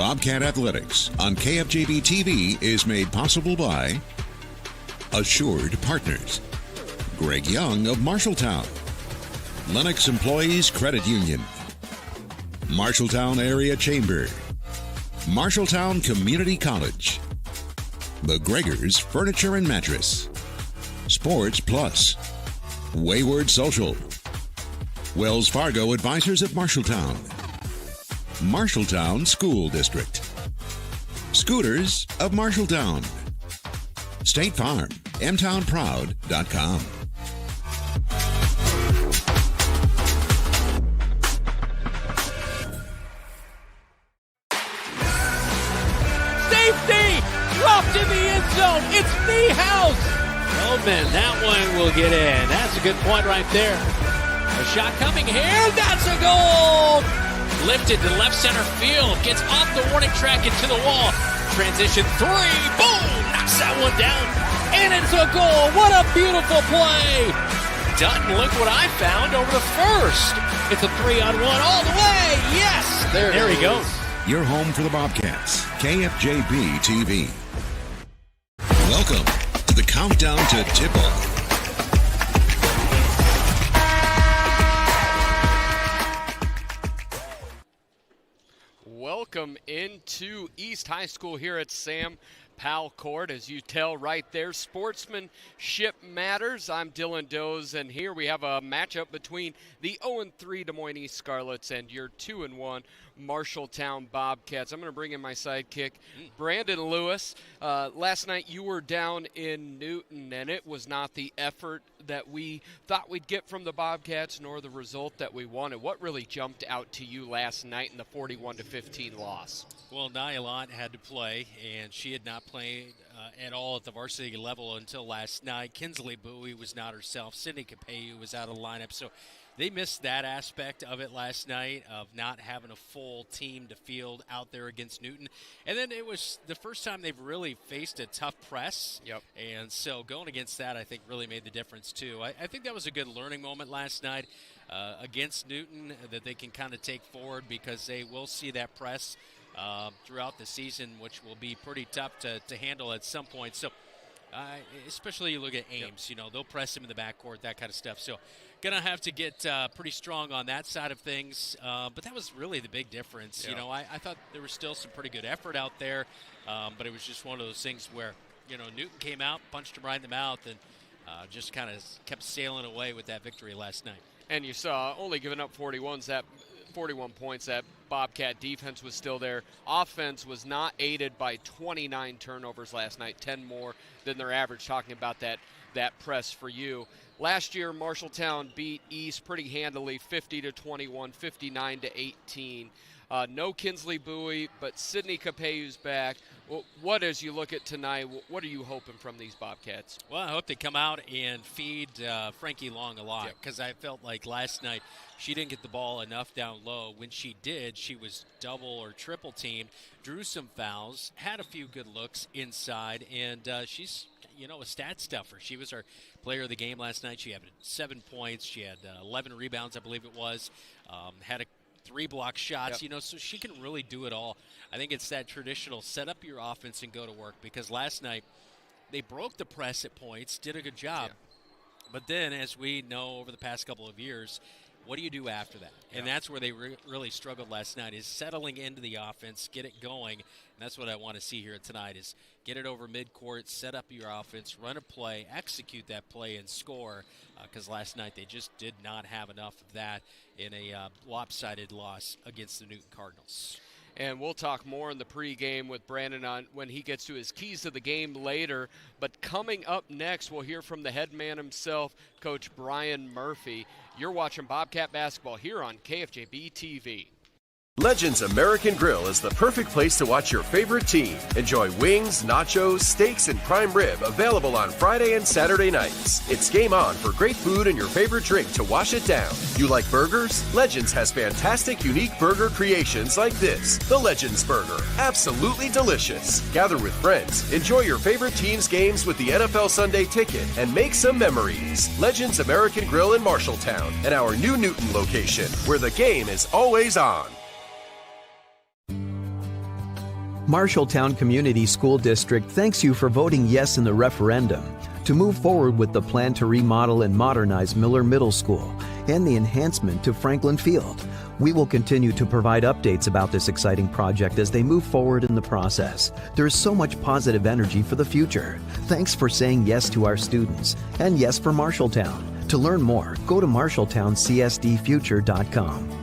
Bobcat Athletics on KFJB-TV is made possible by Assured Partners, Greg Young of Marshalltown, Lennox Employees Credit Union, Marshalltown Area Chamber, Marshalltown Community College, The Gregors Furniture and Mattress, Sports Plus, Wayward Social, Wells Fargo Advisors of Marshalltown, Marshalltown School District, Scooters of Marshalltown, State Farm, mtownproud.com. Safety! Dropped in the end zone. It's the house. Feldman, that one will get in. That's a good point right there. A shot coming here. That's a goal. Lifted to left center field. Gets off the warning track into the wall. Transition three. Boom! Knocks that one down. And it's a goal. What a beautiful play. Dutton, look what I found over the first. It's a 3-on-1 all the way. Yes! There he goes. Your home for the Bobcats, KFJB-TV. Welcome to the countdown to tip-off. Welcome into East High School here at Sam Powell Court. As you tell right there, sportsmanship matters. I'm Dylan Doze, and here we have a matchup between the 0-3 Des Moines East Scarletts and your 2-1 Marshalltown Bobcats. I'm going to bring in my sidekick, Brandon Lewis. Last night you were down in Newton, and it was not the effort that we thought we'd get from the Bobcats, nor the result that we wanted. What really jumped out to you last night in the 41-15 loss? Well, Nyalot had to play, and she had not played at all at the varsity level until last night. Kinsley Bowie was not herself. Sydney Capeyu was out of the lineup. So they missed that aspect of it last night, of not having a full team to field out there against Newton. And then it was the first time they've really faced a tough press. Yep. And so going against that, I think, really made the difference, too. I think that was a good learning moment last night against Newton that they can kind of take forward, because they will see that press throughout the season, which will be pretty tough to handle at some point. So especially you look at Ames, you know, they'll press him in the backcourt, that kind of stuff. So going to have to get pretty strong on that side of things. But that was really the big difference. Yeah. You know, I thought there was still some pretty good effort out there, but it was just one of those things where, you know, Newton came out, punched him right in the mouth, and just kind of kept sailing away with that victory last night. And you saw only giving up 41 points. That Bobcat defense was still there. Offense was not aided by 29 turnovers last night, 10 more than their average, talking about that press for you. Last year, Marshalltown beat East pretty handily, 50-21, 59-18. No Kinsley Bowie, but Sydney Capeyu's back. What, as you look at tonight, what are you hoping from these Bobcats? Well, I hope they come out and feed Frankie Long a lot, because I felt like last night she didn't get the ball enough down low. When she did, she was double or triple teamed, drew some fouls, had a few good looks inside, and she's, you know, a stat stuffer. She was our player of the game last night. She had 7 points. She had 11 rebounds, I believe it was. Had 3 block shots, you know, so she can really do it all. I think it's that traditional set up your offense and go to work, because last night they broke the press at points, did a good job. Yeah. But then, as we know over the past couple of years, what do you do after that? Yeah. And that's where they really struggled last night, is settling into the offense, get it going. And that's what I want to see here tonight, is get it over midcourt, set up your offense, run a play, execute that play, and score. Because last night they just did not have enough of that in a lopsided loss against the Newton Cardinals. And we'll talk more in the pregame with Brandon on when he gets to his keys to the game later. But coming up next, we'll hear from the head man himself, Coach Brian Murphy. You're watching Bobcat basketball here on KFJB-TV. Legends American Grill is the perfect place to watch your favorite team. Enjoy wings, nachos, steaks, and prime rib available on Friday and Saturday nights. It's game on for great food and your favorite drink to wash it down. You like burgers? Legends has fantastic, unique burger creations like this. The Legends Burger. Absolutely delicious. Gather with friends, enjoy your favorite team's games with the NFL Sunday Ticket, and make some memories. Legends American Grill in Marshalltown and our new Newton location, where the game is always on. Marshalltown Community School District thanks you for voting yes in the referendum to move forward with the plan to remodel and modernize Miller Middle School and the enhancement to Franklin Field. We will continue to provide updates about this exciting project as they move forward in the process. There is so much positive energy for the future. Thanks for saying yes to our students and yes for Marshalltown. To learn more, go to marshalltowncsdfuture.com.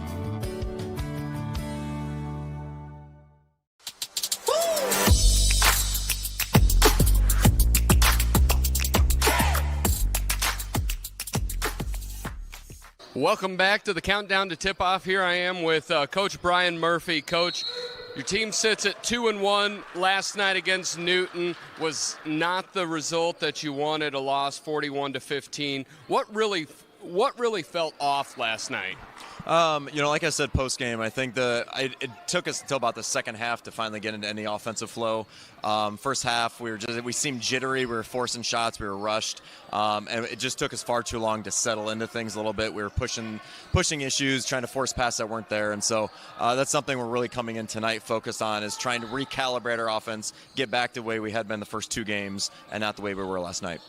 Welcome back to the Countdown to Tip-Off. Here I am with Coach Brian Murphy. Coach, your team sits at 2-1 last night against Newton. Was not the result that you wanted, a loss 41-15. What really felt off last night? Like I said post-game, I think it took us until about the second half to finally get into any offensive flow. First half, we seemed jittery. We were forcing shots. We were rushed. And it just took us far too long to settle into things a little bit. We were pushing issues, trying to force passes that weren't there. And so that's something we're really coming in tonight focused on, is trying to recalibrate our offense, get back to the way we had been the first two games and not the way we were last night.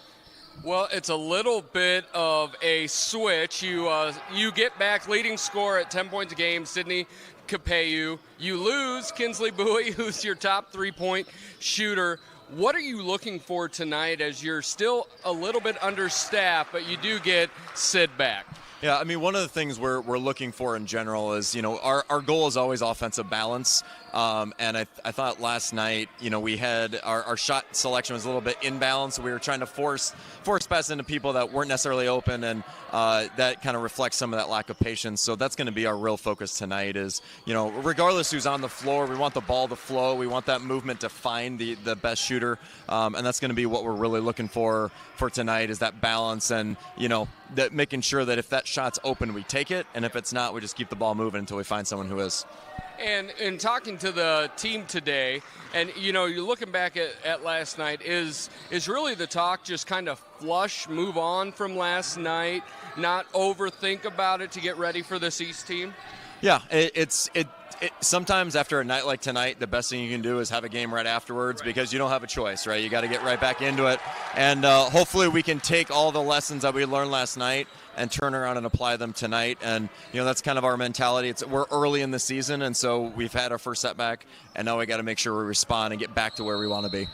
Well, it's a little bit of a switch. You get back leading scorer at 10 points a game, Sydney Capeyu. You lose Kinsley Bowie, who's your top three-point shooter. What are you looking for tonight, as you're still a little bit understaffed, but you do get Sid back? Yeah, I mean, one of the things we're looking for in general is, our goal is always offensive balance. And I thought last night, we had our shot selection was a little bit imbalanced. We were trying to force pass into people that weren't necessarily open, and that kind of reflects some of that lack of patience. So that's going to be our real focus tonight is, regardless who's on the floor, we want the ball to flow. We want that movement to find the best shooter. And that's going to be what we're really looking for tonight, is that balance and, that making sure that if that shot's open, we take it. And if it's not, we just keep the ball moving until we find someone who is. And in talking to the team today, and you're looking back at last night, is really the talk just kind of move on from last night, not overthink about it to get ready for this East team? Yeah, sometimes after a night like tonight, the best thing you can do is have a game right afterwards, because you don't have a choice, right? You got to get right back into it, and hopefully we can take all the lessons that we learned last night and turn around and apply them tonight. And that's kind of our mentality. We're early in the season, and so we've had our first setback, and now we got to make sure we respond and get back to where we want to be.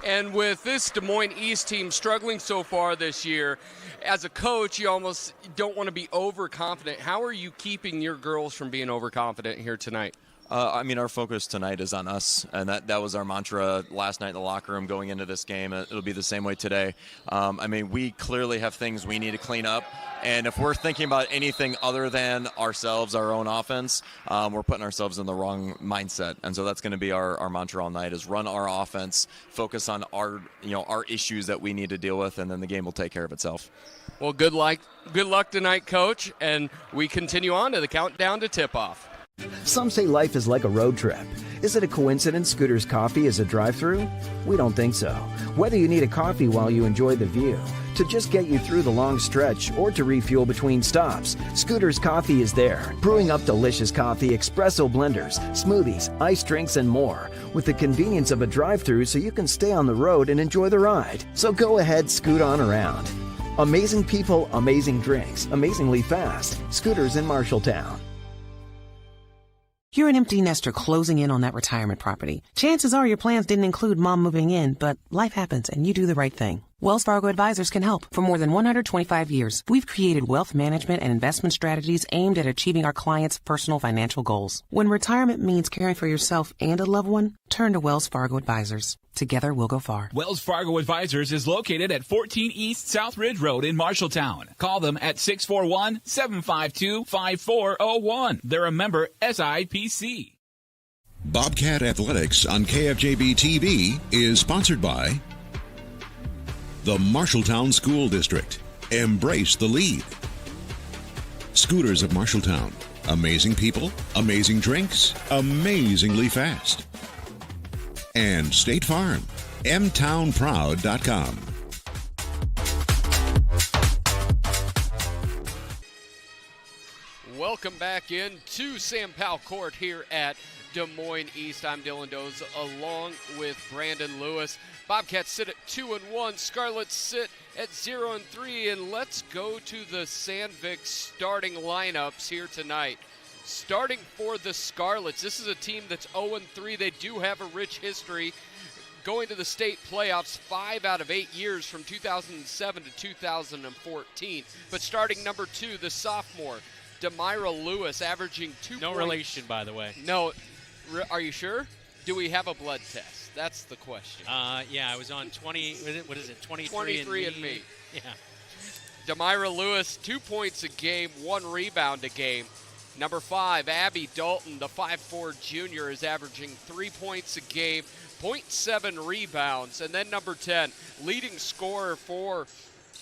And with this Des Moines East team struggling so far this year, as a coach, you almost don't want to be overconfident. How are you keeping your girls from being overconfident here tonight? Our focus tonight is on us, and that was our mantra last night in the locker room going into this game. It'll be the same way today. We clearly have things we need to clean up, and if we're thinking about anything other than ourselves, our own offense, we're putting ourselves in the wrong mindset. And so that's going to be our mantra all night, is run our offense, focus on our issues that we need to deal with, and then the game will take care of itself. Well, good luck tonight, Coach, and we continue on to the Countdown to Tip-Off. Some say life is like a road trip. Is it a coincidence Scooter's Coffee is a drive-thru? We don't think so. Whether you need a coffee while you enjoy the view, to just get you through the long stretch, or to refuel between stops, Scooter's Coffee is there, brewing up delicious coffee, espresso blenders, smoothies, iced drinks, and more, with the convenience of a drive-thru so you can stay on the road and enjoy the ride. So go ahead, scoot on around. Amazing people, amazing drinks, amazingly fast. Scooters in Marshalltown. You're an empty nester closing in on that retirement property. Chances are your plans didn't include mom moving in, but life happens and you do the right thing. Wells Fargo Advisors can help. For more than 125 years, we've created wealth management and investment strategies aimed at achieving our clients' personal financial goals. When retirement means caring for yourself and a loved one, turn to Wells Fargo Advisors. Together, we'll go far. Wells Fargo Advisors is located at 14 East South Ridge Road in Marshalltown. Call them at 641-752-5401. They're a member SIPC. Bobcat Athletics on KFJB-TV is sponsored by the Marshalltown School District. Embrace the lead. Scooters of Marshalltown. Amazing people, amazing drinks, amazingly fast. And State Farm. mtownproud.com. Welcome back in to Sam Powell Court here at Des Moines East. I'm Dylan Doze along with Brandon Lewis. Bobcats sit at 2-1. Scarletts sit at 0-3. And let's go to the Sandvik starting lineups here tonight. Starting for the Scarletts, this is a team that's 0-3. They do have a rich history going to the state playoffs 5 out of 8 years from 2007 to 2014. But starting number 2, the sophomore, Demira Lewis, averaging 2 No points. relation, by the way. No. Are you sure? Do we have a blood test? That's the question. Yeah, I was on 20, what is it, 23 and me. Yeah. Demira Lewis, 2 points a game, 1 rebound a game. Number 5, Abby Dalton, the 5'4 junior, is averaging 3 points a game, 0.7 rebounds. And then number 10, leading scorer for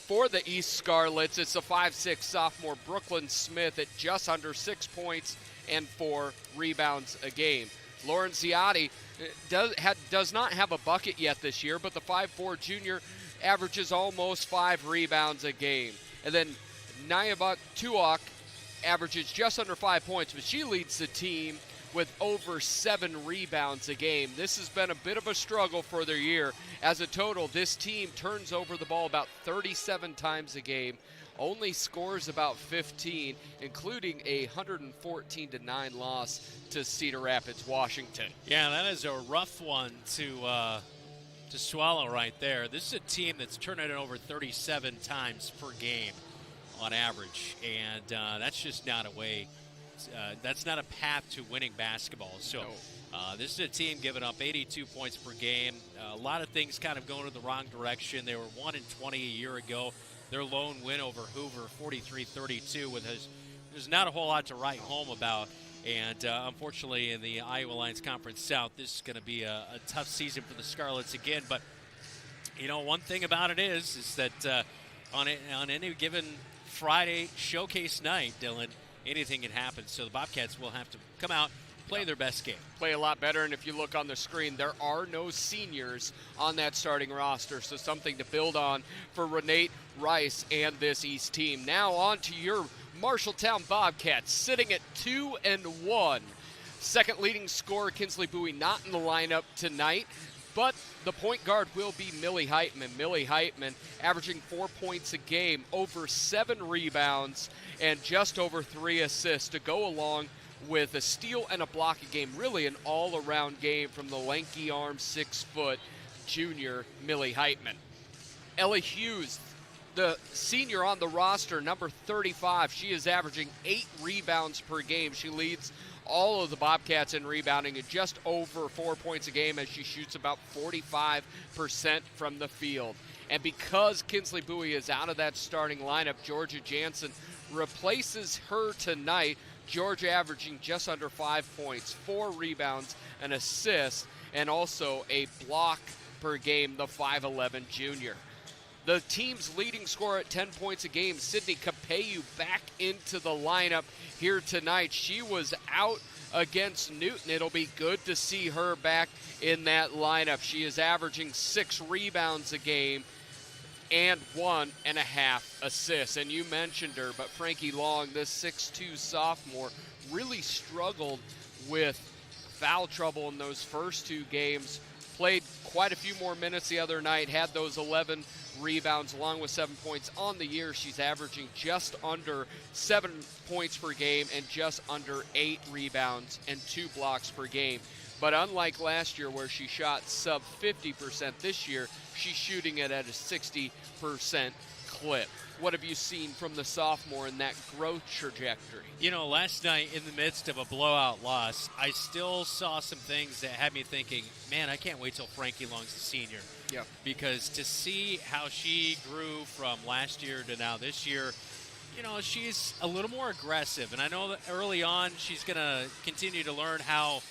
the East Scarletts, it's the 5'6 sophomore Brooklyn Smith at just under 6 points and 4 rebounds a game. Lauren Ziotti does not have a bucket yet this year, but the 5'4 junior averages almost 5 rebounds a game. And then Nyabuk Tuok averages just under 5 points, but she leads the team with over 7 rebounds a game. This has been a bit of a struggle for their year. As a total, this team turns over the ball about 37 times a game, only scores about 15, including a 114-9 loss to Cedar Rapids, Washington. Yeah, that is a rough one to swallow right there. This is a team that's turning it over 37 times per game on average, and that's just not a way. That's not a path to winning basketball. So this is a team giving up 82 points per game. A lot of things kind of going in the wrong direction. They were 1-20 a year ago. Their lone win over Hoover, 43-32, there's not a whole lot to write home about. And unfortunately, in the Iowa Lions Conference South, this is going to be a tough season for the Scarletts again. But you know, one thing about it is that on any given Friday showcase night, Dylan, anything can happen. So the Bobcats will have to come out, play their best game. Play a lot better, and if you look on the screen, there are no seniors on that starting roster, so something to build on for Renate Rice and this East team. Now on to your Marshalltown Bobcats, sitting at 2-1. Second leading scorer, Kinsley Bowie, not in the lineup tonight, but the point guard will be Millie Heitman. Millie Heitman averaging 4 points a game, over 7 rebounds, and just over 3 assists to go along with a steal and a block a game. Really an all-around game from the lanky arm, 6-foot junior Millie Heitman. Ellie Hughes, the senior on the roster, number 35. She is averaging 8 rebounds per game. She leads all of the Bobcats in rebounding at just over 4 points a game as she shoots about 45% from the field. And because Kinsley Bowie is out of that starting lineup, Georgia Jansen replaces her tonight. Georgia averaging just under 5 points, 4 rebounds, an assist, and also a block per game, the 5'11 junior. The team's leading scorer at 10 points a game, Sydney Capeyu, back into the lineup here tonight. She was out against Newton. It'll be good to see her back in that lineup. She is averaging 6 rebounds a game and 1.5 assists. And you mentioned her, but Frankie Long, this 6'2 sophomore, really struggled with foul trouble in those first 2 games. Played quite a few more minutes the other night, had those 11 rebounds along with 7 points. On the year, she's averaging just under 7 points per game and just under 8 rebounds and 2 blocks per game. But unlike last year where she shot sub 50%, this year she's shooting it at a 60% clip. What have you seen from the sophomore in that growth trajectory? You know, last night in the midst of a blowout loss, I still saw some things that had me thinking, man, I can't wait till Frankie Long's the senior. Yeah. Because to see how she grew from last year to now this year, you know, she's a little more aggressive. And I know that early on she's going to continue to learn how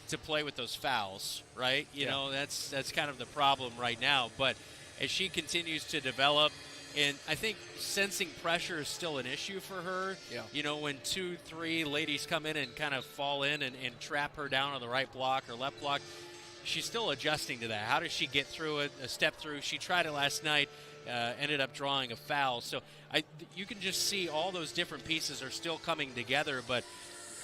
to play with those fouls, right? You know, that's kind of the problem right now. But as she continues to develop, and I think sensing pressure is still an issue for her. Yeah. You know, when 2-3 ladies come in and kind of fall in and trap her down on the right block or left block, she's still adjusting to that. How does she get through it, a step through? She tried it last night, ended up drawing a foul. So you can just see all those different pieces are still coming together, but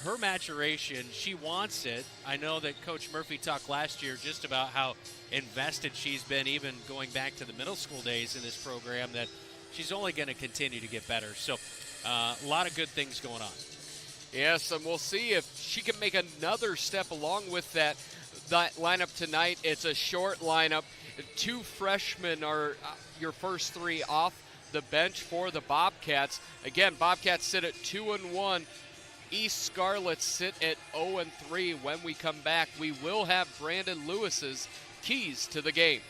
her maturation, she wants it. I know that Coach Murphy talked last year just about how invested she's been, even going back to the middle school days in this program, that she's only going to continue to get better. So a lot of good things going on. Yes, and we'll see if she can make another step along with that lineup tonight. It's a short lineup. 2 freshmen are your first 3 off the bench for the Bobcats. Again, Bobcats sit at 2-1. East Scarletts sit at 0-3. When we come back, we will have Brandon Lewis's keys to the game.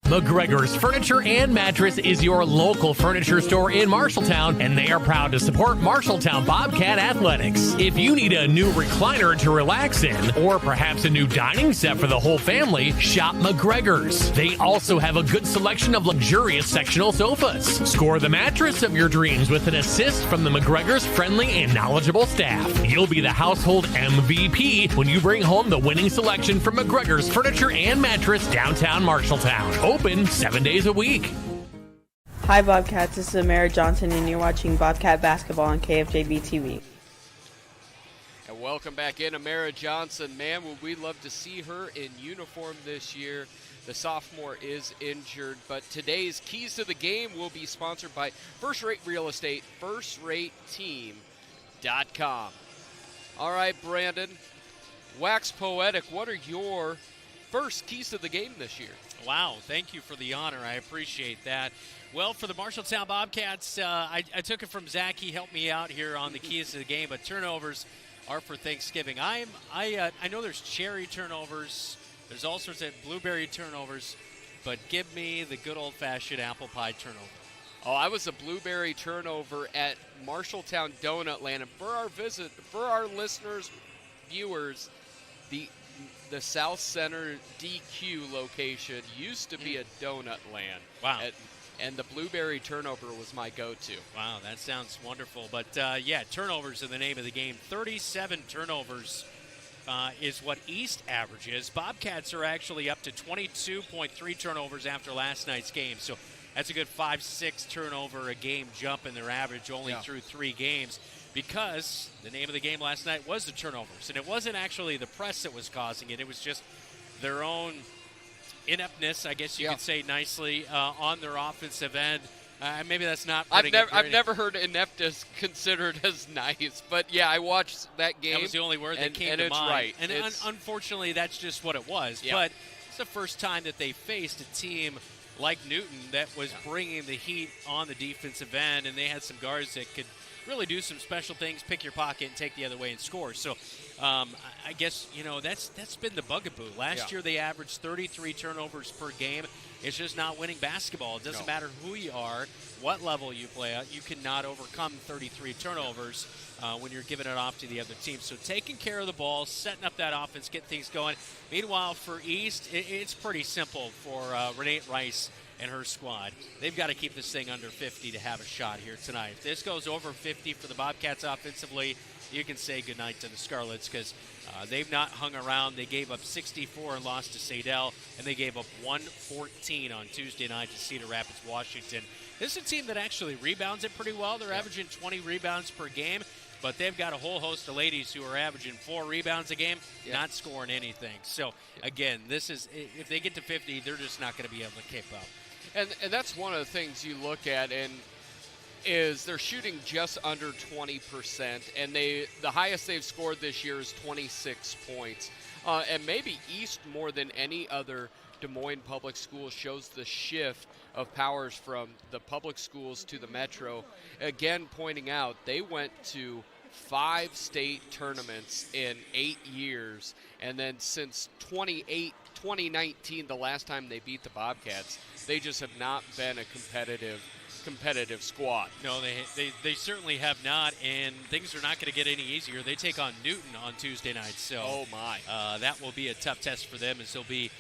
McGregor's Furniture and Mattress is your local furniture store in Marshalltown, and they are proud to support Marshalltown Bobcat Athletics. If you need a new recliner to relax in, or perhaps a new dining set for the whole family, shop McGregor's. They also have a good selection of luxurious sectional sofas. Score the mattress of your dreams with an assist from the McGregor's friendly and knowledgeable staff. You'll be the household MVP when you bring home the winning selection from McGregor's Furniture and Mattress, downtown Marshalltown. Open 7 days a week. Hi Bobcats, this is Amara Johnson and you're watching Bobcat Basketball on KFJB-TV. And welcome back in, Amara Johnson. Man, would we love to see her in uniform this year. The sophomore is injured, but today's keys to the game will be sponsored by First Rate Real Estate, FirstRateTeam.com. All right, Brandon, wax poetic, what are your first keys to the game this year? Wow, thank you for the honor. I appreciate that. Well, for the Marshalltown Bobcats, I took it from Zach. He helped me out here on the keys to the game, but turnovers are for Thanksgiving. I know there's cherry turnovers. There's all sorts of blueberry turnovers, but give me the good old-fashioned apple pie turnover. Oh, I was a blueberry turnover at Marshalltown Donut Land. And for our listeners, viewers, the South Center DQ location used to be a donut land. Wow. And the blueberry turnover was my go-to. Wow, that sounds wonderful. But, yeah, turnovers are the name of the game. 37 turnovers is what East averages. Bobcats are actually up to 22.3 turnovers after last night's game. So that's a good 5-6 turnover a game jump in their average only through 3 games. Because the name of the game last night was the turnovers. And it wasn't actually the press that was causing it. It was just their own ineptness, I guess you could say nicely, on their offensive end. Maybe that's not. I've never heard ineptness considered as nice. But, yeah, I watched that game. That was the only word that came to it's mind. Right. And unfortunately, that's just what it was. Yeah. But it's the first time that they faced a team like Newton that was bringing the heat on the defensive end, and they had some guards that could really do some special things, pick your pocket, and take the other way and score. So I guess, that's been the bugaboo. Last year they averaged 33 turnovers per game. It's just not winning basketball. It doesn't matter who you are, what level you play at. You cannot overcome 33 turnovers when you're giving it off to the other team. So taking care of the ball, setting up that offense, get things going. Meanwhile, for East, it's pretty simple for Renee Rice and her squad. They've got to keep this thing under 50 to have a shot here tonight. If this goes over 50 for the Bobcats offensively, you can say goodnight to the Scarletts because they've not hung around. They gave up 64 and lost to Sadell, and they gave up 114 on Tuesday night to Cedar Rapids, Washington. This is a team that actually rebounds it pretty well. They're averaging 20 rebounds per game, but they've got a whole host of ladies who are averaging 4 rebounds a game, not scoring anything. So, again, this is if they get to 50, they're just not going to be able to keep up. And that's one of the things you look at, and is they're shooting just under 20%, and the highest they've scored this year is 26 points. And maybe East, more than any other Des Moines public school, shows the shift of powers from the public schools to the metro. Again, pointing out they went to 5 state tournaments in 8 years, and then since 2019, the last time they beat the Bobcats, they just have not been a competitive squad. No, they certainly have not, and things are not going to get any easier. They take on Newton on Tuesday night, so oh my, that will be a tough test for them as they'll be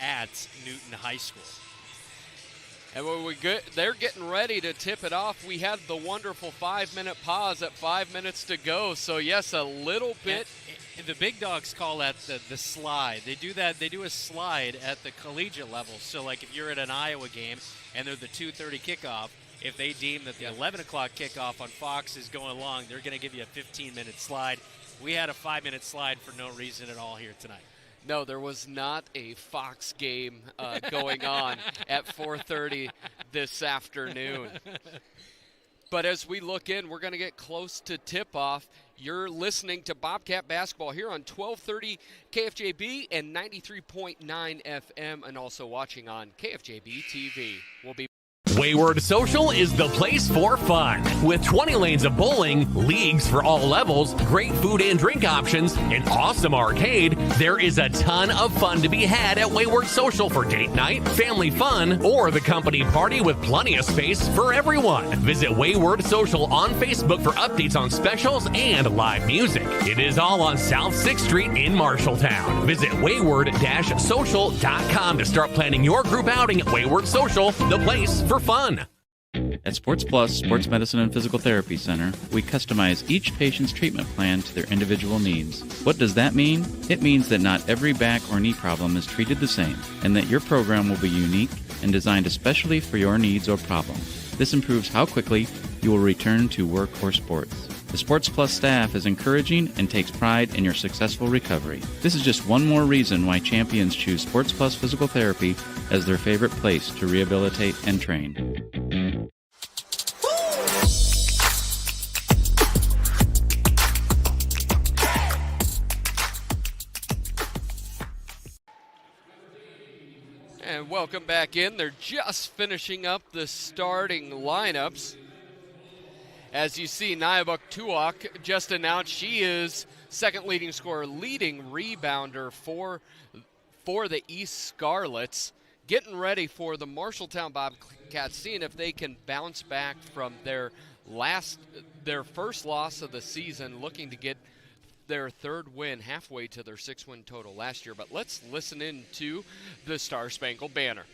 at Newton High School. And when they're getting ready to tip it off. We had the wonderful 5-minute pause at 5 minutes to go. So yes, a little bit. And the big dogs call that the slide. They do that. They do a slide at the collegiate level. So like if you're at an Iowa game and they're the 2:30 kickoff, if they deem that the 11 o'clock kickoff on Fox is going long, they're going to give you a 15-minute slide. We had a 5-minute slide for no reason at all here tonight. No, there was not a Fox game going on at 4:30 this afternoon. But as we look in, we're going to get close to tip-off. You're listening to Bobcat Basketball here on 1230 KFJB and 93.9 FM, and also watching on KFJB-TV. We'll be Wayward Social is the place for fun. With 20 lanes of bowling, leagues for all levels, great food and drink options, an awesome arcade, there is a ton of fun to be had at Wayward Social for date night, family fun, or the company party with plenty of space for everyone. Visit Wayward Social on Facebook for updates on specials and live music. It is all on South 6th Street in Marshalltown. Visit wayward-social.com to start planning your group outing at Wayward Social, the place for fun. At Sports Plus Sports Medicine and Physical Therapy Center, we customize each patient's treatment plan to their individual needs. What does that mean? It means that not every back or knee problem is treated the same, and that your program will be unique and designed especially for your needs or problem. This improves how quickly you will return to work or sports. The Sports Plus staff is encouraging and takes pride in your successful recovery. This is just one more reason why champions choose Sports Plus Physical Therapy as their favorite place to rehabilitate and train. And welcome back in. They're just finishing up the starting lineups. As you see, Nyabuk Tuak just announced she is second leading scorer, leading rebounder for the East Scarletts, getting ready for the Marshalltown Bobcats, seeing if they can bounce back from their first loss of the season, looking to get their third win, halfway to their 6-win total last year. But let's listen in to the Star Spangled Banner.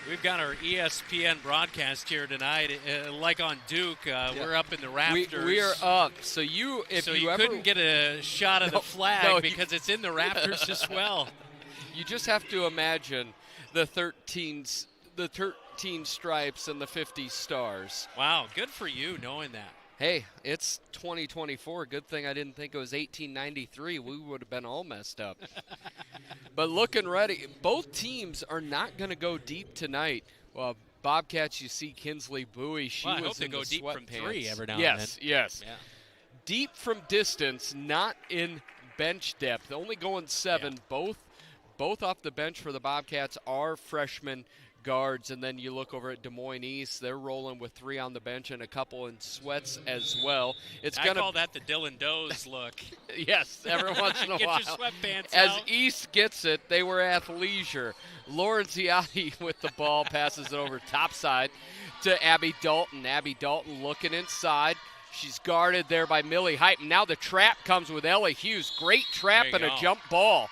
We've got our ESPN broadcast here tonight. Like on Duke, we're up in the rafters. We are up. So you couldn't get a shot of the flag because it's in the rafters as well. You just have to imagine the 13 stripes and the 50 stars. Wow, good for you knowing that. Hey, it's 2024. Good thing I didn't think it was 1893. We would have been all messed up. But looking ready. Both teams are not going to go deep tonight. Well, Bobcats, you see Kinsley Bowie. I hope they go deep from three every now and then. Yes. Yeah. Deep from distance, not in bench depth. Only going 7. Yeah. Both off the bench for the Bobcats are freshmen guards, and then you look over at Des Moines East, they're rolling with 3 on the bench and a couple in sweats as well. I call that the Dylan Doe's look. Yes, every once in a while. Get your sweatpants As out. East gets it, they were athleisure. Lauren Ziadi with the ball passes it over topside to Abby Dalton. Abby Dalton looking inside. She's guarded there by Millie Hype. Now the trap comes with Ella Hughes. Great trap and a jump ball.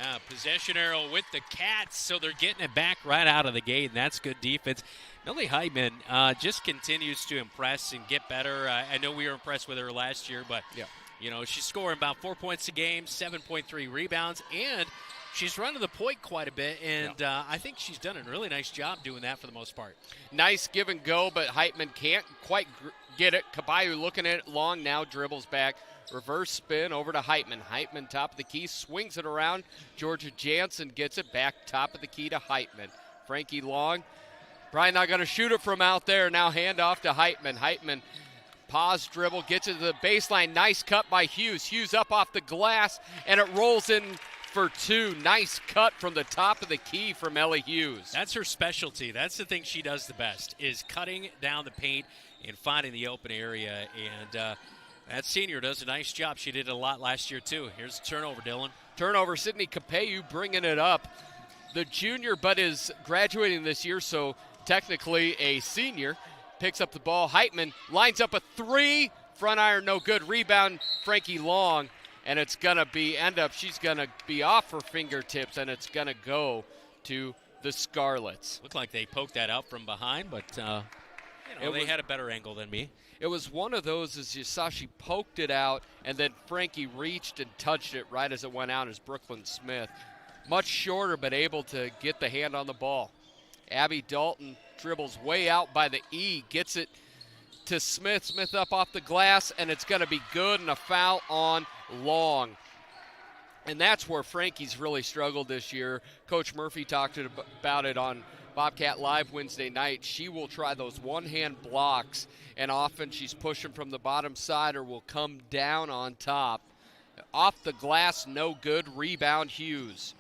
Yeah, possession arrow with the Cats, so they're getting it back right out of the gate, and that's good defense. Millie Heitman just continues to impress and get better. I know we were impressed with her last year, but she's scoring about 4 points a game, 7.3 rebounds, and she's running the point quite a bit, and I think she's done a really nice job doing that for the most part. Nice give and go, but Heitman can't quite get it. Caballo looking at it long now, dribbles back, Reverse spin over to Heitman. Heitman top of the key, swings it around. Georgia Jansen gets it back top of the key to Heitman. Frankie Long, probably not going to shoot it from out there. Now hand off to Heitman. Heitman, pause dribble, gets it to the baseline. Nice cut by Hughes. Hughes up off the glass, and it rolls in for two. Nice cut from the top of the key from Ellie Hughes. That's her specialty. That's the thing she does the best, is cutting down the paint and finding the open area. And that senior does a nice job. She did it a lot last year, too. Here's the turnover, Dylan. Turnover, Sydney Capeyu bringing it up. The junior, but is graduating this year, so technically a senior. Picks up the ball. Heitman lines up a three. Front iron, no good. Rebound, Frankie Long. And it's going to be she's going to be off her fingertips, and it's going to go to the Scarletts. Looked like they poked that out from behind, but they had a better angle than me. It was one of those, as you saw, she poked it out, and then Frankie reached and touched it right as it went out as Brooklyn Smith. Much shorter, but able to get the hand on the ball. Abby Dalton dribbles way out by the E, gets it to Smith. Smith up off the glass, and it's going to be good, and a foul on Long. And that's where Frankie's really struggled this year. Coach Murphy talked about it on Bobcat Live Wednesday night. She will try those one-hand blocks, and often she's pushing from the bottom side or will come down on top. Off the glass, no good. Rebound, Hughes.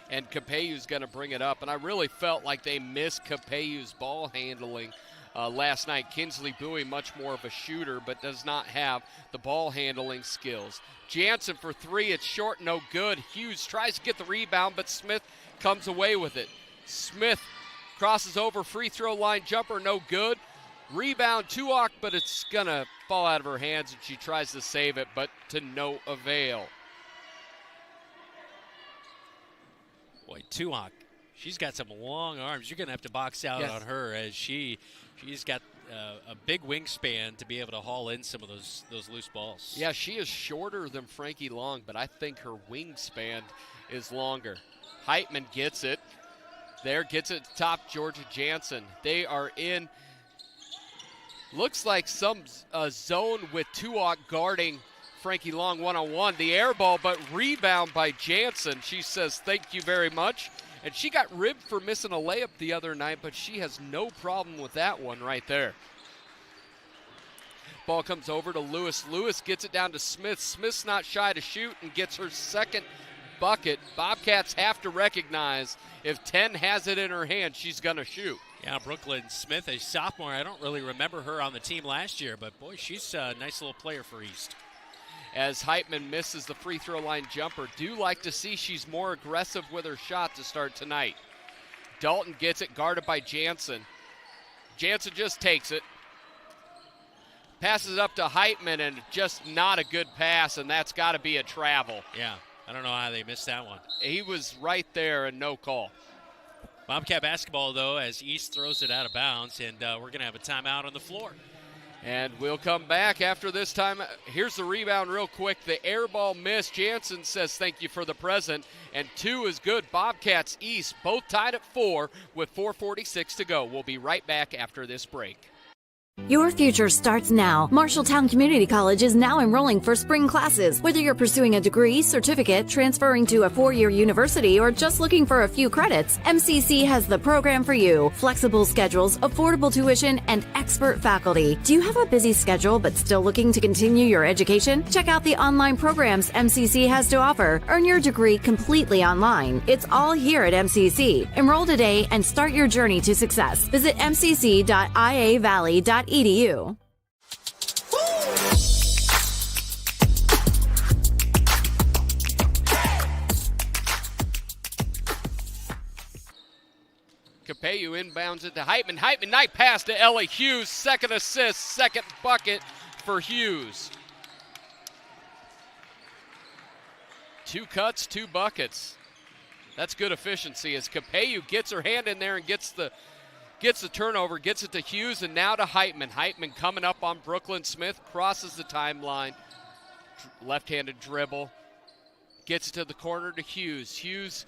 And Capeyu's going to bring it up. And I really felt like they missed Capeyu's ball handling last night. Kinsley Bowie, much more of a shooter, but does not have the ball handling skills. Jansen for three, it's short, no good. Hughes tries to get the rebound, but Smith comes away with it. Smith crosses over, free throw line jumper, no good. Rebound, Tuak, but it's going to fall out of her hands, and she tries to save it, but to no avail. Boy, Tuak, she's got some long arms. You're going to have to box out on her, as she's got a big wingspan to be able to haul in some of those loose balls. Yeah, she is shorter than Frankie Long, but I think her wingspan is longer. Heitman gets it. Gets it to top, Georgia Jansen. They are in, looks like some zone with Tuak guarding Frankie Long one-on-one. The air ball, but rebound by Jansen. She says, thank you very much. And she got ribbed for missing a layup the other night, but she has no problem with that one right there. Ball comes over to Lewis. Lewis gets it down to Smith. Smith's not shy to shoot and gets her second bucket. Bobcats have to recognize if 10 has it in her hand, she's going to shoot. Yeah, Brooklyn Smith, a sophomore. I don't really remember her on the team last year, but boy, she's a nice little player for East. As Heitman misses the free throw line jumper. Do like to see she's more aggressive with her shot to start tonight. Dalton gets it, guarded by Jansen. Jansen just takes it. Passes it up to Heitman, and just not a good pass, and that's got to be a travel. Yeah, I don't know how they missed that one. He was right there and no call. Bobcat basketball, though, as East throws it out of bounds, and we're going to have a timeout on the floor. And we'll come back after this time. Here's the rebound real quick. The air ball missed. Jansen says thank you for the present. And 2 is good. Bobcats East both tied at 4 with 4:46 to go. We'll be right back after this break. Your future starts now. Marshalltown Community College is now enrolling for spring classes. Whether you're pursuing a degree, certificate, transferring to a 4-year university, or just looking for a few credits, MCC has the program for you. Flexible schedules, affordable tuition, and expert faculty. Do you have a busy schedule but still looking to continue your education? Check out the online programs MCC has to offer. Earn your degree completely online. It's all here at MCC. Enroll today and start your journey to success. Visit mcc.iavalley.edu. Capeyu inbounds it to Heitman. Heitman, nice pass to Ellie Hughes. Second assist, second bucket for Hughes. 2 cuts, 2 buckets. That's good efficiency as Capeyu gets her hand in there and gets the turnover, gets it to Hughes, and now to Heitman. Heitman coming up on Brooklyn Smith, crosses the timeline. Left-handed dribble. Gets it to the corner to Hughes. Hughes,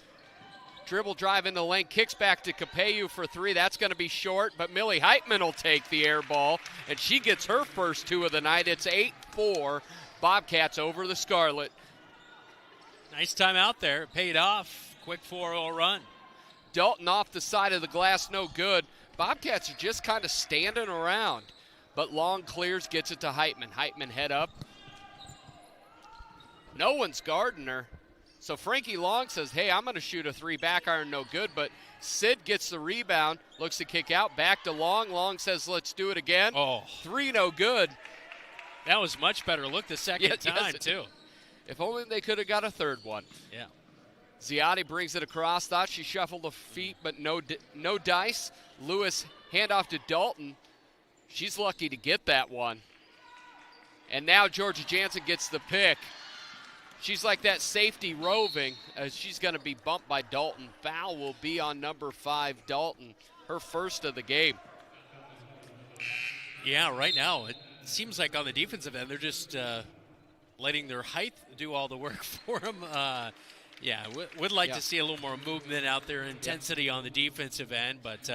dribble drive in the lane, kicks back to Capeyu for 3. That's going to be short, but Millie Heitman will take the air ball, and she gets her first 2 of the night. It's 4. Bobcats over the Scarlet. Nice time out there. Paid off. Quick 4-0 run. Dalton off the side of the glass, no good. Bobcats are just kind of standing around. But Long clears, gets it to Heitman. Heitman head up. No one's guarding her. So Frankie Long says, hey, I'm going to shoot a 3 back iron, no good. But Sid gets the rebound, looks to kick out, back to Long. Long says, let's do it again. Oh. 3, no good. That was much better look the second time, too. If only they could have got a third one. Yeah. Ziotti brings it across. Thought she shuffled the feet, but no dice. Lewis handoff to Dalton. She's lucky to get that one. And now Georgia Jansen gets the pick. She's like that safety roving. She's going to be bumped by Dalton. Foul will be on number 5, Dalton, her first of the game. Yeah, right now it seems like on the defensive end they're just letting their height do all the work for them. Would like to see a little more movement out there, intensity on the defensive end. But,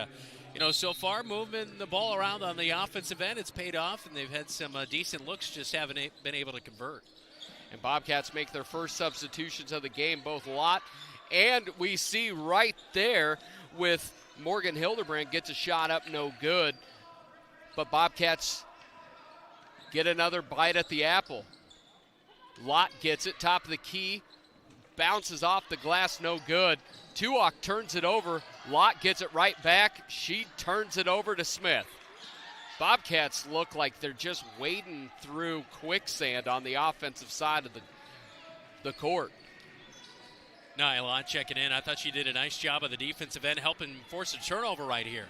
so far moving the ball around on the offensive end, it's paid off, and they've had some decent looks, just haven't been able to convert. And Bobcats make their first substitutions of the game, both Lott and we see right there with Morgan Hildebrand gets a shot up, no good. But Bobcats get another bite at the apple. Lott gets it, top of the key, bounces off the glass, no good. Tuak turns it over. Lott gets it right back. She turns it over to Smith. Bobcats look like they're just wading through quicksand on the offensive side of the court. Nia Lott checking in. I thought she did a nice job of the defensive end, helping force a turnover right here.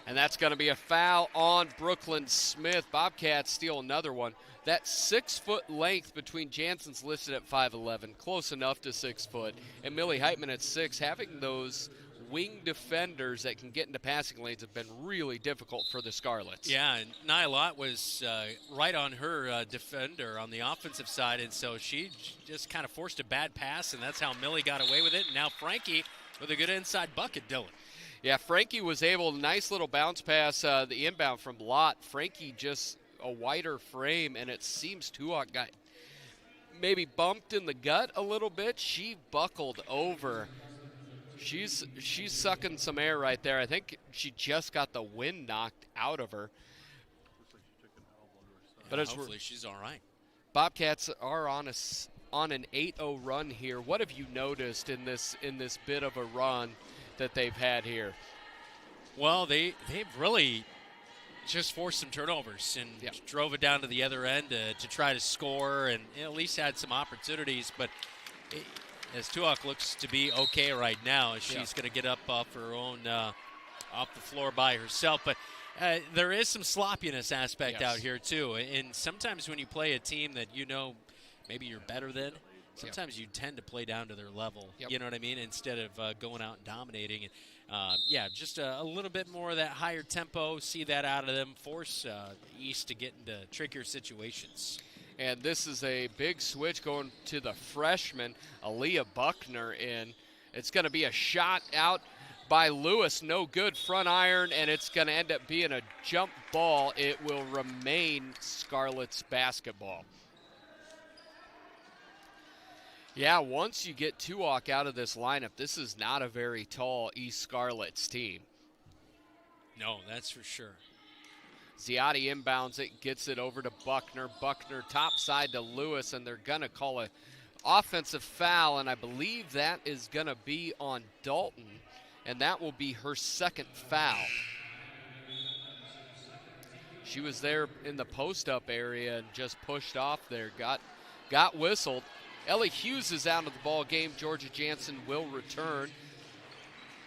And that's going to be a foul on Brooklyn Smith. Bobcats steal another one. That 6-foot length between Jansen's listed at 5'11", close enough to 6 foot, and Millie Heitman at 6. Having those wing defenders that can get into passing lanes have been really difficult for the Scarletts. Yeah, and Nia Lott was right on her defender on the offensive side, and so she just kind of forced a bad pass, and that's how Millie got away with it. And now Frankie with a good inside bucket, Dylan. Yeah, Frankie was able, nice little bounce pass, the inbound from Lott. Frankie just a wider frame, and it seems Tuak got maybe bumped in the gut a little bit. She buckled over. She's sucking some air right there. I think she just got the wind knocked out of her. But hopefully she's all right. Bobcats are on an 8-0 run here. What have you noticed in this bit of a run that they've had here? Well, they've really just forced some turnovers and drove it down to the other end to try to score and at least had some opportunities. But as Tuak looks to be okay right now, she's going to get up off her own, off the floor by herself. But there is some sloppiness aspect out here too. And sometimes when you play a team that maybe you're better than, sometimes you tend to play down to their level. You know what I mean? Instead of going out and dominating. And just a little bit more of that higher tempo. See that out of them. Force East to get into trickier situations. And this is a big switch going to the freshman, Aaliyah Buckner, in. It's going to be a shot out by Lewis. No good, front iron, and it's going to end up being a jump ball. It will remain Scarletts basketball. Yeah, once you get Tuak out of this lineup, this is not a very tall East Scarletts team. No, that's for sure. Ziotti inbounds it, gets it over to Buckner. Buckner top side to Lewis, and they're going to call an offensive foul, and I believe that is going to be on Dalton, and that will be her second foul. She was there in the post-up area and just pushed off there, got whistled. Ellie Hughes is out of the ball game. Georgia Jansen will return.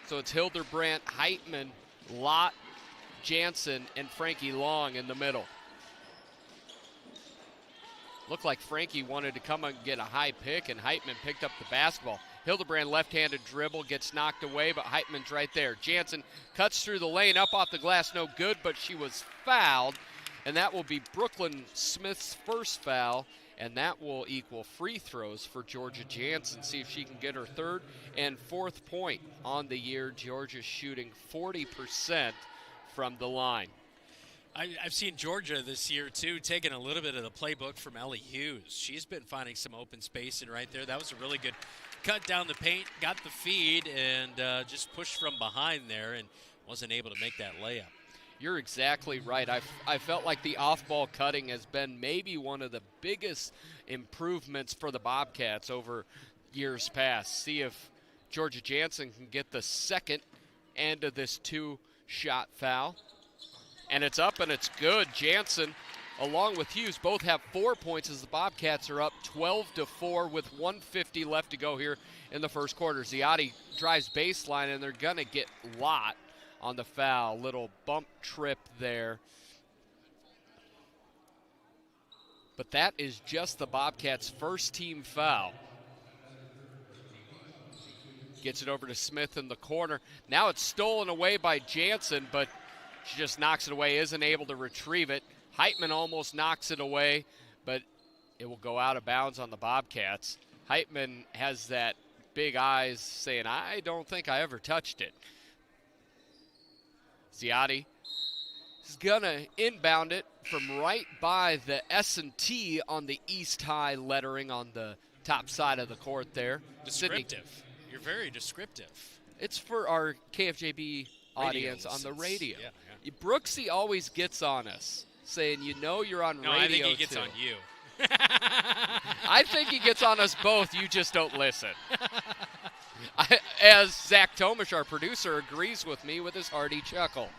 So it's Hildebrand, Heitman, Lott, Jansen, and Frankie Long in the middle. Looked like Frankie wanted to come and get a high pick, and Heitman picked up the basketball. Hildebrand left-handed dribble, gets knocked away, but Heitman's right there. Jansen cuts through the lane, up off the glass, no good, but she was fouled, and that will be Brooklyn Smith's first foul, and that will equal free throws for Georgia Jansen. See if she can get her third and fourth point on the year. Georgia shooting 40% from the line. I've seen Georgia this year, too, taking a little bit of the playbook from Ellie Hughes. She's been finding some open spacing right there. That was a really good cut down the paint, got the feed, and just pushed from behind there and wasn't able to make that layup. You're exactly right. I felt like the off-ball cutting has been maybe one of the biggest improvements for the Bobcats over years past. See if Georgia Jansen can get the second end of this 2-shot foul. And it's up and it's good. Jansen, along with Hughes, both have 4 points as the Bobcats are up 12-4 with 1:50 left to go here in the first quarter. Ziotti drives baseline, and they're going to get Lott on the foul. Little bump trip there. But that is just the Bobcats' first team foul. Gets it over to Smith in the corner. Now it's stolen away by Jansen, but she just knocks it away, isn't able to retrieve it. Heitman almost knocks it away, but it will go out of bounds on the Bobcats. Heitman has that big eyes saying, I don't think I ever touched it. Ziotti is going to inbound it from right by the S&T on the East High lettering on the top side of the court there. Descriptive. You're very descriptive. It's for our KFJB audience on the radio. Yeah. Brooksy always gets on us, saying, you're on radio. No, I think he gets too. on you. I think he gets on us both. You just don't listen. As Zach Tomish, our producer, agrees with me with his hearty chuckle.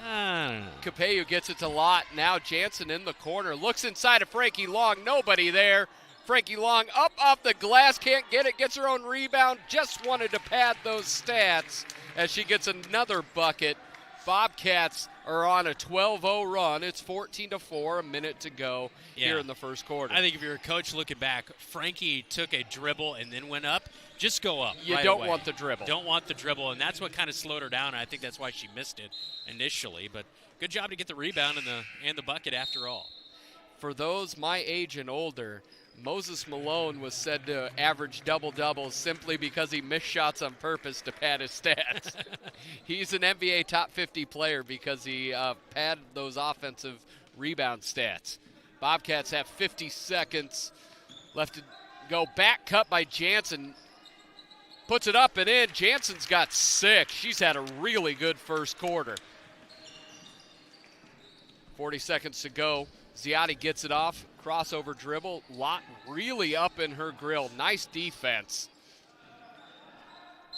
Capello gets it to Lott. Now Jansen in the corner. Looks inside of Frankie Long. Nobody there. Frankie Long up off the glass. Can't get it. Gets her own rebound. Just wanted to pad those stats as she gets another bucket. Bobcats are on a 12-0 run. It's 14-4, a minute to go here in the first quarter. I think if you're a coach looking back, Frankie took a dribble and then went up. Just go up. You don't want the dribble. Don't want the dribble, and that's what kind of slowed her down. I think that's why she missed it initially. But good job to get the rebound and the bucket after all. For those my age and older, Moses Malone was said to average double-doubles simply because he missed shots on purpose to pad his stats. He's an NBA top 50 player because he padded those offensive rebound stats. Bobcats have 50 seconds left to go. Back cut by Jansen. Puts it up and in. Jansen's got 6. She's had a really good first quarter. 40 seconds to go. Ziotti gets it off. Crossover dribble. Lott really up in her grill. Nice defense.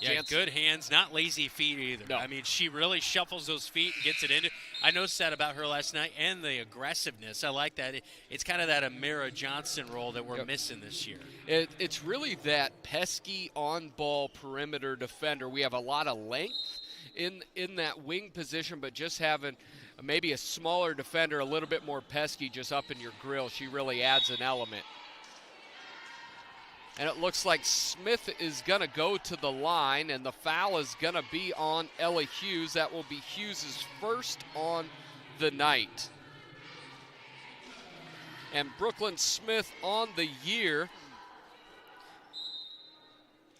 Yeah, Jansen. Good hands, not lazy feet either. No. I mean, she really shuffles those feet and gets it into. I noticed that about her last night, and the aggressiveness. I like that. It's kind of that Amira Johnson role that we're missing this year. It's really that pesky on-ball perimeter defender. We have a lot of length in that wing position, but just having maybe a smaller defender, a little bit more pesky just up in your grill. She really adds an element. And it looks like Smith is going to go to the line, and the foul is going to be on Ella Hughes. That will be Hughes' first on the night. And Brooklyn Smith on the year.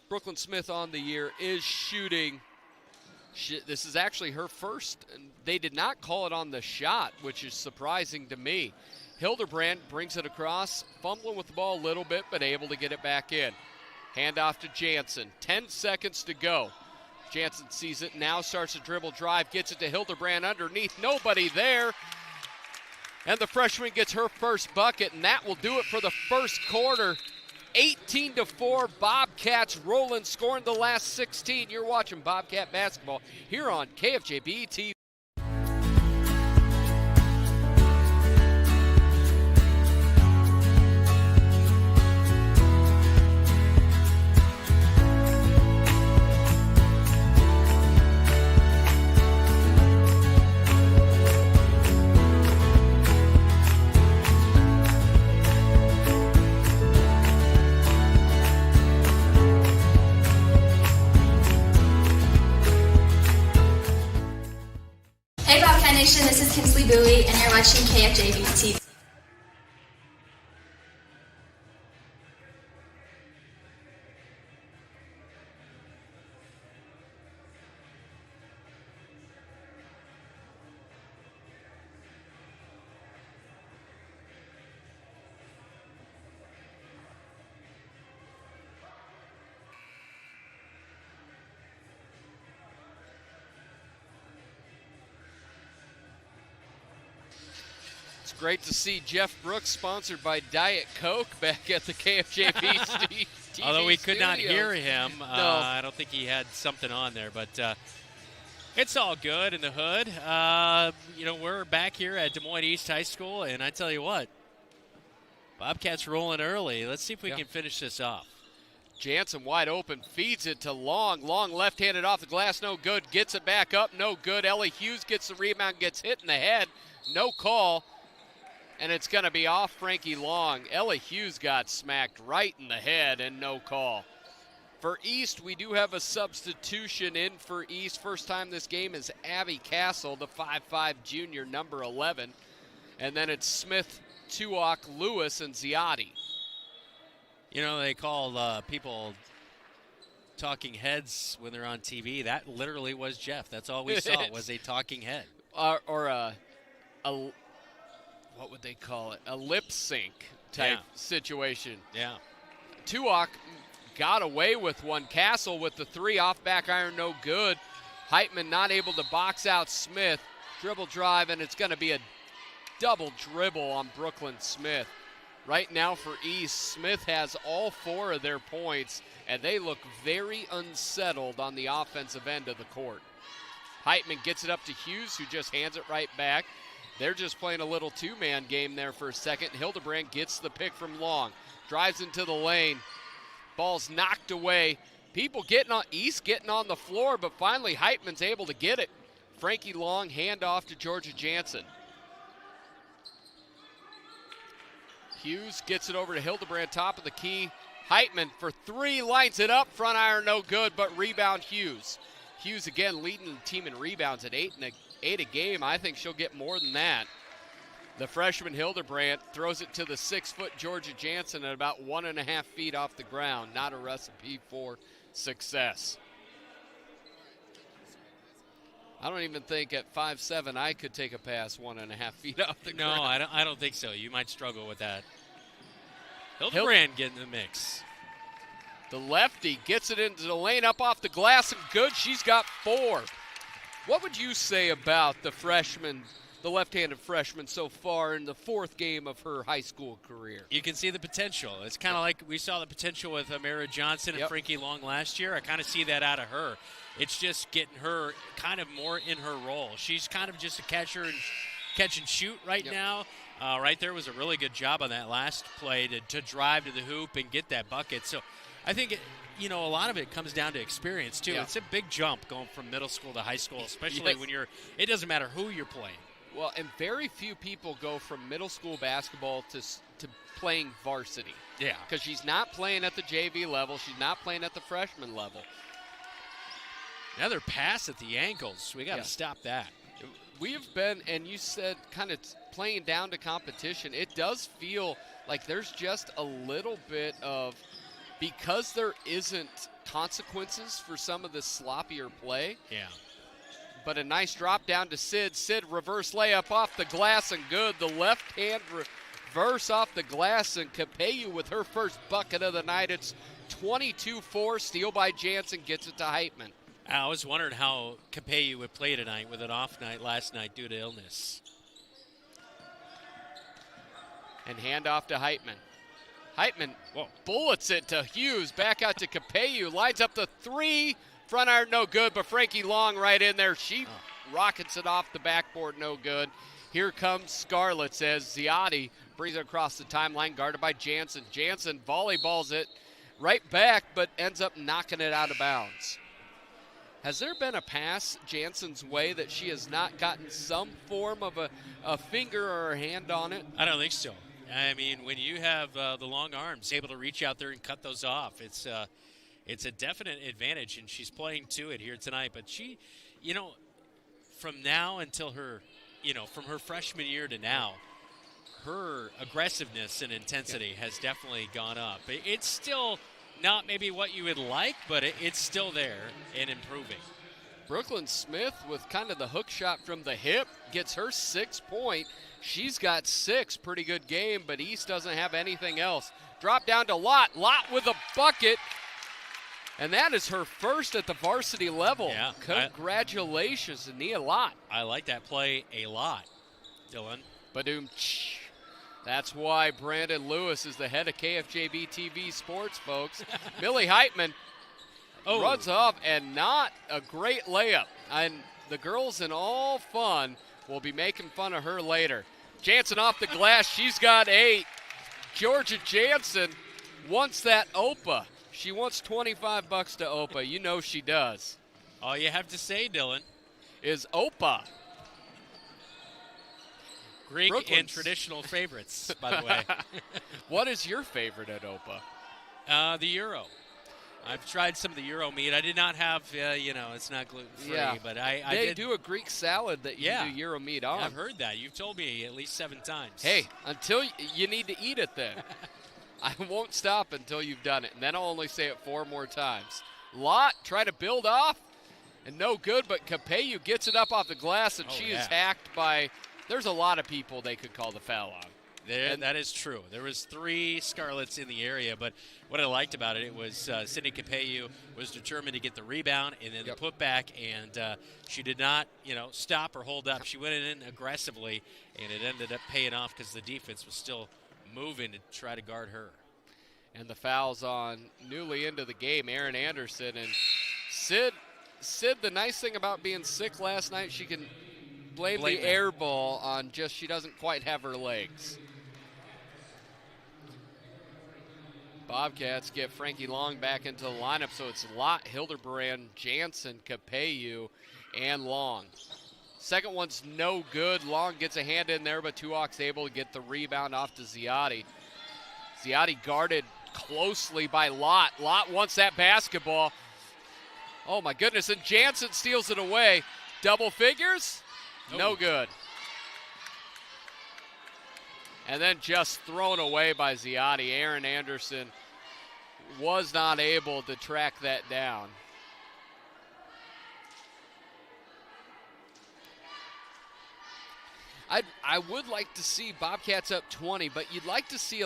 Brooklyn Smith on the year is shooting. This is actually her first. They did not call it on the shot, which is surprising to me. Hildebrand brings it across, fumbling with the ball a little bit, but able to get it back in. Handoff to Jansen. 10 seconds to go. Jansen sees it, now starts a dribble drive, gets it to Hildebrand underneath. Nobody there. And the freshman gets her first bucket, and that will do it for the first quarter. 18-4, Bobcats rolling, scoring the last 16. You're watching Bobcat basketball here on KFJB-TV. Hey Bobcat Nation, this is Kinsley Bowie, and you're watching KFJB-TV. Great to see Jeff Brooks, sponsored by Diet Coke, back at the KFJB TV Although we could not studios. hear him. No. I don't think he had something on there, but it's all good in the hood. We're back here at Des Moines East High School, and I tell you what, Bobcats rolling early. Let's see if we can finish this off. Jansen wide open, feeds it to Long. Long left-handed off the glass, no good. Gets it back up, no good. Ellie Hughes gets the rebound, gets hit in the head. No call, and it's going to be off Frankie Long. Ellie Hughes got smacked right in the head, and no call. For East, we do have a substitution in for East. First time this game is Abby Castle, the 5'5 junior, number 11. And then it's Smith, Tuak, Lewis, and Ziotti. They call people talking heads when they're on TV. That literally was Jeff. That's all we saw was a talking head. Or what would they call it? A lip sync type situation. Yeah. Tuak got away with one. Castle with the three off back iron, no good. Heitman not able to box out Smith. Dribble drive, and it's going to be a double dribble on Brooklyn Smith. Right now for East, Smith has all 4 of their points, and they look very unsettled on the offensive end of the court. Heitman gets it up to Hughes, who just hands it right back. They're just playing a little two-man game there for a second. Hildebrand gets the pick from Long. Drives into the lane. Ball's knocked away. People East getting on the floor, but finally Heitman's able to get it. Frankie Long, handoff to Georgia Jansen. Hughes gets it over to Hildebrand, top of the key. Heitman for 3, lines it up. Front iron, no good, but rebound Hughes. Hughes again leading the team in rebounds at 8 a game. I think she'll get more than that. The freshman Hildebrand throws it to the 6-foot Georgia Jansen at about 1.5 feet off the ground. Not a recipe for success. I don't even think at 5'7" I could take a pass 1.5 feet off the ground. No, I don't think so. You might struggle with that. Hildebrand getting the mix. The lefty gets it into the lane, up off the glass, and good. She's got 4. What would you say about the freshman, the left-handed freshman so far in the 4th game of her high school career? You can see the potential. It's kind of like we saw the potential with Amira Johnson and Frankie Long last year. I kind of see that out of her. It's just getting her kind of more in her role. She's kind of just a catch and shoot right now. Right there was a really good job on that last play to drive to the hoop and get that bucket. So I think, a lot of it comes down to experience, too. Yeah. It's a big jump going from middle school to high school, especially when it doesn't matter who you're playing. Well, and very few people go from middle school basketball to playing varsity. Yeah. Because she's not playing at the JV level. She's not playing at the freshman level. Another pass at the ankles. We got to stop that. We've been, and you said, kind of playing down to competition. It does feel like there's just a little bit of, because there isn't consequences for some of the sloppier play. Yeah. But a nice drop down to Sid. Sid reverse layup off the glass and good. The left hand reverse off the glass, and Capeyu with her first bucket of the night. It's 22-4. Steal by Jansen, gets it to Heitman. I was wondering how Capeyu would play tonight with an off night last night due to illness. And handoff to Heitman. Heitman bullets it to Hughes. Back out to Capeyu. Lines up the 3. Front iron, no good, but Frankie Long right in there. She rockets it off the backboard, no good. Here comes Scarletts as Ziotti brings it across the timeline, guarded by Jansen. Jansen volleyballs it right back, but ends up knocking it out of bounds. Has there been a pass Jansen's way that she has not gotten some form of a finger or a hand on it? I don't think so. I mean, when you have the long arms, able to reach out there and cut those off, it's a definite advantage, and she's playing to it here tonight. But she, from now until her, from her freshman year to now, her aggressiveness and intensity has definitely gone up. It's still not maybe what you would like, but it's still there and improving. Brooklyn Smith with kind of the hook shot from the hip gets her 6 point. She's got 6, pretty good game, but East doesn't have anything else. Drop down to Lott. Lott with a bucket, and that is her first at the varsity level. Yeah, Congratulations, Nia Lott. I like that play a lot, Dylan. Badoom. That's why Brandon Lewis is the head of KFJB-TV Sports, folks. Millie Heitman runs off, and not a great layup. And the girls in all fun will be making fun of her later. Jansen off the glass. She's got 8. Georgia Jansen wants that OPA. She wants $25 to OPA. You know she does. All you have to say, Dylan, is OPA. Greek Brooklyn's. and traditional favorites, by the way. What is your favorite at OPA? The Euro. I've tried some of the Euro meat. I did not have, it's not gluten-free, but I They did. do a Greek salad that you do Euro meat on. I've heard that. You've told me at least 7 times. Hey, until you need to eat it then. I won't stop until you've done it, and then I'll only say it 4 more times. Lott try to build off, and no good, but Capeyu gets it up off the glass, and she is hacked by – there's a lot of people they could call the foul on. That is true. There was 3 Scarletts in the area, but what I liked about it was Sydney Capeyu was determined to get the rebound and then the putback, and she did not, stop or hold up. She went in aggressively, and it ended up paying off because the defense was still moving to try to guard her. And the foul's on newly into the game, Aaron Anderson. And Sid, the nice thing about being sick last night, she can blame the air ball on just she doesn't quite have her legs. Bobcats get Frankie Long back into the lineup, so it's Lott, Hildebrand, Jansen, Capeyu, and Long. Second one's no good. Long gets a hand in there, but Tuoch's able to get the rebound off to Ziotti. Ziotti guarded closely by Lott. Lott wants that basketball. Oh, my goodness, and Jansen steals it away. Double figures? No good. And then just thrown away by Ziotti. Aaron Anderson was not able to track that down. I would like to see Bobcats up 20, but you'd like to see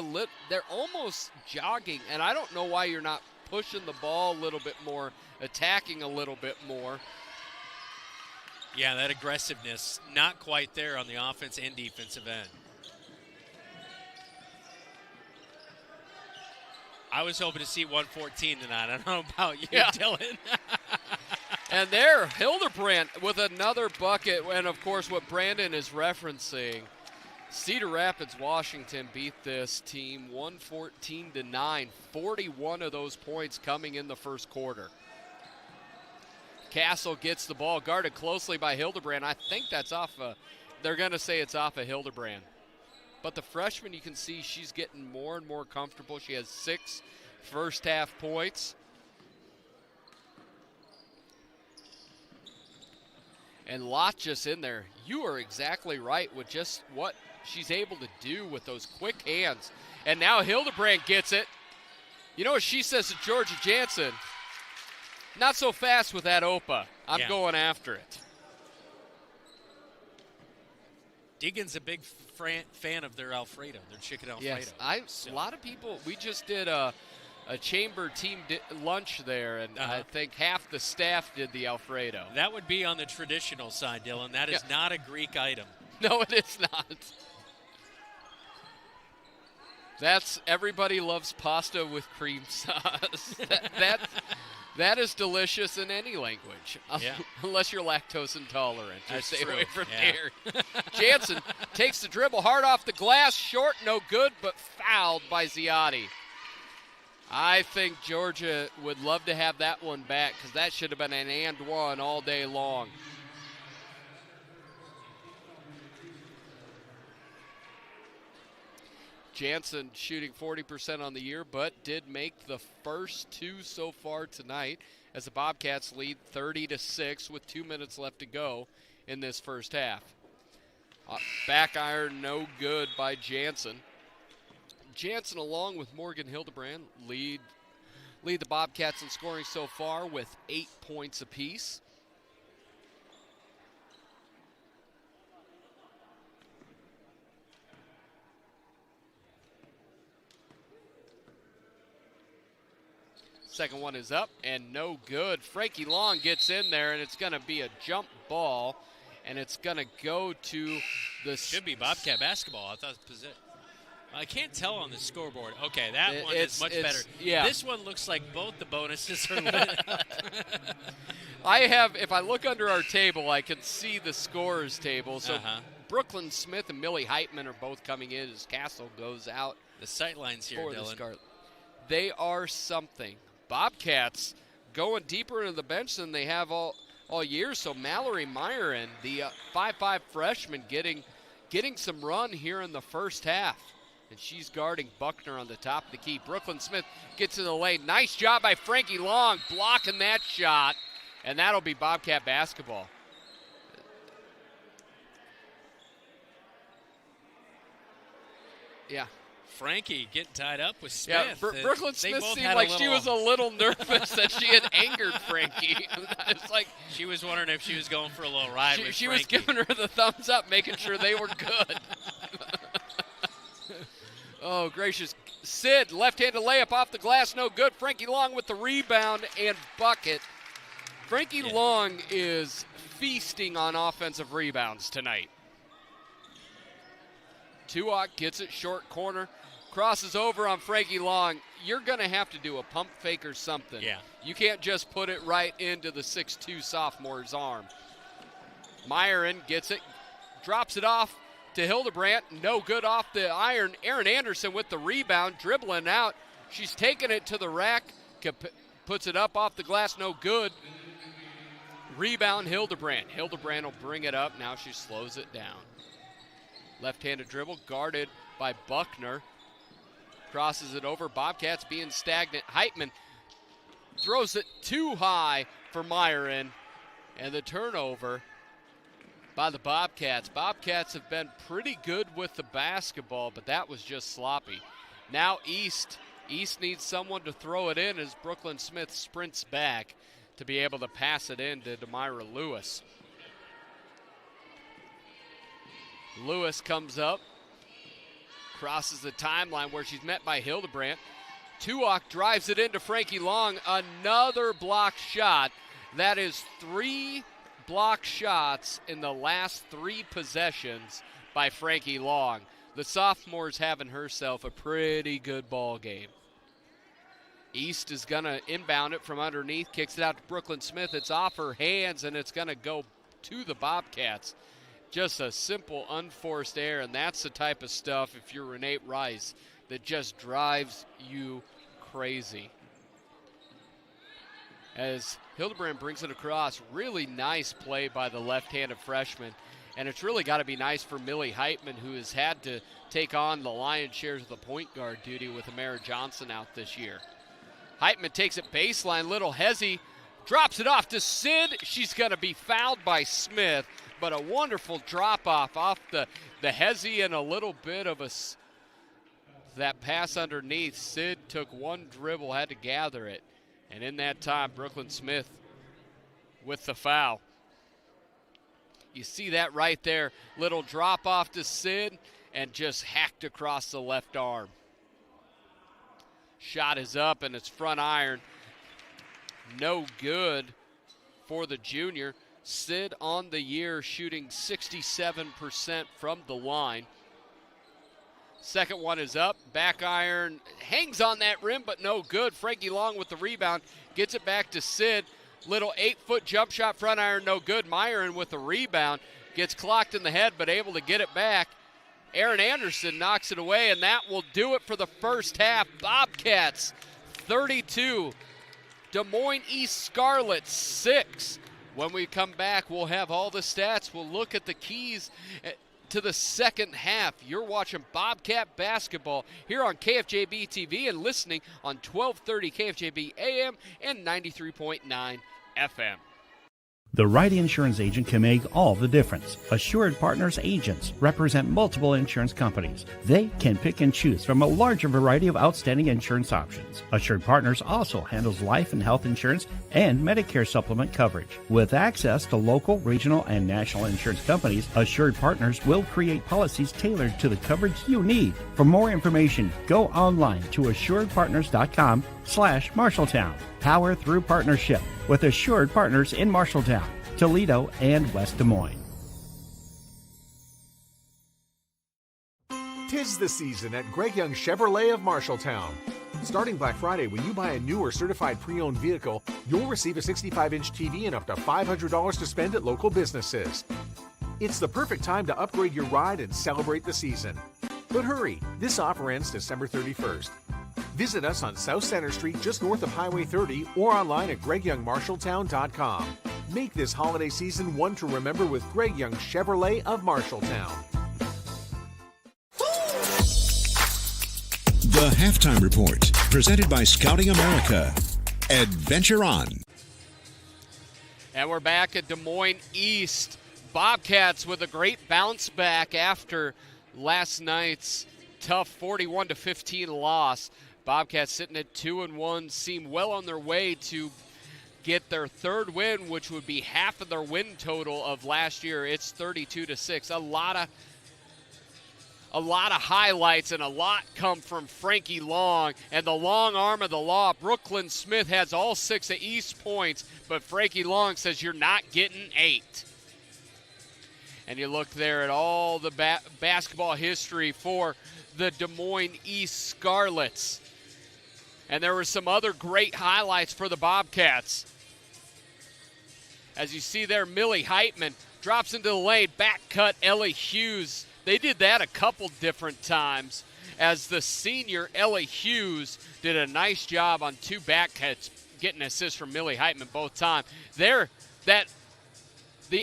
they're almost jogging, and I don't know why you're not pushing the ball a little bit more, attacking a little bit more. Yeah, that aggressiveness not quite there on the offense and defensive end. I was hoping to see 114 tonight. I don't know about you, Dylan. And there, Hildebrand with another bucket. And, of course, what Brandon is referencing, Cedar Rapids, Washington beat this team 114-9. 41 of those points coming in the first quarter. Castle gets the ball, guarded closely by Hildebrand. I think that's off they're going to say it's off of Hildebrand. But the freshman, you can see she's getting more and more comfortable. She has 6 first-half points. And Lott just in there. You are exactly right with just what she's able to do with those quick hands. And now Hildebrand gets it. You know what she says to Georgia Jansen? Not so fast with that OPA. I'm going after it. Deegan's a big fan of their Alfredo, their chicken Alfredo. Yes, a lot of people, we just did a chamber team lunch there, and I think half the staff did the Alfredo. That would be on the traditional side, Dylan. That is not a Greek item. No, it is not. Everybody loves pasta with cream sauce. That is delicious in any language, unless you're lactose intolerant. Stay away from dairy. Jansen takes the dribble hard off the glass, short, no good, but fouled by Ziotti. I think Georgia would love to have that one back because that should have been an and one all day long. Jansen shooting 40% on the year, but did make the first 2 so far tonight as the Bobcats lead 30-6 with 2 minutes left to go in this first half. Back iron, no good by Jansen. Jansen, along with Morgan Hildebrand, lead the Bobcats in scoring so far with 8 points apiece. Second one is up and no good. Frankie Long gets in there, and it's going to be a jump ball. and it's going to go to the... Should be Bobcat basketball. I thought it was it. I can't tell on the scoreboard. Okay, that one is much better. Yeah. This one looks like both the bonuses are lit up. If I look under our table, I can see the scorers table. So Brooklyn Smith and Millie Heitman are both coming in as Castle goes out. The sight lines here, Dylan. They are something. Bobcats going deeper into the bench than they have all year. So Mallory Myron, the 5'5 freshman, getting some run here in the first half. And she's guarding Buckner on the top of the key. Brooklyn Smith gets in the lane. Nice job by Frankie Long blocking that shot. And that'll be Bobcat basketball. Yeah. Frankie getting tied up with Smith. Yeah, Brooklyn Smith seemed like she was a little nervous that she had angered Frankie. It's like she was wondering if she was going for a little ride with she Frankie. was giving her the thumbs up, making sure they were good. Oh, gracious. Sid, left-handed layup off the glass, no good. Frankie Long with the rebound and bucket. Frankie Long is feasting on offensive rebounds tonight. Tuak gets it short corner, crosses over on Frankie Long. You're going to have to do a pump fake or something. Yeah. You can't just put it right into the 6'2 sophomore's arm. Myron gets it, drops it off to Hildebrandt. No good off the iron. Erin Anderson with the rebound, dribbling out. She's taking it to the rack, puts it up off the glass, no good. Rebound Hildebrandt. Hildebrandt will bring it up. Now she slows it down. Left-handed dribble, guarded by Buckner. Crosses it over. Bobcats being stagnant. Heitman throws it too high for Myron. And the turnover by the Bobcats. Bobcats have been pretty good with the basketball, but that was just sloppy. Now East needs someone to throw it in as Brooklyn Smith sprints back to be able to pass it in to Demira Lewis. Lewis comes up, crosses the timeline where she's met by Hildebrandt. Tuak drives it into Frankie Long. Another block shot. That is 3 block shots in the last 3 possessions by Frankie Long. The sophomore's having herself a pretty good ball game. East is going to inbound it from underneath, kicks it out to Brooklyn Smith. It's off her hands, and it's going to go to the Bobcats. Just a simple unforced error, and that's the type of stuff, if you're Renee Rice, that just drives you crazy. As Hildebrandt brings it across, really nice play by the left-handed freshman. And it's really got to be nice for Millie Heitman, who has had to take on the lion's share of the point guard duty with Amara Johnson out this year. Heitman takes it baseline, little hezzy, drops it off to Sid. She's going to be fouled by Smith, but a wonderful drop-off the hezzy and a little bit of that pass underneath. Sid took one dribble, had to gather it. And in that time, Brooklyn Smith with the foul. You see that right there. Little drop off to Sid and just hacked across the left arm. Shot is up and it's front iron. No good for the junior. Sid on the year shooting 67% from the line. Second one is up. Back iron hangs on that rim, but no good. Frankie Long with the rebound. Gets it back to Sid. Little 8-foot jump shot, front iron, no good. Myron with the rebound. Gets clocked in the head, but able to get it back. Erin Anderson knocks it away, and that will do it for the first half. Bobcats 32. Des Moines East Scarletts 6. When we come back, we'll have all the stats. We'll look at the keys to the second half. You're watching Bobcat basketball here on KFJB-TV and listening on 1230 KFJB AM and 93.9 FM. The right insurance agent can make all the difference. Assured Partners agents represent multiple insurance companies. They can pick and choose from a larger variety of outstanding insurance options. Assured Partners also handles life and health insurance and Medicare supplement coverage. With access to local, regional, and national insurance companies, Assured Partners will create policies tailored to the coverage you need. For more information, go online to assuredpartners.com/Marshalltown. Power through partnership with Assured Partners in Marshalltown, Toledo, and West Des Moines. 'Tis the season at Greg Young Chevrolet of Marshalltown. Starting Black Friday, when you buy a new or certified pre-owned vehicle, you'll receive a 65-inch TV and up to $500 to spend at local businesses. It's the perfect time to upgrade your ride and celebrate the season. But hurry, this offer ends December 31st. Visit us on South Center Street just north of Highway 30 or online at GregYoungMarshalltown.com. Make this holiday season one to remember with Greg Young Chevrolet of Marshalltown. The Halftime Report, presented by Scouting America. Adventure on. And we're back at Des Moines East. Bobcats with a great bounce back after last night's tough 41-15 loss. Bobcats sitting at 2-1, seem well on their way to get their third win, which would be half of their win total of last year. It's 32-6. A lot of highlights and a lot come from Frankie Long and the long arm of the law. Brooklyn Smith has all 6 of East points, but Frankie Long says you're not getting 8. And you look there at all the basketball history for the Des Moines East Scarletts. And there were some other great highlights for the Bobcats. As you see there, Millie Heitman drops into the lane, back cut Ellie Hughes. They did that a couple different times as the senior Ellie Hughes did a nice job on 2 back cuts, getting assists from Millie Heitman both times. The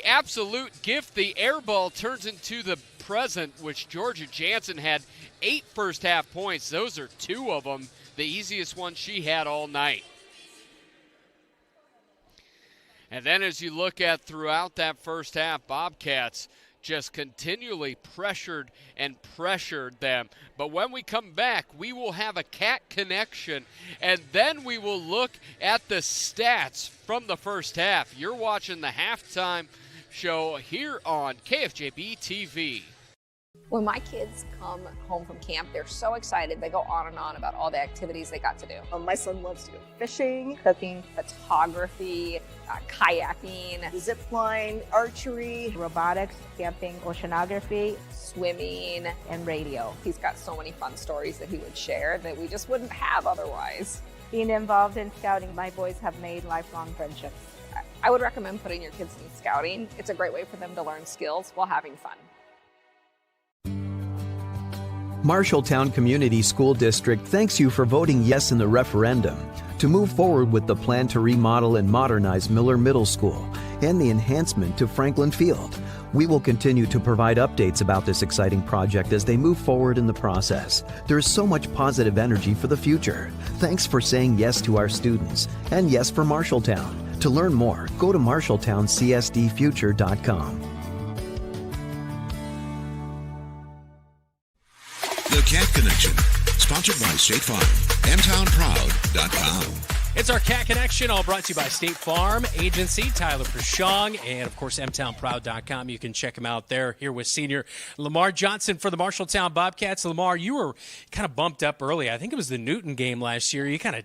absolute gift, the air ball turns into the present, which Georgia Jansen had 8 first half points. Those are 2 of them, the easiest one she had all night. And then as you look at throughout that first half, Bobcats just continually pressured them. But when we come back, we will have a Cat Connection, and then we will look at the stats from the first half. You're watching the halftime show here on KFJB-TV. When my kids come home from camp, they're so excited. They go on and on about all the activities they got to do. My son loves to go fishing, Cooking, photography, kayaking, zip line, archery, robotics, camping, oceanography, swimming, and radio. He's got so many fun stories that he would share that we just wouldn't have otherwise. Being involved in scouting, my boys have made lifelong friendships. I would recommend putting your kids in scouting. It's a great way for them to learn skills while having fun. Marshalltown Community School District thanks you for voting yes in the referendum to move forward with the plan to remodel and modernize Miller Middle School and the enhancement to Franklin Field. We will continue to provide updates about this exciting project as they move forward in the process. There is so much positive energy for the future. Thanks for saying yes to our students and yes for Marshalltown. To learn more, go to marshalltowncsdfuture.com. The Cat Connection, sponsored by State Farm, mtownproud.com. It's our Cat Connection, all brought to you by State Farm Agency, Tyler Prashong, and, of course, mtownproud.com. You can check him out there. Here with senior Lamar Johnson for the Marshalltown Bobcats. Lamar, you were kind of bumped up early. I think it was the Newton game last year. You kind of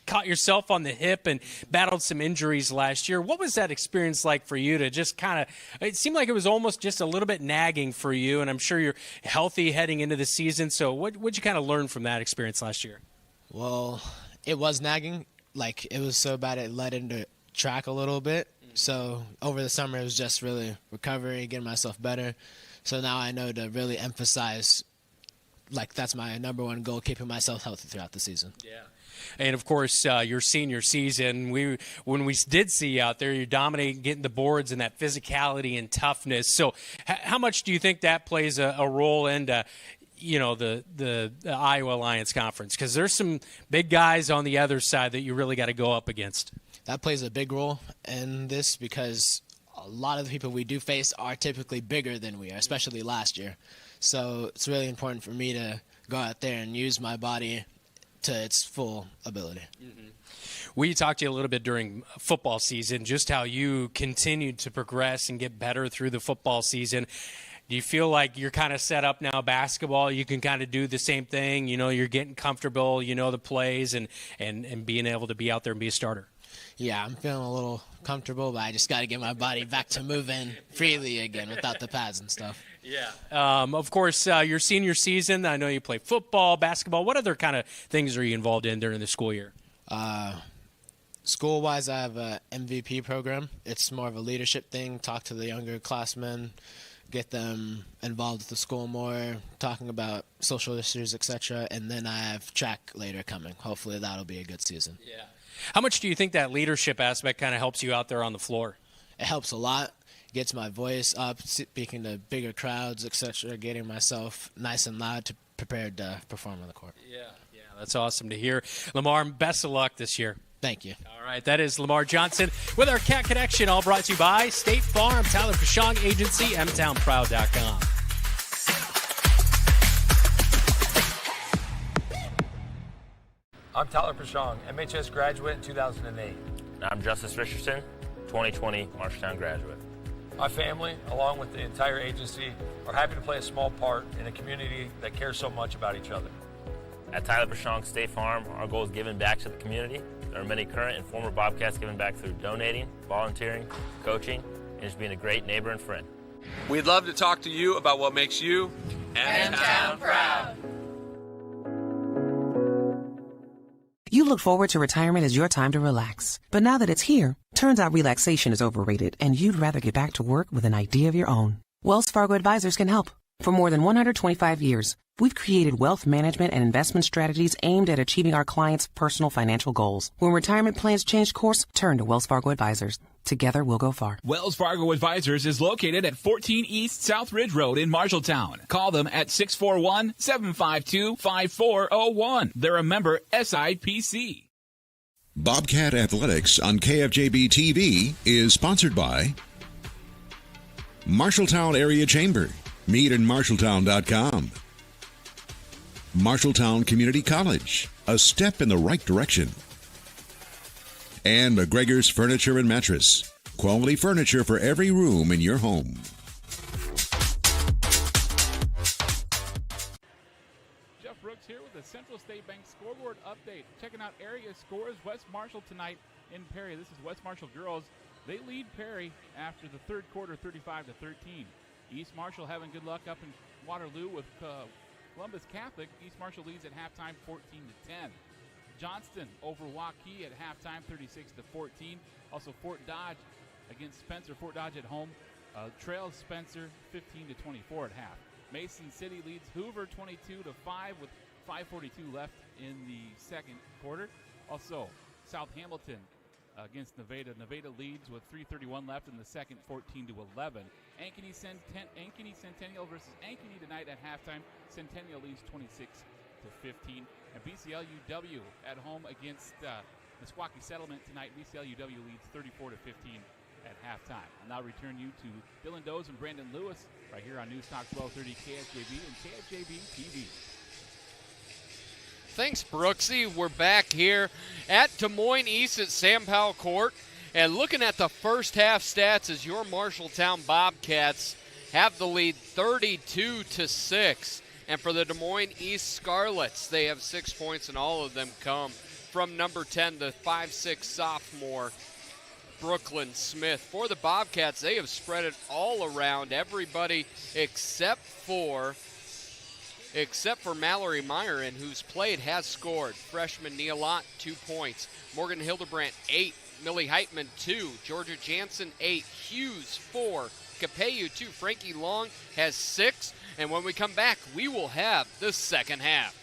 caught yourself on the hip and battled some injuries last year. What was that experience like for you to just kind of – it seemed like it was almost just a little bit nagging for you, and I'm sure you're healthy heading into the season. So what'd you kind of learn from that experience last year? Well, it was nagging. Like, it was so bad it led into track a little bit. So over the summer, it was just really recovery, getting myself better. So now I know to really emphasize, like, that's my number one goal, keeping myself healthy throughout the season. Yeah. And, of course, your senior season, when we did see you out there, you're dominating, getting the boards and that physicality and toughness. So how much do you think that plays a role into the Iowa Alliance Conference? Because there's some big guys on the other side that you really got to go up against. That plays a big role in this because a lot of the people we do face are typically bigger than we are, especially last year. So it's really important for me to go out there and use my body to its full ability. Mm-hmm. We talked to you a little bit during football season, just how you continued to progress and get better through the football season. Do you feel like you're kind of set up now, basketball? You can kind of do the same thing. You're getting comfortable, the plays and being able to be out there and be a starter. Yeah, I'm feeling a little comfortable, but I just got to get my body back to moving freely again without the pads and stuff. Yeah. Of course, your senior season, I know you play football, basketball. What other kind of things are you involved in during the school year? School-wise, I have a MVP program. It's more of a leadership thing, talk to the younger classmen, get them involved with the school more, talking about social issues, etc. And then I have track later coming. Hopefully that'll be a good season. Yeah. How much do you think that leadership aspect kind of helps you out there on the floor? It helps a lot. Gets my voice up, speaking to bigger crowds, etc., getting myself nice and loud to prepared to perform on the court. Yeah, that's awesome to hear. Lamar, best of luck this year. Thank you. All right, that is Lamar Johnson with our Cat Connection, all brought to you by State Farm, Tyler Pashong Agency, mtownproud.com. I'm Tyler Pashong, MHS graduate in 2008. I'm Justice Richardson, 2020 Marshalltown graduate. My family, along with the entire agency, are happy to play a small part in a community that cares so much about each other. At Tyler Pashong State Farm, our goal is giving back to the community. There are many current and former Bobcats giving back through donating, volunteering, coaching, and just being a great neighbor and friend. We'd love to talk to you about what makes you M-Town proud. You look forward to retirement as your time to relax. But now that it's here, turns out relaxation is overrated and you'd rather get back to work with an idea of your own. Wells Fargo Advisors can help. For more than 125 years, we've created wealth management and investment strategies aimed at achieving our clients' personal financial goals. When retirement plans change course, turn to Wells Fargo Advisors. Together, we'll go far. Wells Fargo Advisors is located at 14 East South Ridge Road in Marshalltown. Call them at 641-752-5401. They're a member SIPC. Bobcat Athletics on KFJB-TV is sponsored by Marshalltown Area Chamber. Meet in Marshalltown.com. Marshalltown Community College, a step in the right direction. And McGregor's Furniture and Mattress, quality furniture for every room in your home. Jeff Brooks here with the Central State Bank Scoreboard update. Checking out area scores. West Marshall tonight in Perry. This is West Marshall girls. They lead Perry after the third quarter, 35-13. East Marshall having good luck up in Waterloo with Columbus Catholic. East Marshall leads at halftime 14-10. Johnston over Waukee at halftime 36-14. Also Fort Dodge against Spencer. Fort Dodge at home trails Spencer 15-24 at half. Mason City leads Hoover 22-5 with 5:42 left in the second quarter. Also South Hamilton against Nevada. Nevada leads with 3:31 left in the second, 14-11. Ankeny Centennial versus Ankeny tonight at halftime. Centennial leads 26-15. And BCLUW at home against Meskwaki Settlement tonight. BCLUW leads 34-15 at halftime. I'll now return you to Dylan Doze and Brandon Lewis right here on News Talk 1230 KFJB and KFJB-TV. Thanks, Brooksy. We're back here at Des Moines East at Sam Powell Court. And looking at the first half stats as your Marshalltown Bobcats have the lead 32-6. And for the Des Moines East Scarletts, they have 6 points, and all of them come from number 10, the 5'6" sophomore, Brooklyn Smith. For the Bobcats, they have spread it all around. Everybody except for Mallory Meyer, who's played, has scored. Freshman Nia Lott, 2 points. Morgan Hildebrandt, 8. Millie Heitman, 2. Georgia Jansen, 8. Hughes, 4. Capeyu, 2. Frankie Long has 6. And when we come back, we will have the second half.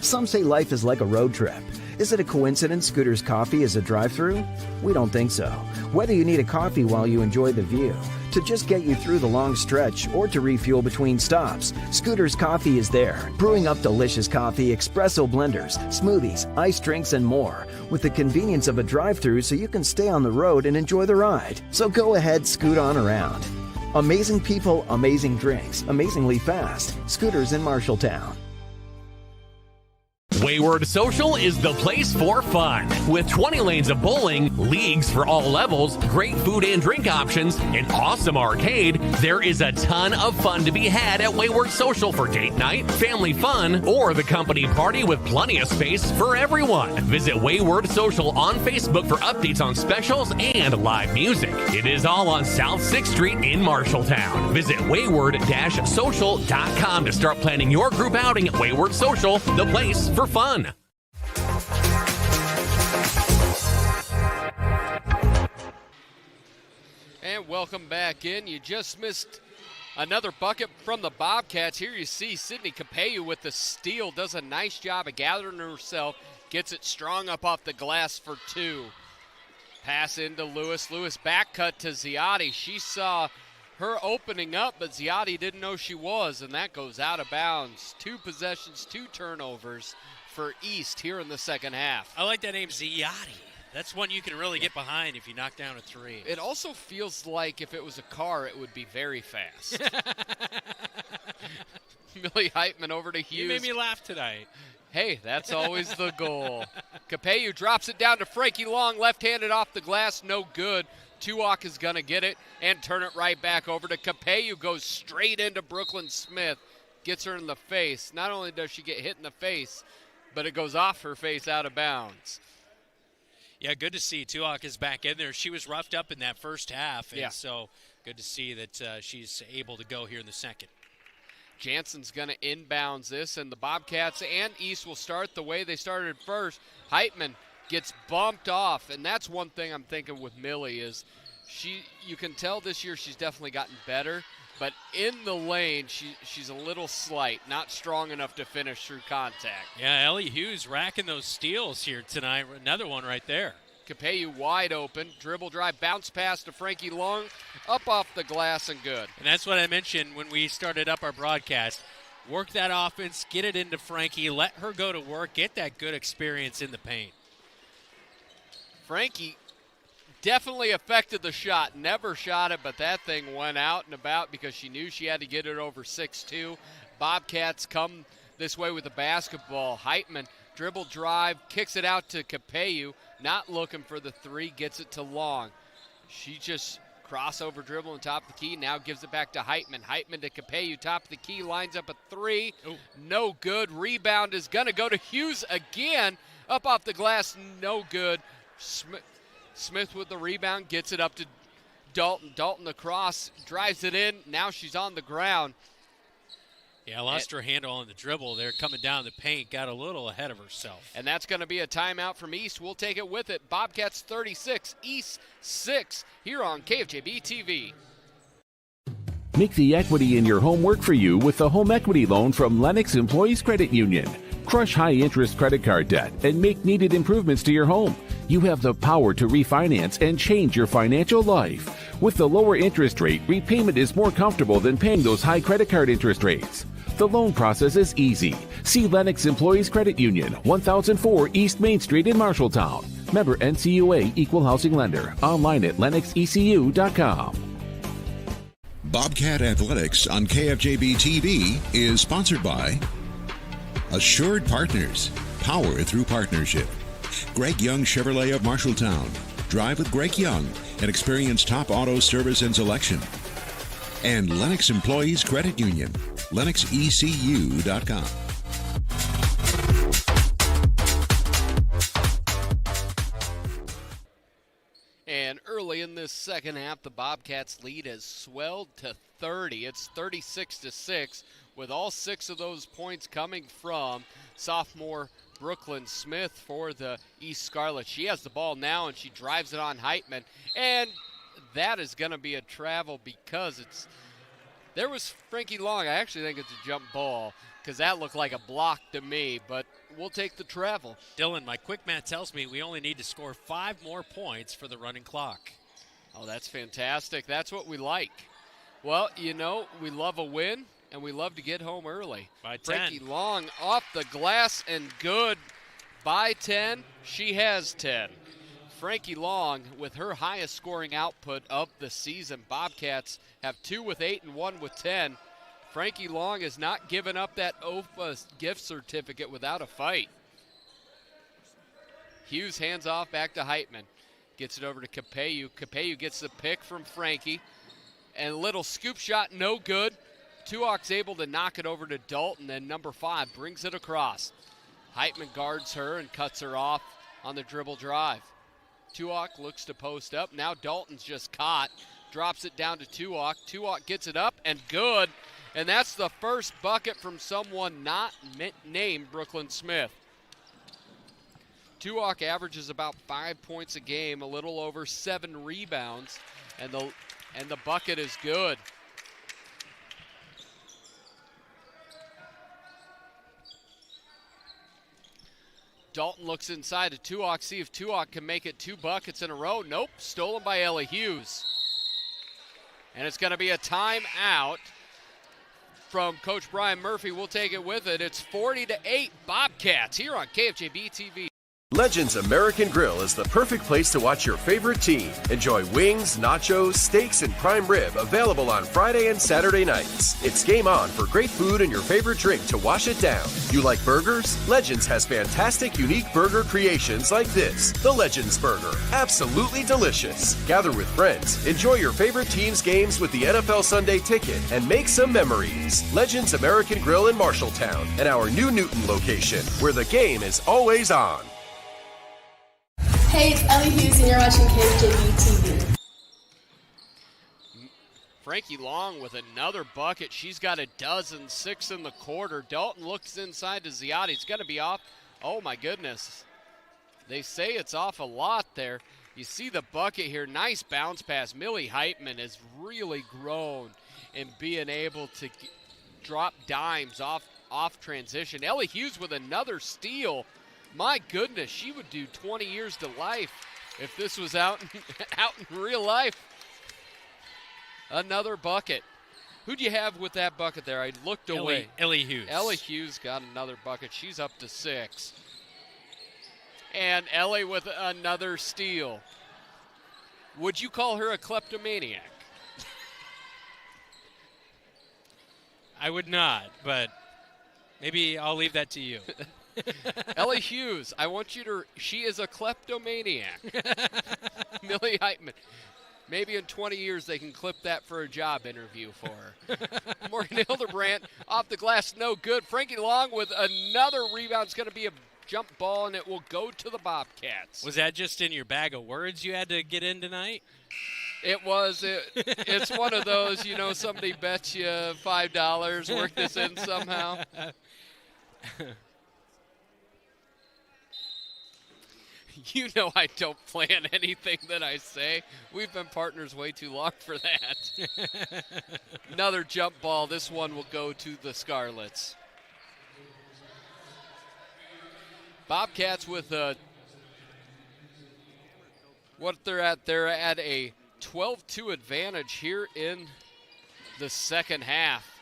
Some say life is like a road trip. Is it a coincidence Scooter's Coffee is a drive-thru? We don't think so. Whether you need a coffee while you enjoy the view, to just get you through the long stretch, or to refuel between stops, Scooter's Coffee is there, brewing up delicious coffee, espresso blenders, smoothies, iced drinks, and more, with the convenience of a drive-thru so you can stay on the road and enjoy the ride. So go ahead, scoot on around. Amazing people, amazing drinks, amazingly fast. Scooters in Marshalltown. Wayward Social is the place for fun. With 20 lanes of bowling, leagues for all levels, great food and drink options, an awesome arcade, there is a ton of fun to be had at Wayward Social for date night, family fun, or the company party with plenty of space for everyone. Visit Wayward Social on Facebook for updates on specials and live music. It is all on South 6th Street in Marshalltown. Visit wayward-social.com to start planning your group outing at Wayward Social, the place for fun. And welcome back in. You just missed another bucket from the Bobcats. Here you see Sydney Capello with the steal. Does a nice job of gathering herself. Gets it strong up off the glass for two. Pass into Lewis. Lewis back cut to Ziotti. She saw her opening up, but Ziotti didn't know she was, and that goes out of bounds. 2 possessions, 2 turnovers for East here in the second half. I like that name, Ziotti. That's one you can really get behind if you knock down a 3. It also feels like if it was a car, it would be very fast. Millie Heitman over to Hughes. You made me laugh tonight. Hey, that's always the goal. Capello drops it down to Frankie Long, left-handed off the glass, no good. Tuak is going to get it and turn it right back over to Capello. Goes straight into Brooklyn Smith, gets her in the face. Not only does she get hit in the face, but it goes off her face out of bounds. Yeah, good to see Tuak is back in there. She was roughed up in that first half, and so good to see that she's able to go here in the second. Jansen's going to inbounds this, and the Bobcats and East will start the way they started first. Heitman gets bumped off, and that's one thing I'm thinking with Millie is you can tell this year she's definitely gotten better, but in the lane she's a little slight, not strong enough to finish through contact. Yeah, Ellie Hughes racking those steals here tonight. Another one right there. Capello wide open, dribble drive, bounce pass to Frankie Long, up off the glass and good. And that's what I mentioned when we started up our broadcast. Work that offense, get it into Frankie, let her go to work, get that good experience in the paint. Frankie definitely affected the shot. Never shot it, but that thing went out and about because she knew she had to get it over 6'2". Bobcats come this way with the basketball. Heitman, dribble drive, kicks it out to Capello. Not looking for the 3, gets it to Long. She just crossover dribble on top of the key, now gives it back to Heitman. Heitman to Capello, top of the key, lines up a 3. Ooh. No good. Rebound is going to go to Hughes again. Up off the glass, no good. Smith with the rebound, gets it up to Dalton. Dalton the cross, drives it in. Now she's on the ground. Yeah, lost her handle on the dribble there, coming down the paint, got a little ahead of herself. And that's going to be a timeout from East. We'll take it with it. Bobcats 36, East 6, here on KFJB-TV. Make the equity in your home work for you with the home equity loan from Lennox Employees Credit Union. Crush high-interest credit card debt and make needed improvements to your home. You have the power to refinance and change your financial life. With the lower interest rate, repayment is more comfortable than paying those high credit card interest rates. The loan process is easy. See Lennox Employees Credit Union, 1004 East Main Street in Marshalltown. Member NCUA Equal Housing Lender. Online at lennoxecu.com. Bobcat Athletics on KFJB-TV is sponsored by Assured Partners, power through partnership. Greg Young Chevrolet of Marshalltown. Drive with Greg Young and experience top auto service and selection. And Lennox Employees Credit Union, lennoxecu.com. And early in this second half, the Bobcats' lead has swelled to 30. It's 36-6, with all 6 of those points coming from sophomore Brooklyn Smith for the East Scarletts. She has the ball now, and she drives it on Heitman. And that is going to be a travel because there was Frankie Long. I actually think it's a jump ball because that looked like a block to me, but we'll take the travel. Dylan, my quick math tells me we only need to score 5 more points for the running clock. Oh, that's fantastic. That's what we like. Well, we love a win, and we love to get home early. By 10. Frankie Long off the glass and good. By 10, she has 10. Frankie Long with her highest scoring output of the season. Bobcats have 2 with 8 and 1 with 10. Frankie Long has not given up that OFA gift certificate without a fight. Hughes hands off back to Heitman. Gets it over to Capeyu. Capeyu gets the pick from Frankie. And little scoop shot, no good. Tuak's able to knock it over to Dalton, and number 5 brings it across. Heitman guards her and cuts her off on the dribble drive. Tuak looks to post up. Now Dalton's just caught. Drops it down to Tuak. Tuak gets it up and good. And that's the first bucket from someone not named Brooklyn Smith. Tuak averages about 5 points a game, a little over 7 rebounds, and the bucket is good. Dalton looks inside to Tuak, see if Tuak can make it 2 buckets in a row. Nope, stolen by Ellie Hughes. And it's going to be a timeout from Coach Brian Murphy. We'll take it with it. It's 40-8 Bobcats here on KFJB-TV. Legends American Grill is the perfect place to watch your favorite team. Enjoy wings, nachos, steaks, and prime rib available on Friday and Saturday nights. It's game on for great food and your favorite drink to wash it down. You like burgers? Legends has fantastic, unique burger creations like this. The Legends Burger. Absolutely delicious. Gather with friends, enjoy your favorite team's games with the NFL Sunday Ticket, and make some memories. Legends American Grill in Marshalltown and our new Newton location, where the game is always on. Hey, it's Ellie Hughes, and you're watching KFJB-TV. Frankie Long with another bucket. She's got a dozen, 6 in the quarter. Dalton looks inside to Ziotti. It's going to be off. Oh, my goodness. They say it's off a lot there. You see the bucket here. Nice bounce pass. Millie Heitman has really grown in being able to drop dimes off transition. Ellie Hughes with another steal. My goodness, she would do 20 years to life if this was out in real life. Another bucket. Who'd you have with that bucket there? I looked away. Ellie Hughes. Ellie Hughes got another bucket. She's up to 6. And Ellie with another steal. Would you call her a kleptomaniac? I would not, but maybe I'll leave that to you. Ellie Hughes, I want you to, she is a kleptomaniac. Millie Heitman. Maybe in 20 years they can clip that for a job interview for her. Morgan Hildebrandt off the glass, no good. Frankie Long with another rebound. It's going to be a jump ball, and it will go to the Bobcats. Was that just in your bag of words you had to get in tonight? It was. It's one of those, somebody bets you $5, work this in somehow. You know I don't plan anything that I say. We've been partners way too long for that. Another jump ball. This one will go to the Scarletts. Bobcats with what they're at. They're at a 12-2 advantage here in the second half.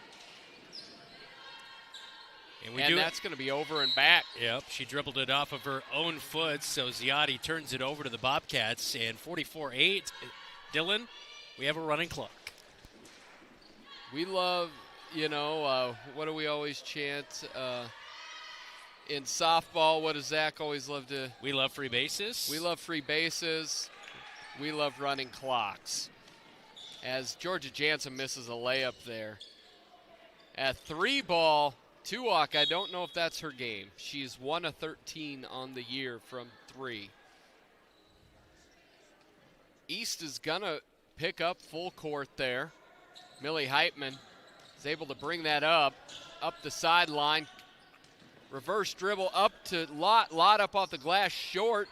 And that's going to be over and back. Yep, she dribbled it off of her own foot, so Ziotti turns it over to the Bobcats. And 44-8, Dylan, we have a running clock. We love, what do we always chant? In softball, what does Zach always love to? We love free bases. We love free bases. We love running clocks. As Georgia Jansen misses a layup there. At 3-ball, Tuak, I don't know if that's her game. She's 1 of 13 on the year from 3. East is going to pick up full court there. Millie Heitman is able to bring that up the sideline. Reverse dribble up to Lott. Lott up off the glass, short.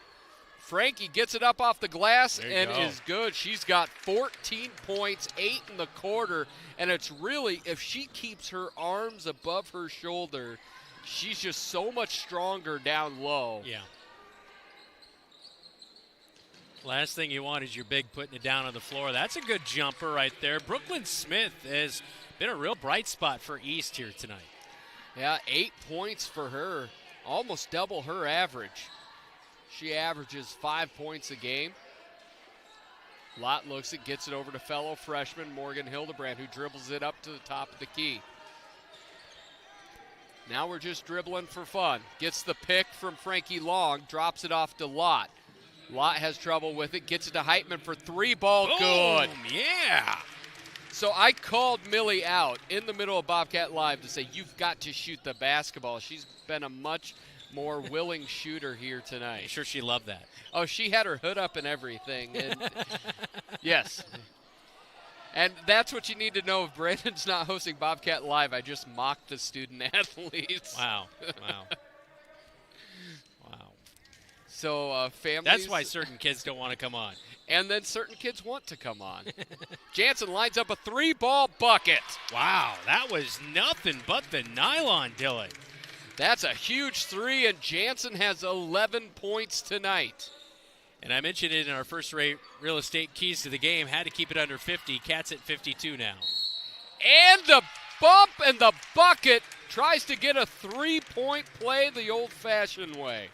Frankie gets it up off the glass and is good. She's got 14 points, 8 in the quarter, and it's really, if she keeps her arms above her shoulder, she's just so much stronger down low. Yeah. Last thing you want is your big putting it down on the floor. That's a good jumper right there. Brooklyn Smith has been a real bright spot for East here tonight. Yeah, 8 points for her, almost double her average. She averages 5 points a game. Lott looks it, gets it over to fellow freshman Morgan Hildebrandt, who dribbles it up to the top of the key. Now we're just dribbling for fun. Gets the pick from Frankie Long, drops it off to Lott. Lott has trouble with it, gets it to Heitman for three, ball good. Yeah. So I called Millie out in the middle of Bobcat Live to say, you've got to shoot the basketball. She's been a much more willing shooter here tonight. I'm sure she loved that. Oh, she had her hood up and everything. And yes. And that's what you need to know if Brandon's not hosting Bobcat Live. I just mocked the student athletes. Wow. Wow. So families. That's why certain kids don't want to come on. And then certain kids want to come on. Jansen lines up a three-ball bucket. Wow, that was nothing but the nylon, Dylan. That's a huge three, and Jansen has 11 points tonight. And I mentioned it in our first-rate real estate keys to the game. Had to keep it under 50. Cat's at 52 now. And the bump and the bucket. Tries to get a three-point play the old-fashioned way.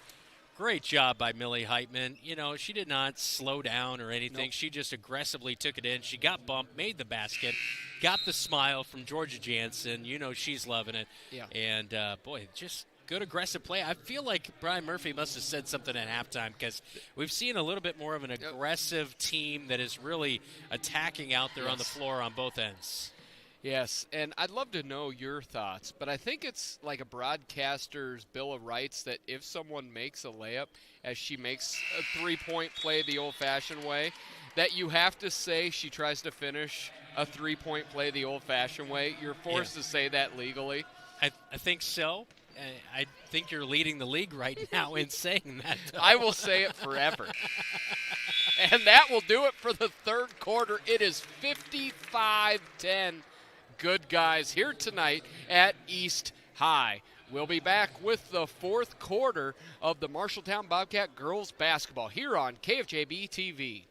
Great job by Millie Heitman. You know, she did not slow down or anything. Nope. She just aggressively took it in. She got bumped, made the basket, got the smile from Georgia Jansen. You know she's loving it. Yeah. And, boy, just good aggressive play. I feel like Brian Murphy must have said something at halftime because we've seen a little bit more of an aggressive team that is really attacking out there on the floor on both ends. Yes, and I'd love to know your thoughts, but I think it's like a broadcaster's Bill of Rights that if someone makes a layup, as she makes a three-point play the old-fashioned way, that you have to say she tries to finish a three-point play the old-fashioned way. You're forced to say that legally. I think so. I think you're leading the league right now in saying that. I will say it forever. And that will do it for the third quarter. It is 55-10. Good guys here tonight at East High. We'll be back with the fourth quarter of the Marshalltown Bobcat girls basketball here on KFJB-TV.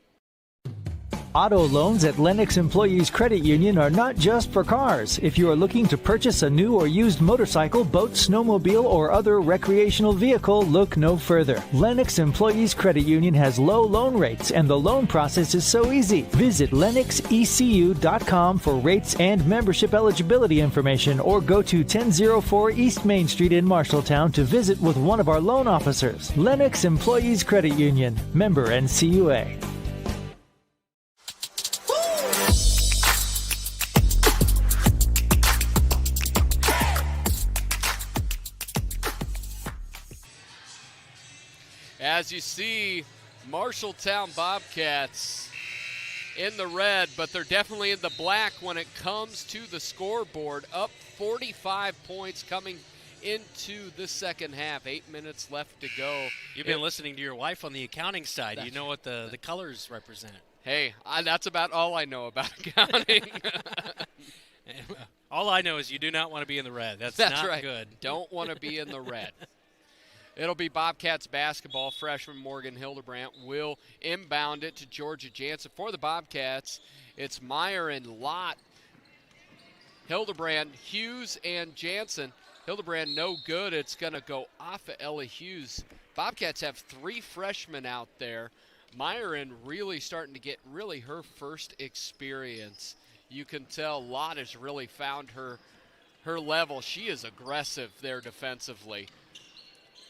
Auto loans at Lennox Employees Credit Union are not just for cars. If you are looking to purchase a new or used motorcycle, boat, snowmobile, or other recreational vehicle, look no further. Lennox Employees Credit Union has low loan rates, and the loan process is so easy. Visit lennoxecu.com for rates and membership eligibility information, or go to 1004 East Main Street in Marshalltown to visit with one of our loan officers. Lennox Employees Credit Union, member NCUA. As you see, Marshalltown Bobcats in the red, but they're definitely in the black when it comes to the scoreboard. Up 45 points coming into the second half. 8 minutes left to go. You've been listening to your wife on the accounting side. You know what the colors represent. Hey, that's about all I know about accounting. All I know is you do not want to be in the red. That's not right. good. Don't want to be in the red. It'll be Bobcats basketball. Freshman Morgan Hildebrandt will inbound it to Georgia Jansen. For the Bobcats, it's Meyer and Lott. Hildebrandt, Hughes, and Jansen. Hildebrandt no good. It's going to go off of Ellie Hughes. Bobcats have three freshmen out there. Myron really starting to get her first experience. You can tell Lott has really found her level. She is aggressive there defensively.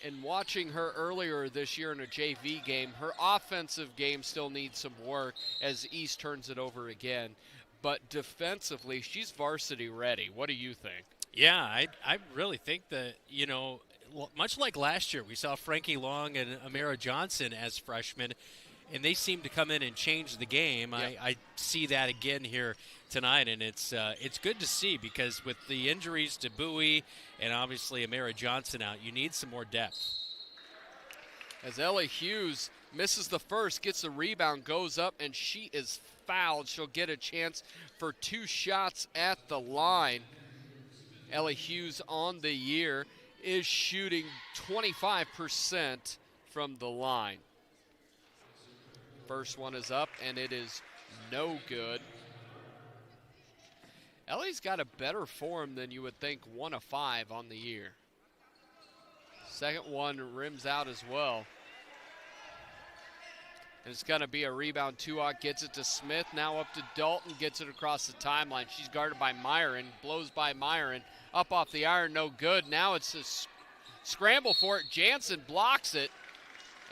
And watching her earlier this year in a JV game, her offensive game still needs some work as East turns it over again. But defensively, she's varsity ready. What do you think? Yeah, I really think that, much like last year, we saw Frankie Long and Amira Johnson as freshmen, and they seem to come in and change the game. Yep. I see that again here tonight, and it's good to see because with the injuries to Bowie and obviously Amira Johnson out, you need some more depth. As Ellie Hughes misses the first, gets the rebound, goes up, and she is fouled. She'll get a chance for two shots at the line. Ellie Hughes on the year is shooting 25% from the line. First one is up, and it is no good. Ellie's got a better form than you would think, 1 of 5 on the year. Second one rims out as well. And it's going to be a rebound. Tuak gets it to Smith. Now up to Dalton. Gets it across the timeline. She's guarded by Myron. Blows by Myron. Up off the iron. No good. Now it's a scramble for it. Jansen blocks it.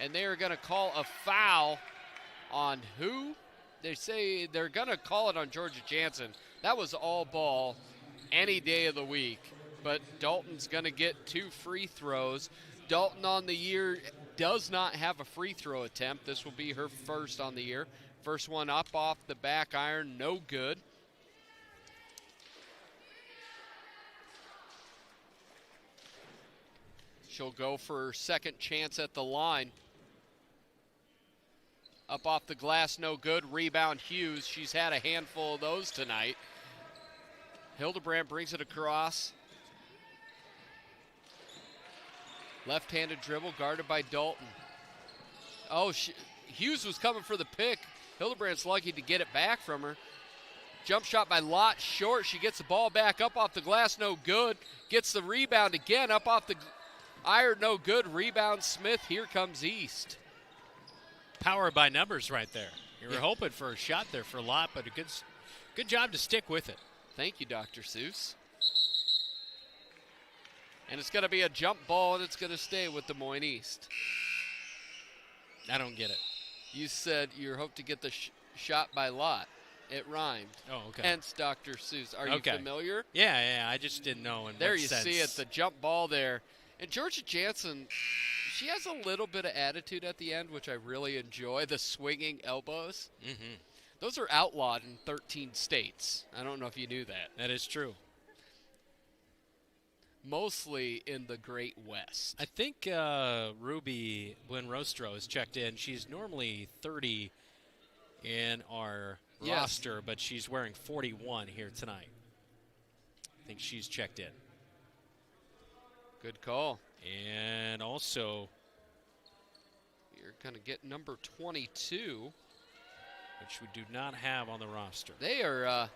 And they are going to call a foul on who? They say they're going to call it on Georgia Jansen. That was all ball any day of the week. But Dalton's going to get 2 free throws. Dalton on the year does not have a free throw attempt. This will be her first on the year. First one up off the back iron, no good. She'll go for her second chance at the line. Up off the glass, no good. Rebound Hughes. She's had a handful of those tonight. Hildebrand brings it across. Left-handed dribble guarded by Dalton. Oh, Hughes was coming for the pick. Hildebrand's lucky to get it back from her. Jump shot by Lott, short. She gets the ball back up off the glass, no good. Gets the rebound again, up off the iron, no good. Rebound Smith, here comes East. Power by numbers right there. You were hoping for a shot there for Lott, but a good job to stick with it. Thank you, Dr. Seuss. And it's going to be a jump ball, and it's going to stay with Des Moines East. I don't get it. You said you hope to get the shot by Lott. It rhymed. Oh, okay. Hence Dr. Seuss. Are you familiar? Yeah, I just didn't know. There you see it, the jump ball there. And Georgia Jansen, she has a little bit of attitude at the end, which I really enjoy, the swinging elbows. Mm-hmm. Those are outlawed in 13 states. I don't know if you knew that. That is true. Mostly in the Great West. I think Ruby Buenrostro is checked in. She's normally 30 in our roster, but she's wearing 41 here tonight. I think she's checked in. Good call. And also, you're going to get number 22. Which we do not have on the roster. They are...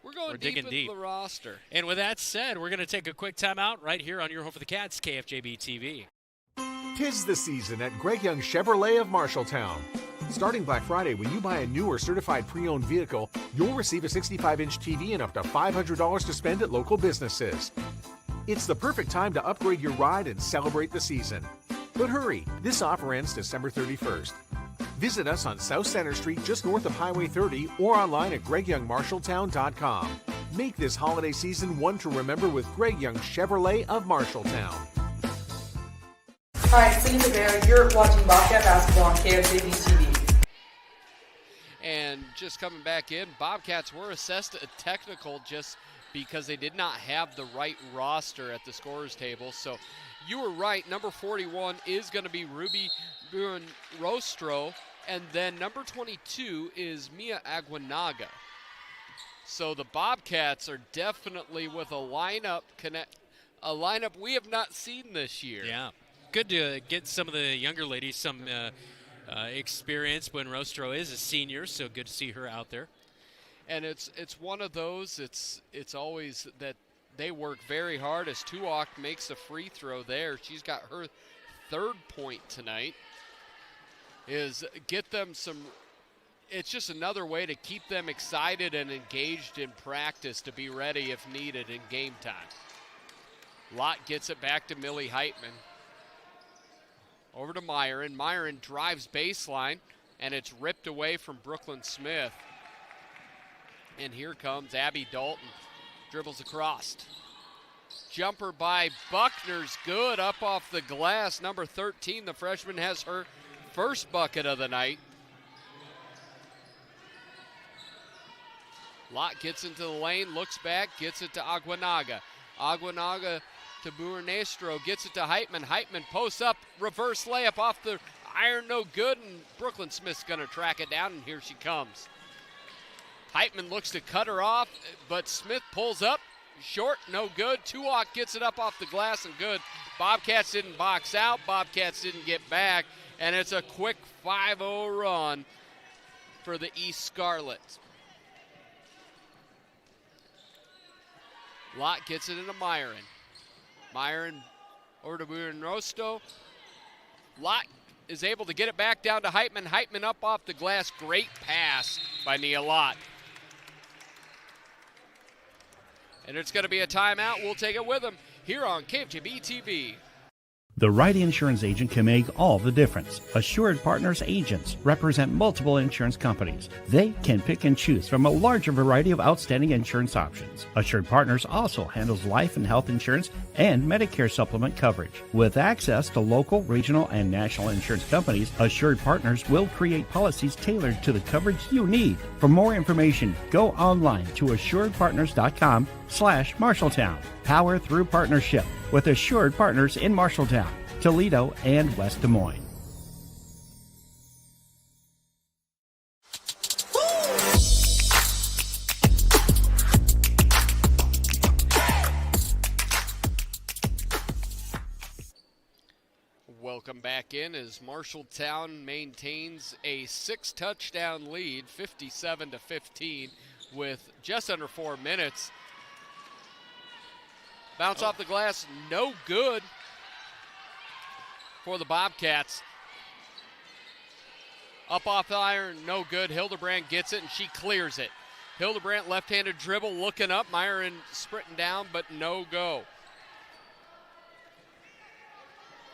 We're going deep into the roster. And with that said, we're going to take a quick timeout right here on your home for the Cats, KFJB-TV. 'Tis the season at Greg Young Chevrolet of Marshalltown. Starting Black Friday, when you buy a new or certified pre-owned vehicle, you'll receive a 65-inch TV and up to $500 to spend at local businesses. It's the perfect time to upgrade your ride and celebrate the season. But hurry, this offer ends December 31st. Visit us on South Center Street just north of Highway 30 or online at GregYoungMarshalltown.com. Make this holiday season one to remember with Greg Young Chevrolet of Marshalltown. Hi, it's Cindy Bear. You're watching Bobcat Basketball on KFJB-TV. And just coming back in, Bobcats were assessed a technical just because they did not have the right roster at the scorer's table. So you were right. Number 41 is going to be Ruby Buenrostro. And then number 22 is Mia Aguanaga. So the Bobcats are definitely with a lineup we have not seen this year. Yeah. Good to get some of the younger ladies some experience. Buenrostro is a senior, so good to see her out there. And it's one of those, it's always that they work very hard as Tuak makes a free throw there. She's got her third point tonight. Is get them some, it's just another way to keep them excited and engaged in practice to be ready if needed in game time. Lott gets it back to Millie Heitman. Over to Myron. Myron drives baseline, and it's ripped away from Brooklyn Smith. And here comes Abby Dalton. Dribbles across. Jumper by Buckner's good up off the glass. Number 13, the freshman, has her first bucket of the night. Lott gets into the lane, looks back, gets it to Aguanaga. Aguanaga to Buenrostro, gets it to Heitman. Heitman posts up, reverse layup off the iron, no good, and Brooklyn Smith's going to track it down, and here she comes. Heitman looks to cut her off, but Smith pulls up, short, no good. Tuak gets it up off the glass and good. Bobcats didn't box out, Bobcats didn't get back, and it's a quick 5-0 run for the East Scarletts. Lott gets it into Myron. Myron over to Buenrostro. Lott is able to get it back down to Heitman. Heitman up off the glass. Great pass by Nia Lott. And it's going to be a timeout. We'll take it with them here on KFJB-TV. The right insurance agent can make all the difference. Assured Partners agents represent multiple insurance companies. They can pick and choose from a larger variety of outstanding insurance options. Assured Partners also handles life and health insurance and Medicare supplement coverage. With access to local, regional, and national insurance companies, Assured Partners will create policies tailored to the coverage you need. For more information, go online to assuredpartners.com/Marshalltown. Power through partnership with Assured Partners in Marshalltown, Toledo, and West Des Moines. Welcome back in as Marshalltown maintains a 6-touchdown lead, 57-15, with just under 4 minutes. Bounce off the glass, no good for the Bobcats. Up off the iron, no good. Hildebrand gets it, and she clears it. Hildebrand, left-handed dribble, looking up. Myron sprinting down, but no go.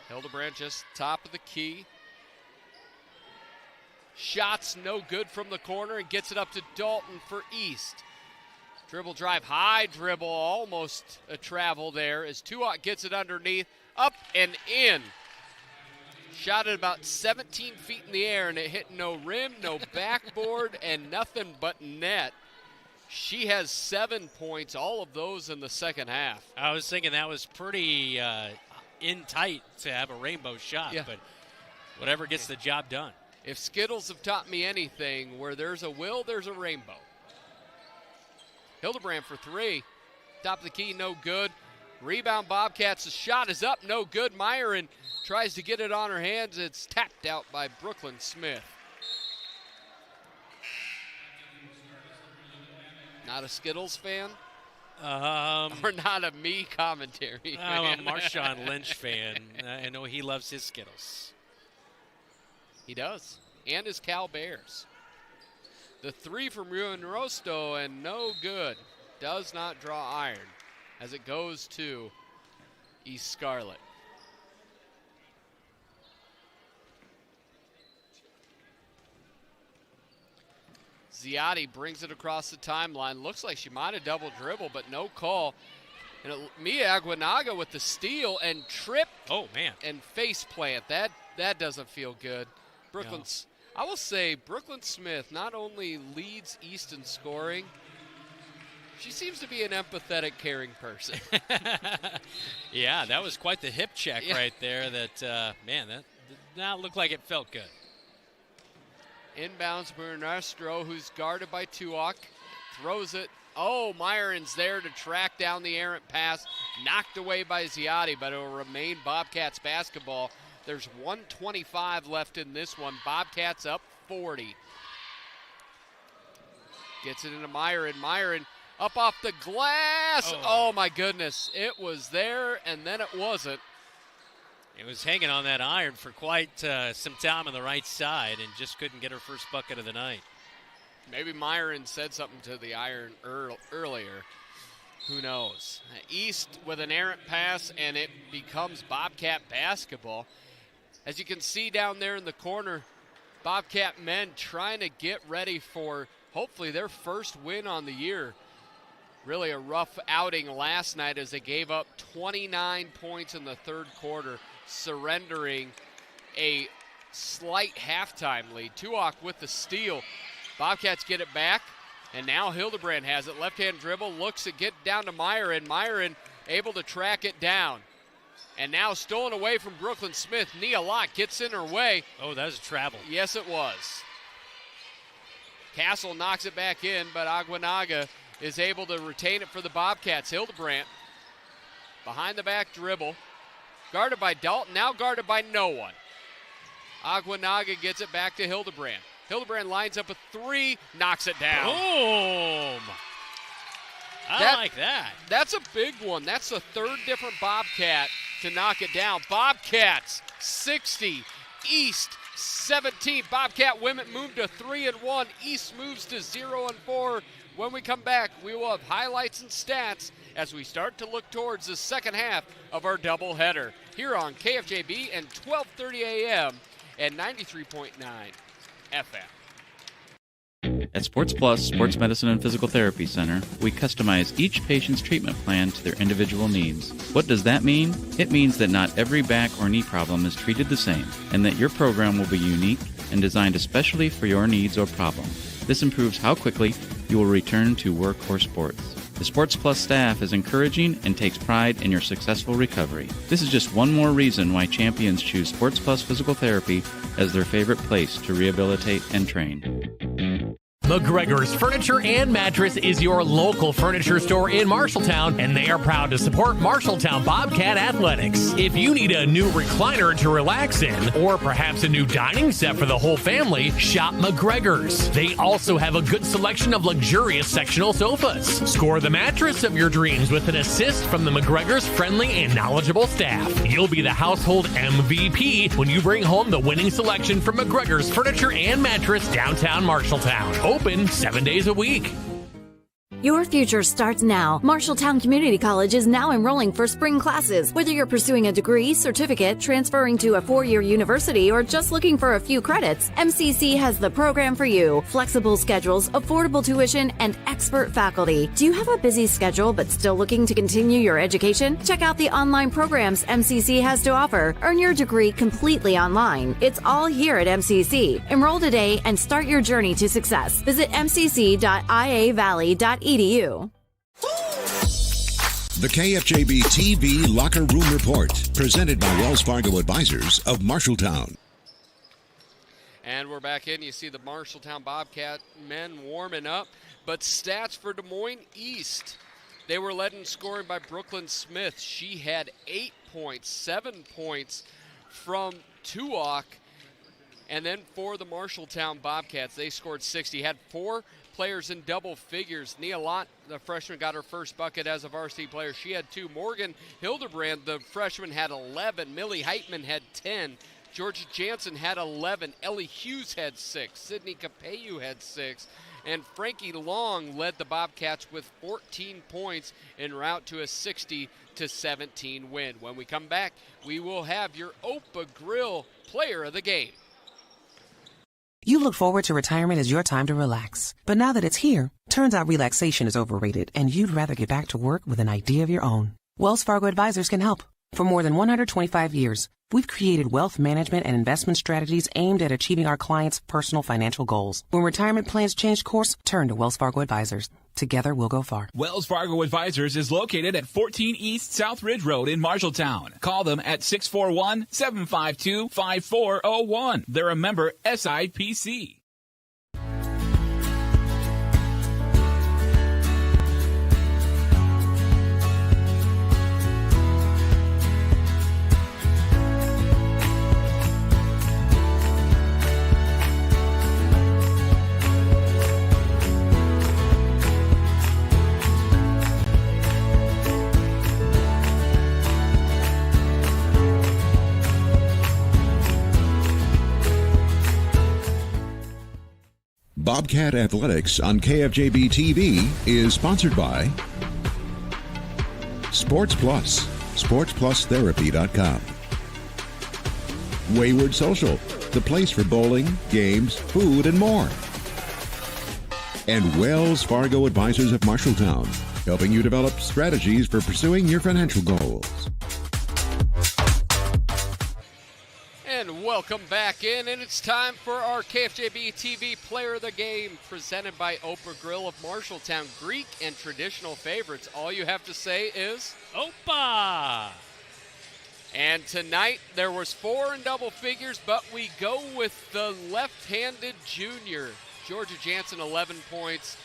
Hildebrand just top of the key. Shots no good from the corner, and gets it up to Dalton for East. Dribble drive, high dribble, almost a travel there as Tuak gets it underneath, up and in. Shot it about 17 feet in the air, and it hit no rim, no backboard, and nothing but net. She has 7 points, all of those in the second half. I was thinking that was pretty in tight to have a rainbow shot, but whatever gets the job done. If Skittles have taught me anything, where there's a will, there's a rainbow. Hildebrand for 3. Top of the key, no good. Rebound Bobcats. The shot is up, no good. Myron tries to get it on her hands. It's tapped out by Brooklyn Smith. Not a Skittles fan? Or not a me commentary I'm a Marshawn Lynch fan. I know he loves his Skittles. He does. And his Cal Bears. The 3 from Ruan Rosto, and no good. Does not draw iron as it goes to East Scarlett. Ziotti brings it across the timeline. Looks like she might have double dribble, but no call. And Mia Aguinaga with the steal and trip. Oh, man. And face plant. That doesn't feel good. Brooklyn's. No. I will say Brooklyn Smith not only leads East in scoring, she seems to be an empathetic, caring person. Yeah, that was quite the hip check right there. That man, that did not look like it felt good. Inbounds Bernastro, who's guarded by Tuak, throws it. Oh, Myron's there to track down the errant pass. Knocked away by Ziotti, but it will remain Bobcats basketball. There's 1:25 left in this one. Bobcats up 40. Gets it into Myron. Myron up off the glass. Oh, my goodness. It was there, and then it wasn't. It was hanging on that iron for quite some time on the right side and just couldn't get her first bucket of the night. Maybe Myron said something to the iron earlier. Who knows? East with an errant pass, and it becomes Bobcat basketball. As you can see down there in the corner, Bobcat men trying to get ready for hopefully their first win on the year. Really a rough outing last night as they gave up 29 points in the third quarter, surrendering a slight halftime lead. Tuak with the steal. Bobcats get it back, and now Hildebrand has it. Left-hand dribble, looks to get down to Myron. Myron able to track it down. And now stolen away from Brooklyn Smith. Nia Lott gets in her way. Oh, that was a travel. Yes, it was. Castle knocks it back in, but Aguinaga is able to retain it for the Bobcats. Hildebrand behind the back dribble. Guarded by Dalton, now guarded by no one. Aguinaga gets it back to Hildebrand. Hildebrand lines up a 3, knocks it down. Boom! I like that. That's a big one. That's the third different Bobcat to knock it down. Bobcats 60, East 17. Bobcat women move to 3-1. East moves to 0-4. When we come back, we will have highlights and stats as we start to look towards the second half of our doubleheader here on KFJB and 12:30 a.m. and 93.9 FM. At Sports Plus Sports Medicine and Physical Therapy Center, we customize each patient's treatment plan to their individual needs. What does that mean? It means that not every back or knee problem is treated the same, and that your program will be unique and designed especially for your needs or problem. This improves how quickly you will return to work or sports. The Sports Plus staff is encouraging and takes pride in your successful recovery. This is just one more reason why champions choose Sports Plus Physical Therapy as their favorite place to rehabilitate and train. McGregor's Furniture and Mattress is your local furniture store in Marshalltown, and they are proud to support Marshalltown Bobcat Athletics. If you need a new recliner to relax in, or perhaps a new dining set for the whole family, shop McGregor's. They also have a good selection of luxurious sectional sofas. Score the mattress of your dreams with an assist from the McGregor's friendly and knowledgeable staff. You'll be the household MVP when you bring home the winning selection from McGregor's Furniture and Mattress, downtown Marshalltown. Open 7 days a week. Your future starts now. Marshalltown Community College is now enrolling for spring classes. Whether you're pursuing a degree, certificate, transferring to a 4-year university, or just looking for a few credits, MCC has the program for you. Flexible schedules, affordable tuition, and expert faculty. Do you have a busy schedule but still looking to continue your education? Check out the online programs MCC has to offer. Earn your degree completely online. It's all here at MCC. Enroll today and start your journey to success. Visit mcc.iavalley.edu. The KFJB-TV Locker Room Report, presented by Wells Fargo Advisors of Marshalltown. And we're back in. You see the Marshalltown Bobcat men warming up. But stats for Des Moines East. They were led in scoring by Brooklyn Smith. She had 8 points, 7 points from Tuak. And then for the Marshalltown Bobcats, they scored 60. Had 4 players in double figures. Nia Lott, the freshman, got her first bucket as a varsity player. She had 2. Morgan Hildebrand, the freshman, had 11. Millie Heitman had 10. Georgia Jansen had 11. Ellie Hughes had 6. Sydney Capeyu had 6. And Frankie Long led the Bobcats with 14 points en route to a 60-17 win. When we come back, we will have your Opa Grill Player of the Game. You look forward to retirement as your time to relax. But now that it's here, turns out relaxation is overrated and you'd rather get back to work with an idea of your own. Wells Fargo Advisors can help. For more than 125 years, we've created wealth management and investment strategies aimed at achieving our clients' personal financial goals. When retirement plans change course, turn to Wells Fargo Advisors. Together, we'll go far. Wells Fargo Advisors is located at 14 East South Ridge Road in Marshalltown. Call them at 641-752-5401. They're a member SIPC. Bobcat Athletics on KFJB-TV is sponsored by Sports Plus, sportsplusTherapy.com. Wayward Social, the place for bowling, games, food, and more. And Wells Fargo Advisors of Marshalltown, helping you develop strategies for pursuing your financial goals. And welcome back in, and it's time for our KFJB-TV Player of the Game, presented by Opa Grill of Marshalltown. Greek and traditional favorites. All you have to say is Opa! And tonight there was 4 in double figures, but we go with the left-handed junior. Georgia Jansen, 11 points,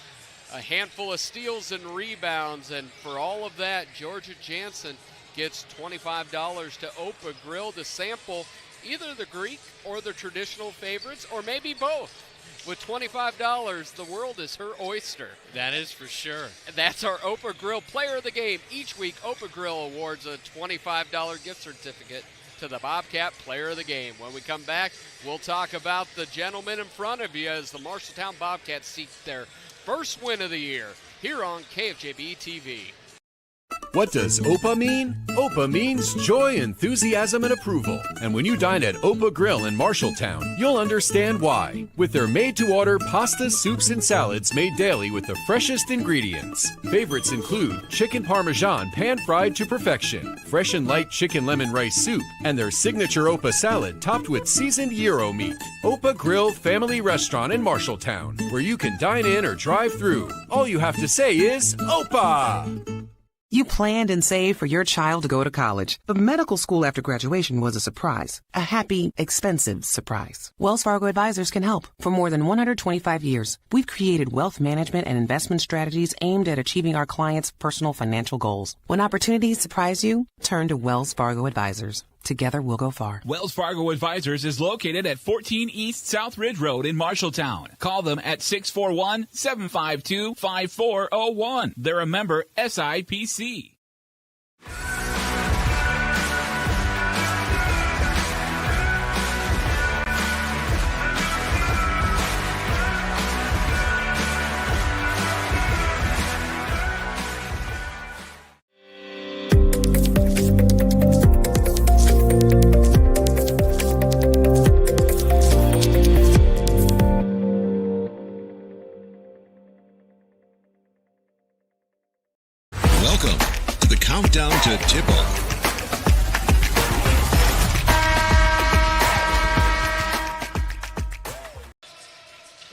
a handful of steals and rebounds, and for all of that, Georgia Jansen gets $25 to Opa Grill to sample either the Greek or the traditional favorites, or maybe both. With $25, the world is her oyster. That is for sure. That's our Opa Grill Player of the Game. Each week, Opa Grill awards a $25 gift certificate to the Bobcat Player of the Game. When we come back, we'll talk about the gentlemen in front of you as the Marshalltown Bobcats seek their first win of the year here on KFJB-TV. What does OPA mean? OPA means joy, enthusiasm, and approval. And when you dine at OPA Grill in Marshalltown, you'll understand why. With their made-to-order pastas, soups, and salads made daily with the freshest ingredients. Favorites include chicken parmesan pan-fried to perfection, fresh and light chicken lemon rice soup, and their signature OPA salad topped with seasoned gyro meat. OPA Grill Family Restaurant in Marshalltown, where you can dine in or drive through. All you have to say is OPA! You planned and saved for your child to go to college, but medical school after graduation was a surprise. A happy, expensive surprise. Wells Fargo Advisors can help. For more than 125 years, we've created wealth management and investment strategies aimed at achieving our clients' personal financial goals. When opportunities surprise you, turn to Wells Fargo Advisors. Together, we'll go far. Wells Fargo Advisors is located at 14 East South Ridge Road in Marshalltown. Call them at 641-752-5401. They're a member SIPC. Welcome to the countdown to tip-off.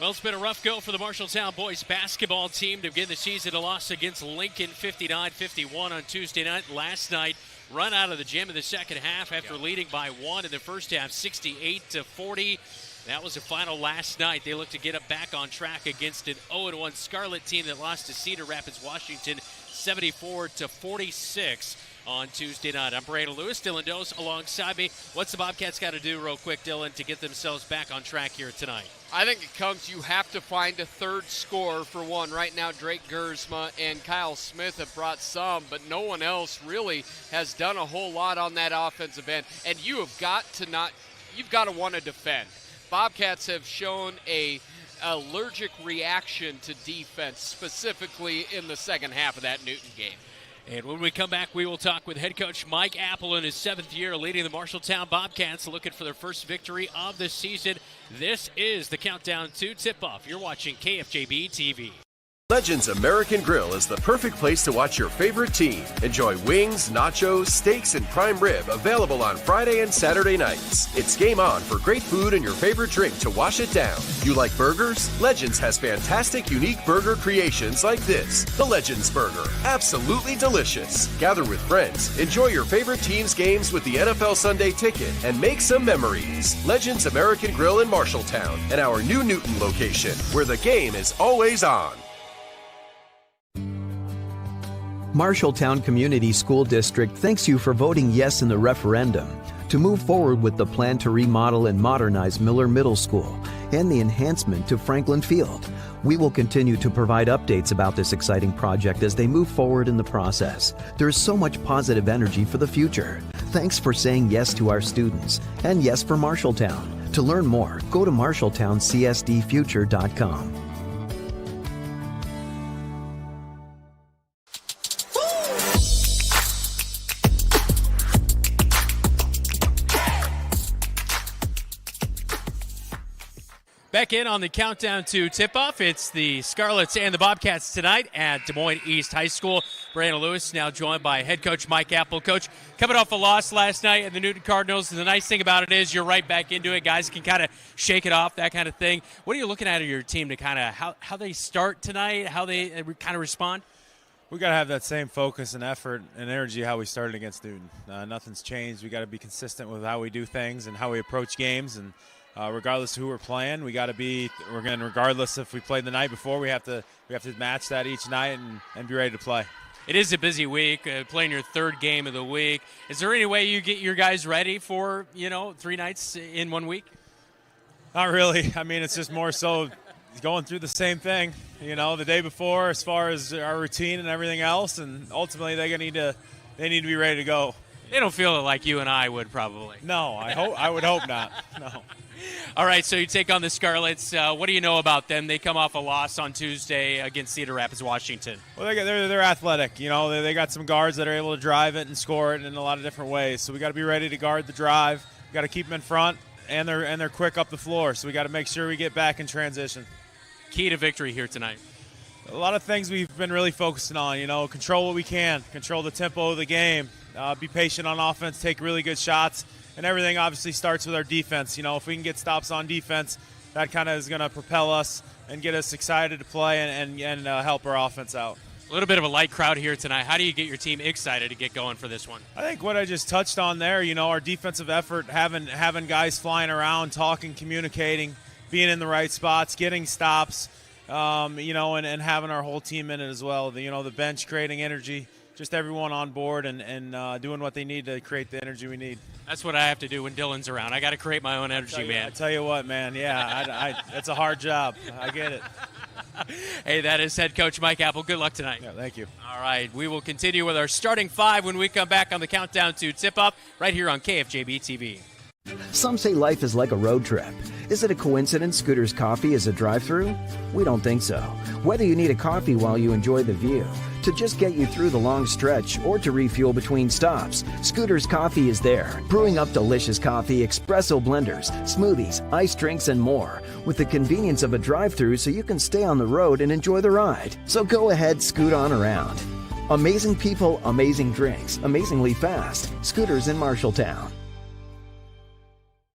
Well, it's been a rough go for the Marshalltown boys basketball team to begin the season. A loss against Lincoln 59-51 on Tuesday night. Last night, run out of the gym in the second half after leading by one in the first half, 68-40. That was the final last night. They look to get it back on track against an 0-1 Scarlett team that lost to Cedar Rapids, Washington, 74-46 on Tuesday night. I'm Brandon Lewis, Dylan Dose alongside me. What's the Bobcats got to do real quick, Dylan, to get themselves back on track here tonight? I think it comes, you have to find a third scorer for one. Right now, Drake Gersma and Kyle Smith have brought some, but no one else really has done a whole lot on that offensive end. And you've got to want to defend. Bobcats have shown a allergic reaction to defense, specifically in the second half of that Newton game. And when we come back, we will talk with head coach Mike Apple in his seventh year leading the Marshalltown Bobcats, looking for their first victory of the season. This is the Countdown to Tip-Off. You're watching KFJB-TV. Legends American Grill is the perfect place to watch your favorite team. Enjoy wings, nachos, steaks, and prime rib available on Friday and Saturday nights. It's game on for great food and your favorite drink to wash it down. You like burgers? Legends has fantastic, unique burger creations like this. The Legends Burger. Absolutely delicious. Gather with friends, enjoy your favorite team's games with the NFL Sunday Ticket, and make some memories. Legends American Grill in Marshalltown and our new Newton location, where the game is always on. Marshalltown Community School District thanks you for voting yes in the referendum to move forward with the plan to remodel and modernize Miller Middle School and the enhancement to Franklin Field. We will continue to provide updates about this exciting project as they move forward in the process. There is so much positive energy for the future. Thanks for saying yes to our students and yes for Marshalltown. To learn more, go to marshalltowncsdfuture.com. Back in on the Countdown to Tip-Off. It's the Scarletts and the Bobcats tonight at Des Moines East High School. Brandon Lewis now joined by head coach Mike Apple. Coach, coming off a loss last night at the Newton Cardinals, and the nice thing about it is you're right back into it. Guys can kind of shake it off, that kind of thing. What are you looking at your team to kind of how they start tonight, how they kind of respond? We got to have that same focus and effort and energy how we started against Newton. Nothing's changed. We got to be consistent with how we do things and how we approach games, and regardless of who we're playing, we're going regardless if we played the night before, we have to match that each night and be ready to play. It is a busy week, playing your third game of the week. Is there any way you get your guys ready for, 3 nights in 1 week? Not really. I mean, it's just more so going through the same thing, the day before as far as our routine and everything else, and ultimately they need to be ready to go, They don't feel it like you and I would probably. No, I would hope not. No. All right, so you take on the Scarletts. What do you know about them? They come off a loss on Tuesday against Cedar Rapids, Washington. Well, they're athletic. They got some guards that are able to drive it and score it in a lot of different ways. So we got to be ready to guard the drive. We got to keep them in front, and they're quick up the floor. So we got to make sure we get back in transition. Key to victory here tonight. A lot of things we've been really focusing on. Control what we can, control the tempo of the game, be patient on offense, take really good shots. And everything obviously starts with our defense. If we can get stops on defense, that kind of is going to propel us and get us excited to play and help our offense out. A little bit of a light crowd here tonight. How do you get your team excited to get going for this one? I think what I just touched on there, our defensive effort, having guys flying around, talking, communicating, being in the right spots, getting stops, and having our whole team in it as well. The bench creating energy, just everyone on board and doing what they need to create the energy we need. That's what I have to do when Dylan's around. I got to create my own energy, man. I tell you what, man. Yeah, it's a hard job. I get it. Hey, that is head coach Mike Apple. Good luck tonight. Yeah, thank you. All right, we will continue with our starting five when we come back on the countdown to tip-off right here on KFJB-TV. Some say life is like a road trip. Is it a coincidence Scooter's Coffee is a drive-thru? We don't think so. Whether you need a coffee while you enjoy the view, to just get you through the long stretch, or to refuel between stops, Scooter's Coffee is there, brewing up delicious coffee, espresso blenders, smoothies, iced drinks, and more, with the convenience of a drive-thru so you can stay on the road and enjoy the ride. So go ahead, scoot on around. Amazing people, amazing drinks, amazingly fast. Scooters in Marshalltown.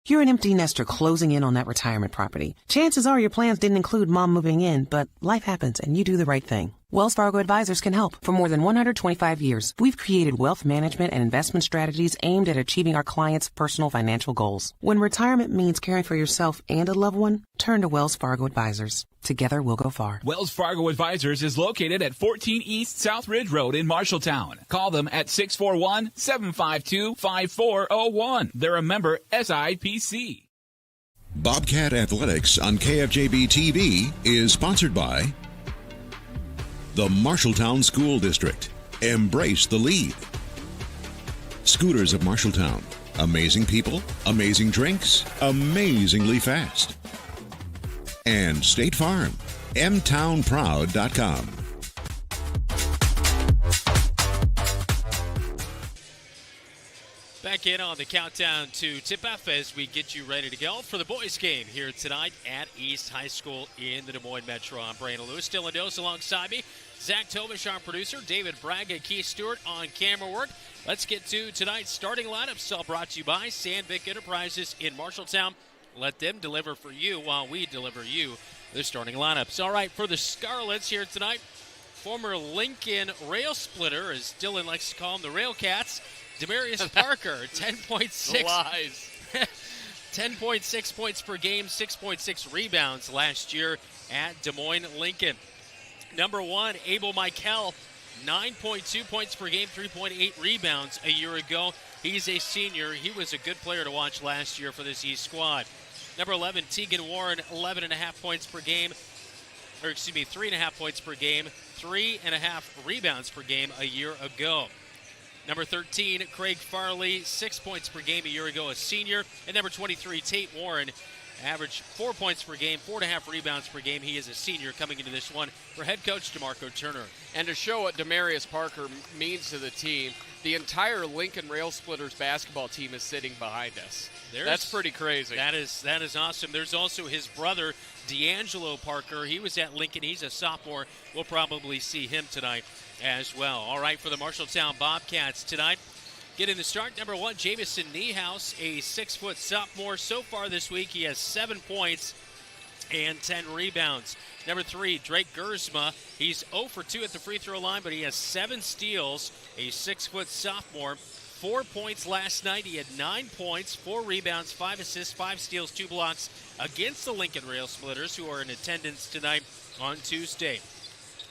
You're an empty nester closing in on that retirement property. Chances are your plans didn't include mom moving in, but life happens and you do the right thing. Wells Fargo Advisors can help. For more than 125 years, we've created wealth management and investment strategies aimed at achieving our clients' personal financial goals. When retirement means caring for yourself and a loved one, turn to Wells Fargo Advisors. Together, we'll go far. Wells Fargo Advisors is located at 14 East South Ridge Road in Marshalltown. Call them at 641-752-5401. They're a member SIPC. Bobcat Athletics on KFJB-TV is sponsored by the Marshalltown School District. Embrace the lead. Scooters of Marshalltown. Amazing people, amazing drinks, amazingly fast. And State Farm. mtownproud.com. Back in on the countdown to tip-off as we get you ready to go for the boys' game here tonight at East High School in the Des Moines Metro. I'm Brandon Lewis, Dylan Dose alongside me. Zach Tobish, our producer. David Braga, Keith Stewart on camera work. Let's get to tonight's starting lineups, all brought to you by Sandvik Enterprises in Marshalltown. Let them deliver for you while we deliver you the starting lineups. All right, for the Scarletts here tonight, former Lincoln Rail Splitter, as Dylan likes to call them, the Rail Cats, Demarius Parker, 10.6 lies. 10.6 points per game, 6.6 rebounds last year at Des Moines Lincoln. Number one, Abel Michael, 9.2 points per game, 3.8 rebounds a year ago. He's a senior. He was a good player to watch last year for this East squad. Number 11, Tegan Warren, 11.5 points per game, 3.5 points per game, 3.5 rebounds per game a year ago. Number 13, Craig Farley, 6 points per game a year ago, a senior. And number 23, Tate Warren, averaged 4 points per game, 4.5 rebounds per game. He is a senior coming into this one for head coach DeMarco Turner. And to show what Demarius Parker means to the team, the entire Lincoln Rail Splitters basketball team is sitting behind us. That's pretty crazy. That is awesome. There's also his brother, D'Angelo Parker. He was at Lincoln. He's a sophomore. We'll probably see him tonight as well. All right, for the Marshalltown Bobcats tonight, getting the start, number one, Jamison Niehaus, a 6-foot sophomore. So far this week, he has 7 points and 10 rebounds. Number 3, Drake Gersma. He's 0 for 2 at the free throw line, but he has 7 steals, a 6-foot sophomore. 4 points last night. He had 9 points, 4 rebounds, 5 assists, 5 steals, 2 blocks against the Lincoln Rail Splitters, who are in attendance tonight on Tuesday.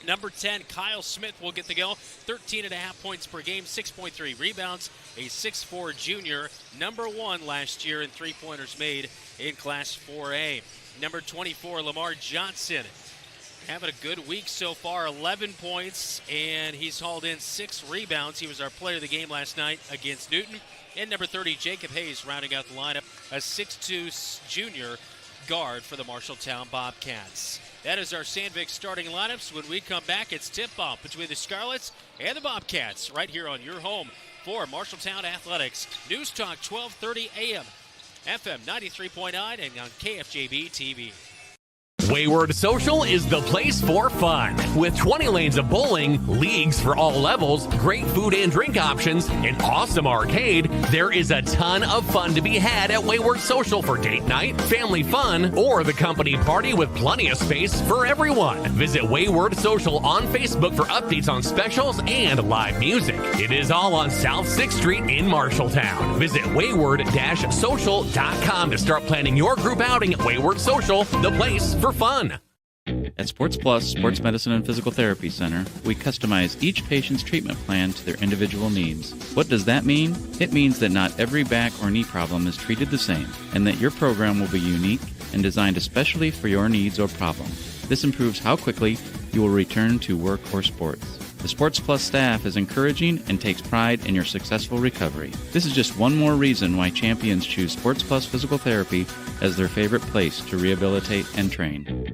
Number 10, Kyle Smith will get the go. 13.5 points per game, 6.3 rebounds, a 6'4 junior. Number 1 last year in three-pointers made in Class 4A. Number 24, Lamar Johnson. having a good week so far, 11 points, and he's hauled in 6 rebounds. He was our player of the game last night against Newton. And number 30, Jacob Hayes, rounding out the lineup, a 6'2 junior guard for the Marshalltown Bobcats. That is our Sandvik starting lineups. When we come back, it's tip-off between the Scarletts and the Bobcats right here on your home for Marshalltown Athletics. News Talk 1230 AM, FM 93.9, and on KFJB-TV. Wayward Social is the place for fun. With 20 lanes of bowling, leagues for all levels, great food and drink options, an awesome arcade, there is a ton of fun to be had at Wayward Social for date night, family fun, or the company party with plenty of space for everyone. Visit Wayward Social on Facebook for updates on specials and live music. It is all on South 6th Street in Marshalltown. Visit wayward-social.com to start planning your group outing at Wayward Social, the place for fun. At Sports Plus Sports Medicine and Physical Therapy Center, we customize each patient's treatment plan to their individual needs. What does that mean? It means that not every back or knee problem is treated the same, and that your program will be unique and designed especially for your needs or problem. This improves how quickly you will return to work or sports. The Sports Plus staff is encouraging and takes pride in your successful recovery. This is just one more reason why champions choose Sports Plus Physical Therapy as their favorite place to rehabilitate and train.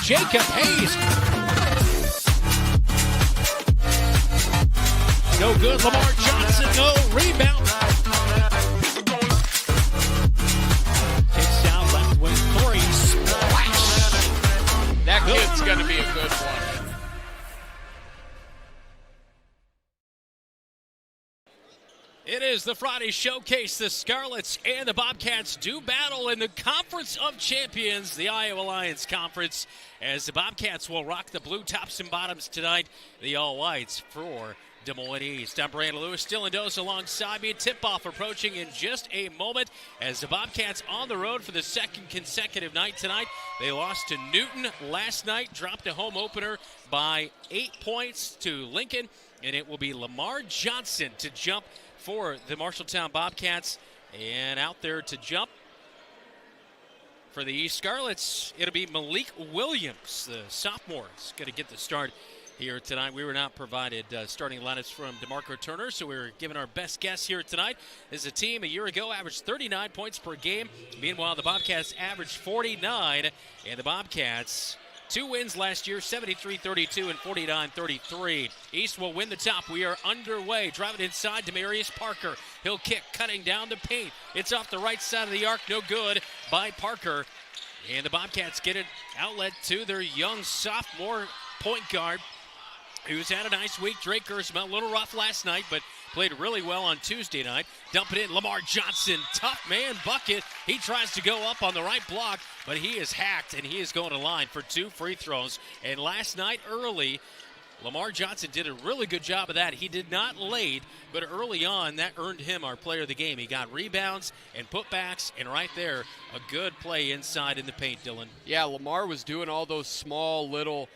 Jacob Hayes. No good. Lamar Johnson, no rebound. Takes down left wing 3. Splash. That kid's going to be a good one. It is the Friday Showcase. The Scarletts and the Bobcats do battle in the Conference of Champions, the Iowa Lions Conference, as the Bobcats will rock the blue tops and bottoms tonight. The All Whites for Des Moines East. I'm Brandon Lewis, still in dose alongside me. Tip-off approaching in just a moment as the Bobcats on the road for the second consecutive night tonight. They lost to Newton last night, dropped a home opener by 8 points to Lincoln, and it will be Lamar Johnson to jump for the Marshalltown Bobcats. And out there to jump for the East Scarletts, it'll be Malik Williams, the sophomore, is going to get the start here tonight. We were not provided starting lineups from DeMarco Turner, so we were given our best guess here tonight. This is a team a year ago averaged 39 points per game. Meanwhile, the Bobcats averaged 49, and the Bobcats 2 wins last year, 73-32 and 49-33. East will win the top. We are underway. Driving inside, Demarius Parker. He'll kick, cutting down the paint. It's off the right side of the arc. No good by Parker. And the Bobcats get an outlet to their young sophomore point guard, who's had a nice week. Drake Gersman, a little rough last night, but played really well on Tuesday night. Dump it in. Lamar Johnson, tough man bucket. He tries to go up on the right block, but he is hacked, and he is going to line for 2 free throws. And last night early, Lamar Johnson did a really good job of that. He did not late, but early on, that earned him our player of the game. He got rebounds and putbacks, and right there, a good play inside in the paint, Dylan. Yeah, Lamar was doing all those small little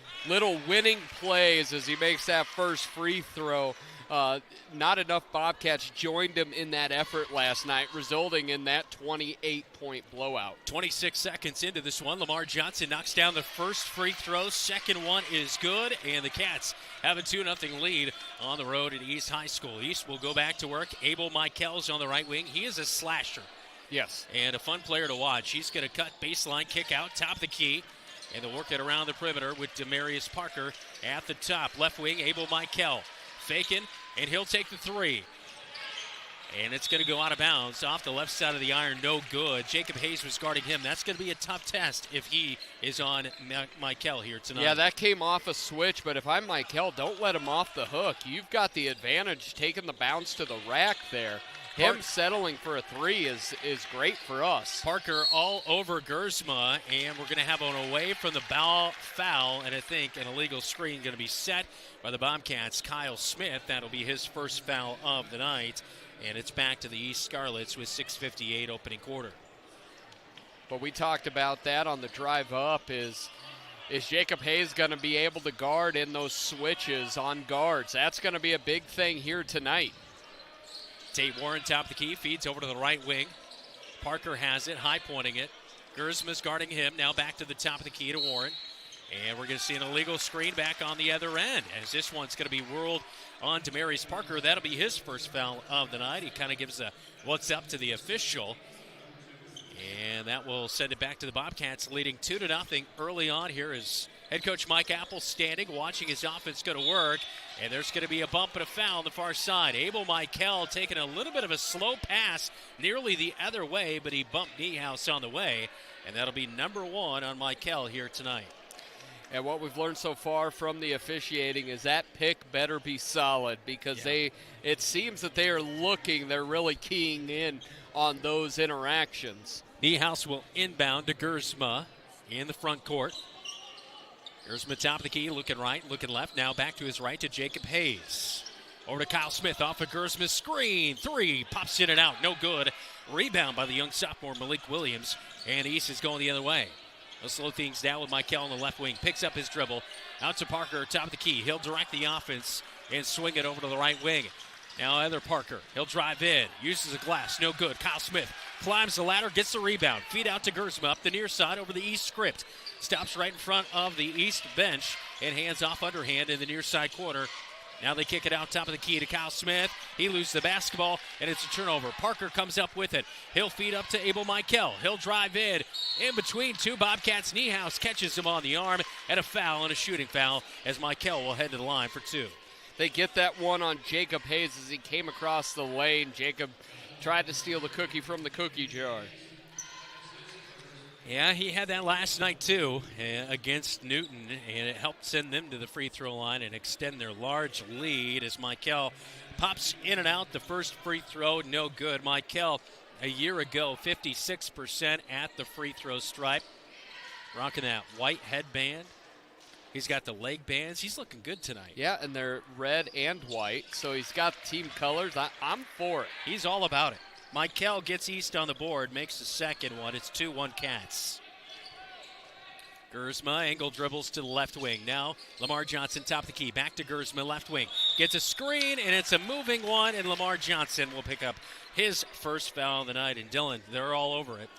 winning plays as he makes that first free throw. Not enough Bobcats joined him in that effort last night, resulting in that 28-point blowout. 26 seconds into this one, Lamar Johnson knocks down the first free throw. Second one is good, and the Cats have a 2-0 lead on the road at East High School. East will go back to work. Abel Michaels on the right wing. He is a slasher. Yes. And a fun player to watch. He's going to cut baseline, kick out, top of the key. And they'll work it around the perimeter with Demarius Parker at the top. Left wing, Abel Michael faking, and he'll take the three. And it's going to go out of bounds off the left side of the iron. No good. Jacob Hayes was guarding him. That's going to be a tough test if he is on Michael here tonight. Yeah, that came off a switch, but if I'm Michael, don't let him off the hook. You've got the advantage taking the bounce to the rack there. Him settling for a three is great for us. Parker all over Gersma, and we're going to have an away from the foul, and I think an illegal screen going to be set by the Bobcats. Kyle Smith, that'll be his first foul of the night. And it's back to the East Scarletts with 6:58 opening quarter. But we talked about that on the drive up. Is Jacob Hayes going to be able to guard in those switches on guards? That's going to be a big thing here tonight. Tate Warren, top of the key, feeds over to the right wing. Parker has it, high pointing it. Gersma's guarding him. Now back to the top of the key to Warren. And we're going to see an illegal screen back on the other end, as this one's going to be whirled on Demarius Parker. That'll be his first foul of the night. He kind of gives a what's up to the official. And that will send it back to the Bobcats, leading 2-0 early on here as head coach Mike Apple standing, watching his offense go to work. And there's going to be a bump and a foul on the far side. Abel Michael taking a little bit of a slow pass nearly the other way, but he bumped Niehaus on the way. And that'll be number 1 on Michael here tonight. And what we've learned so far from the officiating is that pick better be solid, because it seems that they're really keying in on those interactions. Niehaus will inbound to Gersma in the front court. Gersma top of the key, looking right, looking left. Now back to his right to Jacob Hayes. Over to Kyle Smith off of Gersma's screen. Three, pops in and out, no good. Rebound by the young sophomore Malik Williams, and East is going the other way. They'll slow things down with Michael on the left wing. Picks up his dribble. Out to Parker, top of the key. He'll direct the offense and swing it over to the right wing. Now either Parker. He'll drive in. Uses a glass. No good. Kyle Smith climbs the ladder. Gets the rebound. Feed out to Gersma up the near side over the East script. Stops right in front of the East bench and hands off underhand in the near side corner. Now they kick it out top of the key to Kyle Smith. He loses the basketball, and it's a turnover. Parker comes up with it. He'll feed up to Abel Michael. He'll drive in between two Bobcats. Niehaus catches him on the arm, and a foul and a shooting foul as Michael will head to the line for 2. They get that one on Jacob Hayes as he came across the lane. Jacob tried to steal the cookie from the cookie jar. Yeah, he had that last night, too, against Newton, and it helped send them to the free throw line and extend their large lead as Michael pops in and out. The first free throw, no good. Michael, a year ago, 56% at the free throw stripe. Rocking that white headband. He's got the leg bands. He's looking good tonight. Yeah, and they're red and white, so he's got team colors. I'm for it. He's all about it. Michael gets East on the board, makes the second one. It's 2-1 Cats. Gersma, angle dribbles to the left wing. Now Lamar Johnson, top of the key. Back to Gersma, left wing. Gets a screen, and it's a moving one, and Lamar Johnson will pick up his first foul of the night. And Dylan, they're all over it.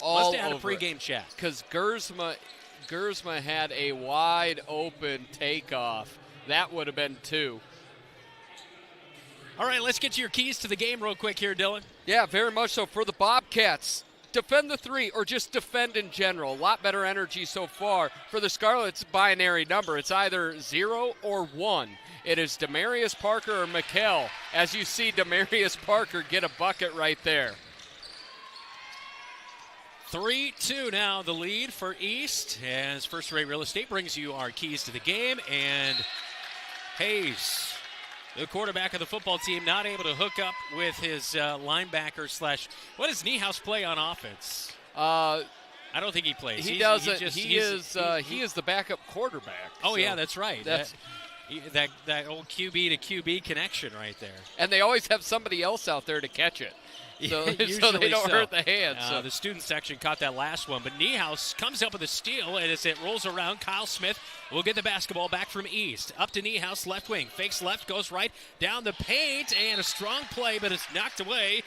Must have had a pregame chat. Because Gersma had a wide open takeoff. That would have been 2. All right, let's get to your keys to the game real quick here, Dylan. Yeah, very much so. For the Bobcats, defend the 3 or just defend in general. A lot better energy so far. For the Scarletts, binary number. It's either 0 or 1. It is Demarius Parker or Mikel. As you see Demarius Parker get a bucket right there. 3-2 now, the lead for East, as First Rate Real Estate brings you our keys to the game. And Hayes, the quarterback of the football team, not able to hook up with his linebacker slash. What does Niehaus play on offense? I don't think he plays. He doesn't. He is the backup quarterback. Oh, so yeah, that's right. That old QB to QB connection right there. And they always have somebody else out there to catch it. So they don't hurt the hands. The student section caught that last one. But Niehaus comes up with a steal, and as it rolls around, Kyle Smith will get the basketball back from East. Up to Niehaus, left wing. Fakes left, goes right, down the paint, and a strong play, but it's knocked away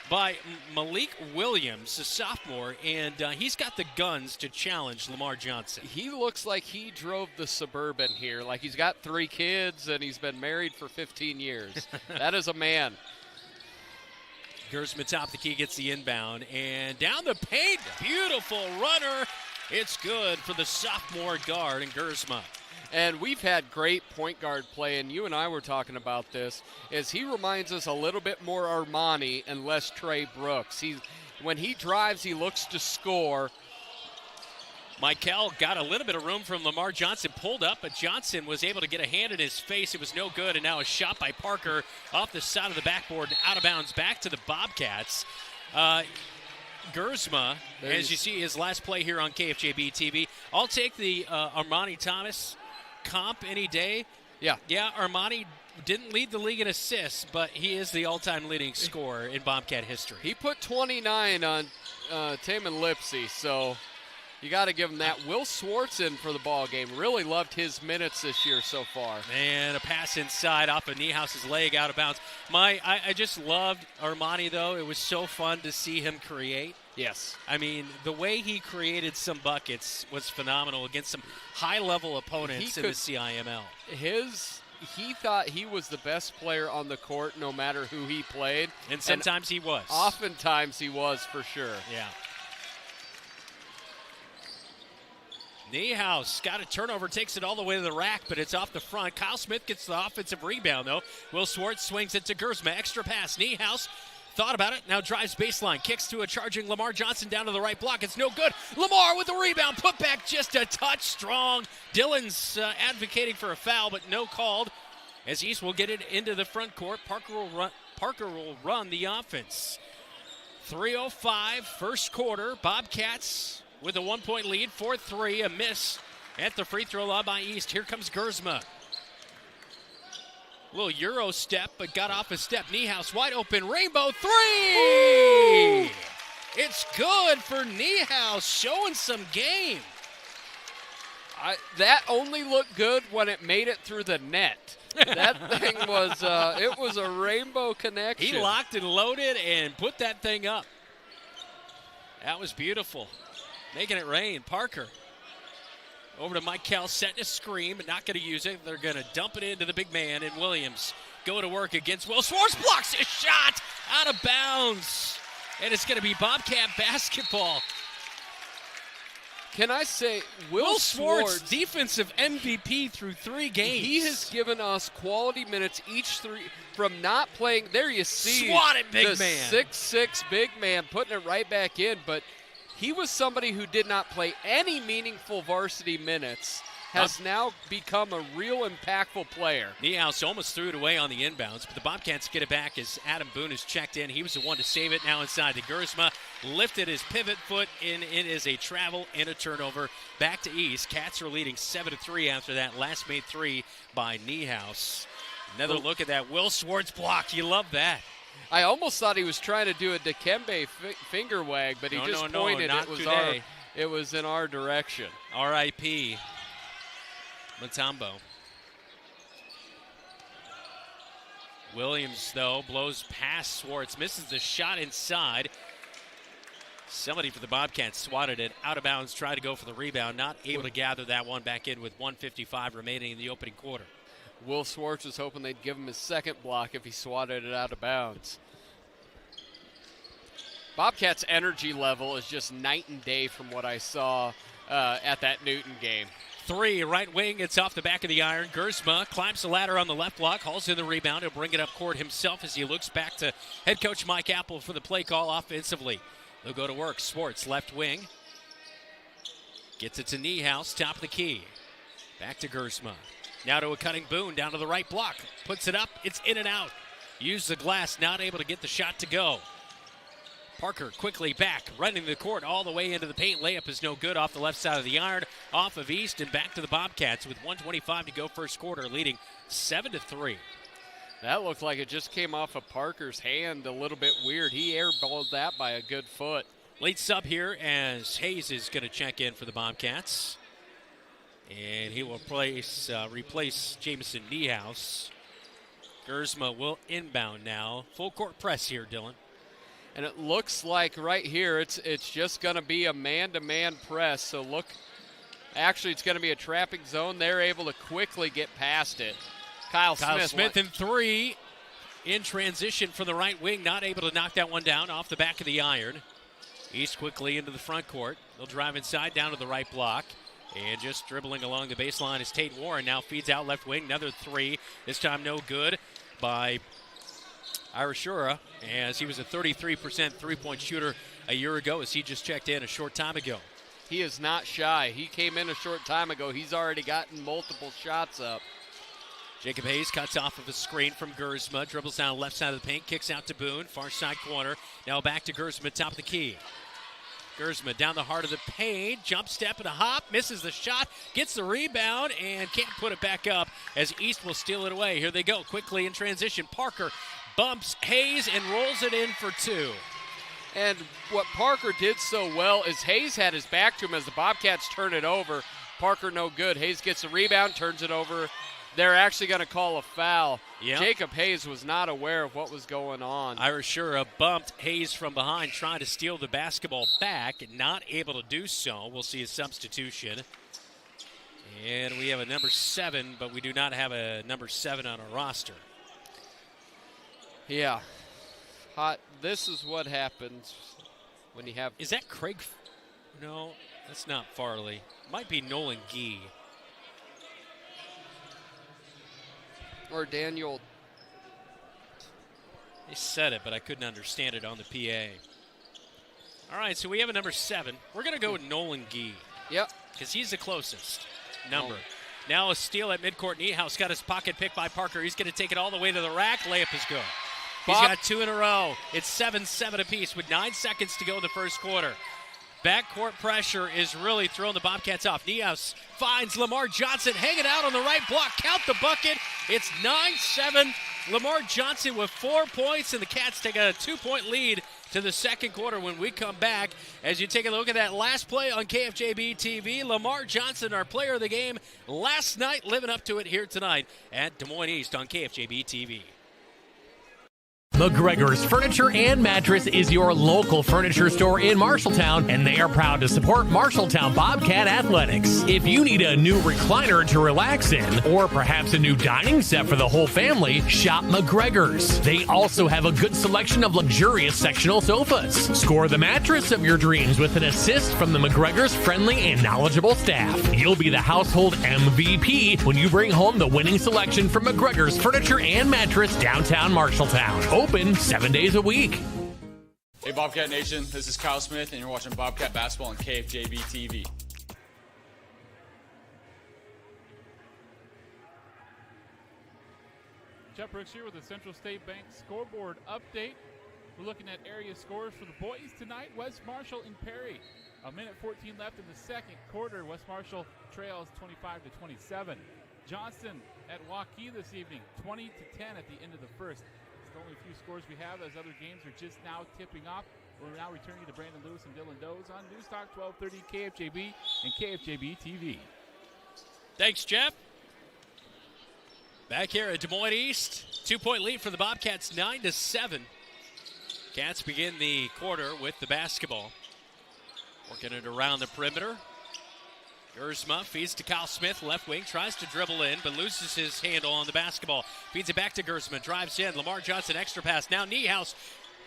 by Malik Williams, a sophomore, and he's got the guns to challenge Lamar Johnson. He looks like he drove the Suburban here, like he's got 3 kids and he's been married for 15 years. That is a man. Gersma top the key gets the inbound, and down the paint, beautiful runner It's good for the sophomore guard in Gersma. And we've had great point guard play, and you and I were talking about this, is he reminds us a little bit more Armani and less Trey Brooks. When he drives, he looks to score. Michael got a little bit of room from Lamar Johnson, pulled up, but Johnson was able to get a hand in his face. It was no good, and now a shot by Parker off the side of the backboard and out of bounds back to the Bobcats. Gersma, as you see his last play here on KFJB-TV. I'll take the Armani Thomas comp any day. Yeah, Armani didn't lead the league in assists, but he is the all-time leading scorer in Bobcat history. He put 29 on Taman Lipsey, so you got to give him that. Will Swartz in for the ball game. Really loved his minutes this year so far. And a pass inside off of Niehouse's leg out of bounds. I just loved Armani, though. It was so fun to see him create. Yes. I mean, the way he created some buckets was phenomenal against some high-level opponents in the CIML. He thought he was the best player on the court no matter who he played. And sometimes he was. Oftentimes he was, for sure. Yeah. Niehaus got a turnover, takes it all the way to the rack, but it's off the front. Kyle Smith gets the offensive rebound, though. Will Swartz swings it to Gersma. Extra pass. Niehaus thought about it, now drives baseline, kicks to a charging Lamar Johnson down to the right block. It's no good. Lamar with the rebound, put back just a touch strong. Dillon's advocating for a foul, but no called, as East will get it into the front court. Parker will run the offense. 3:05, first quarter. Bobcats with a 1-point lead, 4-3, a miss at the free throw line by East. Here comes Gersma. Little Euro step, but got off a step. Niehaus wide open, rainbow three! Ooh. It's good for Niehaus, showing some game. That only looked good when it made it through the net. That thing was, it was a rainbow connection. He locked and loaded and put that thing up. That was beautiful. Making it rain. Parker over to Michael, setting a screen, but not going to use it. They're going to dump it into the big man, and Williams go to work against Will Swartz. Blocks his shot out of bounds. And it's going to be Bobcat basketball. Can I say, Will Swartz, defensive MVP through 3 games. He has given us quality minutes each 3 from not playing. There you see swatted big the man. 6'6" big man putting it right back in, but he was somebody who did not play any meaningful varsity minutes, has now become a real impactful player. Niehaus almost threw it away on the inbounds, but the Bobcats get it back as Adam Boone is checked in. He was the one to save it. Now inside to Gersma, lifted his pivot foot, and it is a travel and a turnover back to East. Cats are leading 7-3 after that last made 3 by Niehaus. Another look at that Will Swartz block. You love that. I almost thought he was trying to do a Dikembe finger wag, but he just pointed. Not it was today. It was in our direction. R.I.P. Mutombo. Williams, though, blows past Swartz, misses the shot inside. Somebody for the Bobcats swatted it out of bounds, tried to go for the rebound, not able to gather that one back in with 1:55 remaining in the opening quarter. Will Swartz was hoping they'd give him his second block if he swatted it out of bounds. Bobcats' energy level is just night and day from what I saw at that Newton game. 3, right wing, it's off the back of the iron. Gersma climbs the ladder on the left block, hauls in the rebound. He'll bring it up court himself as he looks back to head coach Mike Apple for the play call offensively. They'll go to work. Swartz, left wing. Gets it to Niehaus, top of the key. Back to Gersma. Now to a cutting Boone, down to the right block. Puts it up, it's in and out. Use the glass, not able to get the shot to go. Parker quickly back, running the court all the way into the paint. Layup is no good off the left side of the iron, off of East and back to the Bobcats with 1:25 to go first quarter, leading 7-3. That looked like it just came off of Parker's hand a little bit weird. He airballed that by a good foot. Late sub here as Hayes is going to check in for the Bobcats. And he will replace Jamison Niehaus. Gersma will inbound now. Full court press here, Dylan. And it looks like right here it's just going to be a man-to-man press. So look, actually it's going to be a trapping zone. They're able to quickly get past it. Kyle Smith in 3 in transition from the right wing, not able to knock that one down off the back of the iron. East quickly into the front court. They'll drive inside down to the right block. And just dribbling along the baseline is Tate Warren. Now feeds out left wing. Another three. This time no good by Irashura, as he was a 33% three-point shooter a year ago, as he just checked in a short time ago. He is not shy. He came in a short time ago. He's already gotten multiple shots up. Jacob Hayes cuts off of a screen from Gersma. Dribbles down left side of the paint. Kicks out to Boone. Far side corner. Now back to Gersma, top of the key. Gersma down the heart of the paint. Jump step and a hop. Misses the shot. Gets the rebound and can't put it back up, as East will steal it away. Here they go quickly in transition. Parker bumps Hayes and rolls it in for two. And what Parker did so well is Hayes had his back to him as the Bobcats turn it over. Parker no good. Hayes gets the rebound, turns it over. They're actually going to call a foul. Yep. Jacob Hayes was not aware of what was going on. Irashura bumped Hayes from behind, trying to steal the basketball back, not able to do so. We'll see a substitution. And we have a number 7, but we do not have a number 7 on our roster. Yeah. This is what happens when you have... Is that Craig? No, that's not Farley. Might be Nolan Gee. Or Daniel. They said it, but I couldn't understand it on the PA. All right, so we have a number 7. We're going to go with Nolan Gee. Yep. Because he's the closest number. Now a steal at midcourt. Niehaus got his pocket picked by Parker. He's going to take it all the way to the rack. Layup is good. He's got 2 in a row. It's 7-7 apiece with 9 seconds to go in the first quarter. Backcourt pressure is really throwing the Bobcats off. Niehaus finds Lamar Johnson hanging out on the right block. Count the bucket. It's 9-7. Lamar Johnson with 4 points, and the Cats take a 2-point lead to the second quarter when we come back. As you take a look at that last play on KFJB-TV, Lamar Johnson, our player of the game last night, living up to it here tonight at Des Moines East on KFJB-TV. McGregor's Furniture and Mattress is your local furniture store in Marshalltown, and they are proud to support Marshalltown Bobcat Athletics. If you need a new recliner to relax in, or perhaps a new dining set for the whole family, shop McGregor's. They also have a good selection of luxurious sectional sofas. Score the mattress of your dreams with an assist from the McGregor's friendly and knowledgeable staff. You'll be the household MVP when you bring home the winning selection from McGregor's Furniture and Mattress, downtown Marshalltown. Open 7 days a week. Hey Bobcat Nation, this is Kyle Smith and you're watching Bobcat Basketball on KFJB-TV. Jeff Brooks here with the Central State Bank scoreboard update. We're looking at area scores for the boys tonight. West Marshall and Perry. A minute 14 left in the second quarter. West Marshall trails 25-27. Johnston at Waukee this evening, 20-10 at the end of the first. The only few scores we have, as other games are just now tipping off. We're now returning to Brandon Lewis and Dylan Doze on News Talk 1230 KFJB and KFJB-TV. Thanks, Jeff. Back here at Des Moines East, 2-point lead for the Bobcats, 9-7. Cats begin the quarter with the basketball. Working it around the perimeter. Gersma feeds to Kyle Smith, left wing, tries to dribble in, but loses his handle on the basketball. Feeds it back to Gersma, drives in. Lamar Johnson, extra pass. Now Niehaus,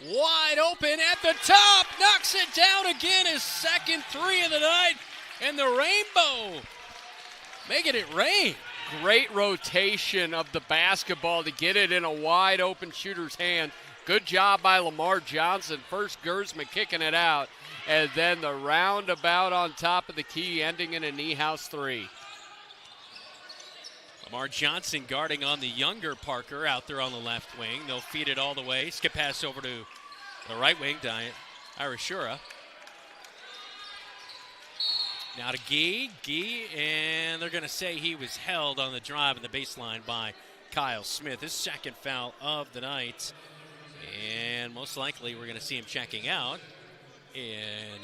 wide open at the top, knocks it down again, his second 3 of the night, and the Rainbow making it rain. Great rotation of the basketball to get it in a wide open shooter's hand. Good job by Lamar Johnson. First Gersma kicking it out. And then the roundabout on top of the key, ending in a Niehaus 3. Lamar Johnson guarding on the younger Parker out there on the left wing. They'll feed it all the way. Skip pass over to the right wing, Irashura. Now to Gee, and they're going to say he was held on the drive in the baseline by Kyle Smith. His second foul of the night. And most likely we're going to see him checking out in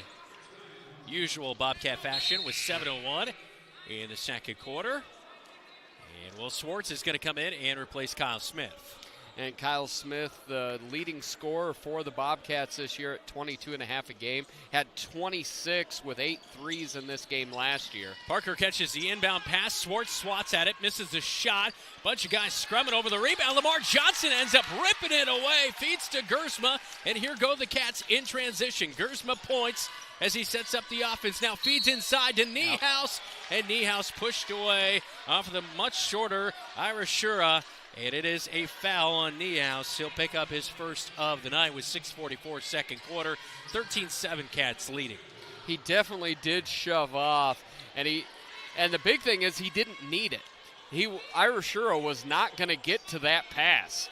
usual Bobcat fashion with 7:01 in the second quarter. And Will Swartz is going to come in and replace Kyle Smith. And Kyle Smith, the leading scorer for the Bobcats this year at 22.5 a game, had 26 with 8 threes in this game last year. Parker catches the inbound pass. Swartz swats at it, misses the shot. Bunch of guys scrumming over the rebound. Lamar Johnson ends up ripping it away, feeds to Gersma, and here go the Cats in transition. Gersma points as he sets up the offense. Now feeds inside to Niehaus, and Niehaus pushed away off of the much shorter Ira Shura. And it is a foul on Niehaus. He'll pick up his first of the night with 6:44 second quarter. 13-7 Cats leading. He definitely did shove off, and the big thing is he didn't need it. Ira Shura was not going to get to that pass.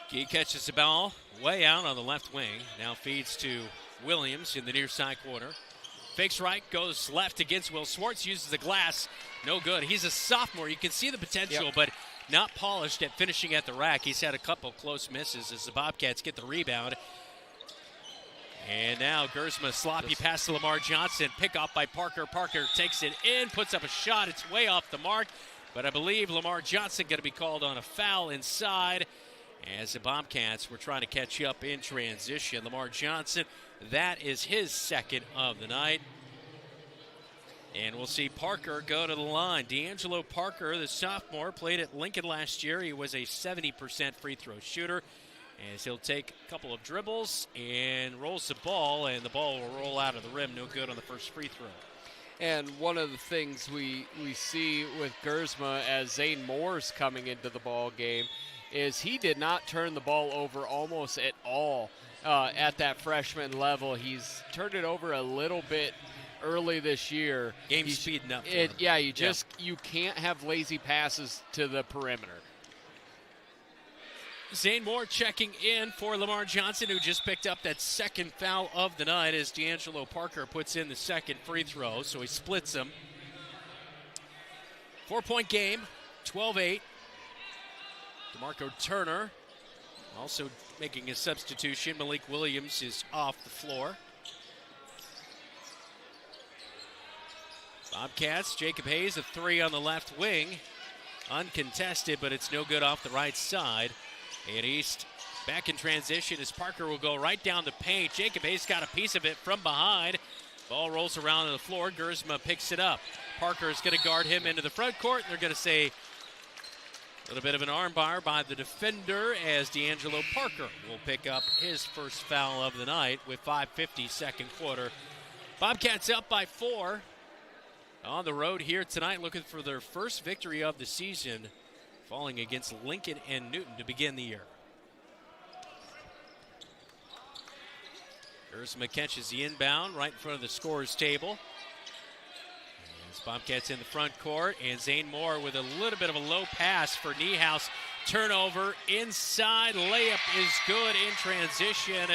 He catches the ball way out on the left wing. Now feeds to Williams in the near side corner. Fakes right, goes left against Will Swartz, uses the glass. No good. He's a sophomore. You can see the potential, but not polished at finishing at the rack. He's had a couple close misses as the Bobcats get the rebound. And now Gersma, sloppy pass to Lamar Johnson. Pick off by Parker. Parker takes it in, puts up a shot. It's way off the mark, but I believe Lamar Johnson going to be called on a foul inside as the Bobcats were trying to catch up in transition. Lamar Johnson, that is his second of the night. And we'll see Parker go to the line. D'Angelo Parker, the sophomore, played at Lincoln last year. He was a 70% free throw shooter. As he'll take a couple of dribbles and rolls the ball, and the ball will roll out of the rim. No good on the first free throw. And one of the things we see with Gersma as Zane Moore's coming into the ball game is he did not turn the ball over almost at all at that freshman level. He's turned it over a little bit early this year. Game's speeding up. You can't have lazy passes to the perimeter. Zane Moore checking in for Lamar Johnson, who just picked up that second foul of the night as D'Angelo Parker puts in the second free throw, so he splits them. 4-point game, 12-8. DeMarco Turner also making a substitution. Malik Williams is off the floor. Bobcats, Jacob Hayes, a three on the left wing. Uncontested, but it's no good off the right side. And East back in transition as Parker will go right down the paint. Jacob Hayes got a piece of it from behind. Ball rolls around on the floor. Gersma picks it up. Parker is going to guard him into the front court. They're going to say a little bit of an armbar by the defender as D'Angelo Parker will pick up his first foul of the night with 5:50 second quarter. Bobcats up by 4 on the road here tonight, looking for their first victory of the season, falling against Lincoln and Newton to begin the year. Gersma catches the inbound right in front of the scorer's table. As Bobcats in the front court, and Zane Moore with a little bit of a low pass for Niehaus. Turnover inside, layup is good in transition.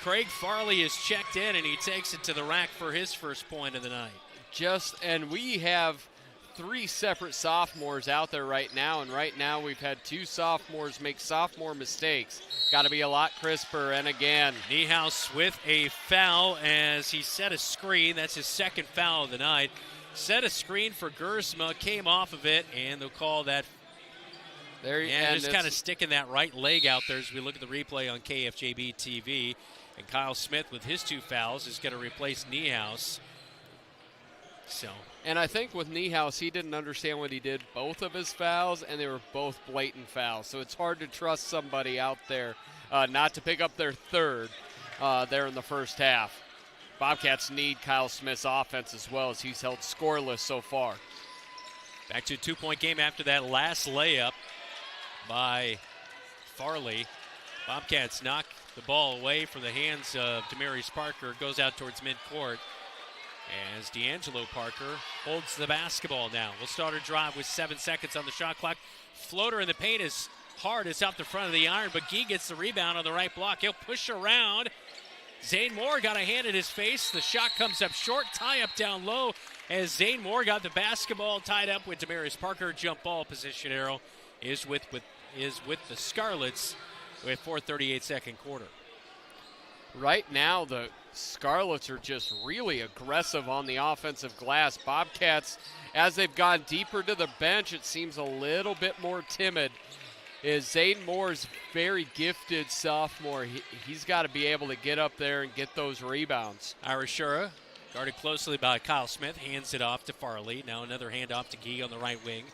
Craig Farley is checked in, and he takes it to the rack for his first point of the night. And we have 3 separate sophomores out there right now, and right now we've had 2 sophomores make sophomore mistakes. Got to be a lot crisper, and again. Niehaus with a foul as he set a screen. That's his second foul of the night. Set a screen for Gersma, came off of it, and they'll call that. Just kind of sticking that right leg out there as we look at the replay on KFJB-TV. And Kyle Smith with his 2 fouls is going to replace Niehaus. And I think with Niehaus, he didn't understand what he did. Both of his fouls, and they were both blatant fouls. So it's hard to trust somebody out there not to pick up their third there in the first half. Bobcats need Kyle Smith's offense as well, as he's held scoreless so far. Back to a 2-point game after that last layup by Farley. Bobcats knock the ball away from the hands of Demarius Parker. Goes out towards midcourt as D'Angelo Parker holds the basketball now. We'll start a drive with 7 seconds on the shot clock. Floater in the paint is hard. It's out the front of the iron, but Gee gets the rebound on the right block. He'll push around. Zane Moore got a hand in his face. The shot comes up short. Tie up down low as Zane Moore got the basketball tied up with Demarius Parker. Jump ball position arrow is with the Scarletts with 4:38 second quarter. Right now, the Scarletts are just really aggressive on the offensive glass. Bobcats, as they've gone deeper to the bench, it seems a little bit more timid. Zane Moore's very gifted sophomore. He's got to be able to get up there and get those rebounds. Irishura, guarded closely by Kyle Smith, hands it off to Farley. Now another handoff to Gee on the right wing.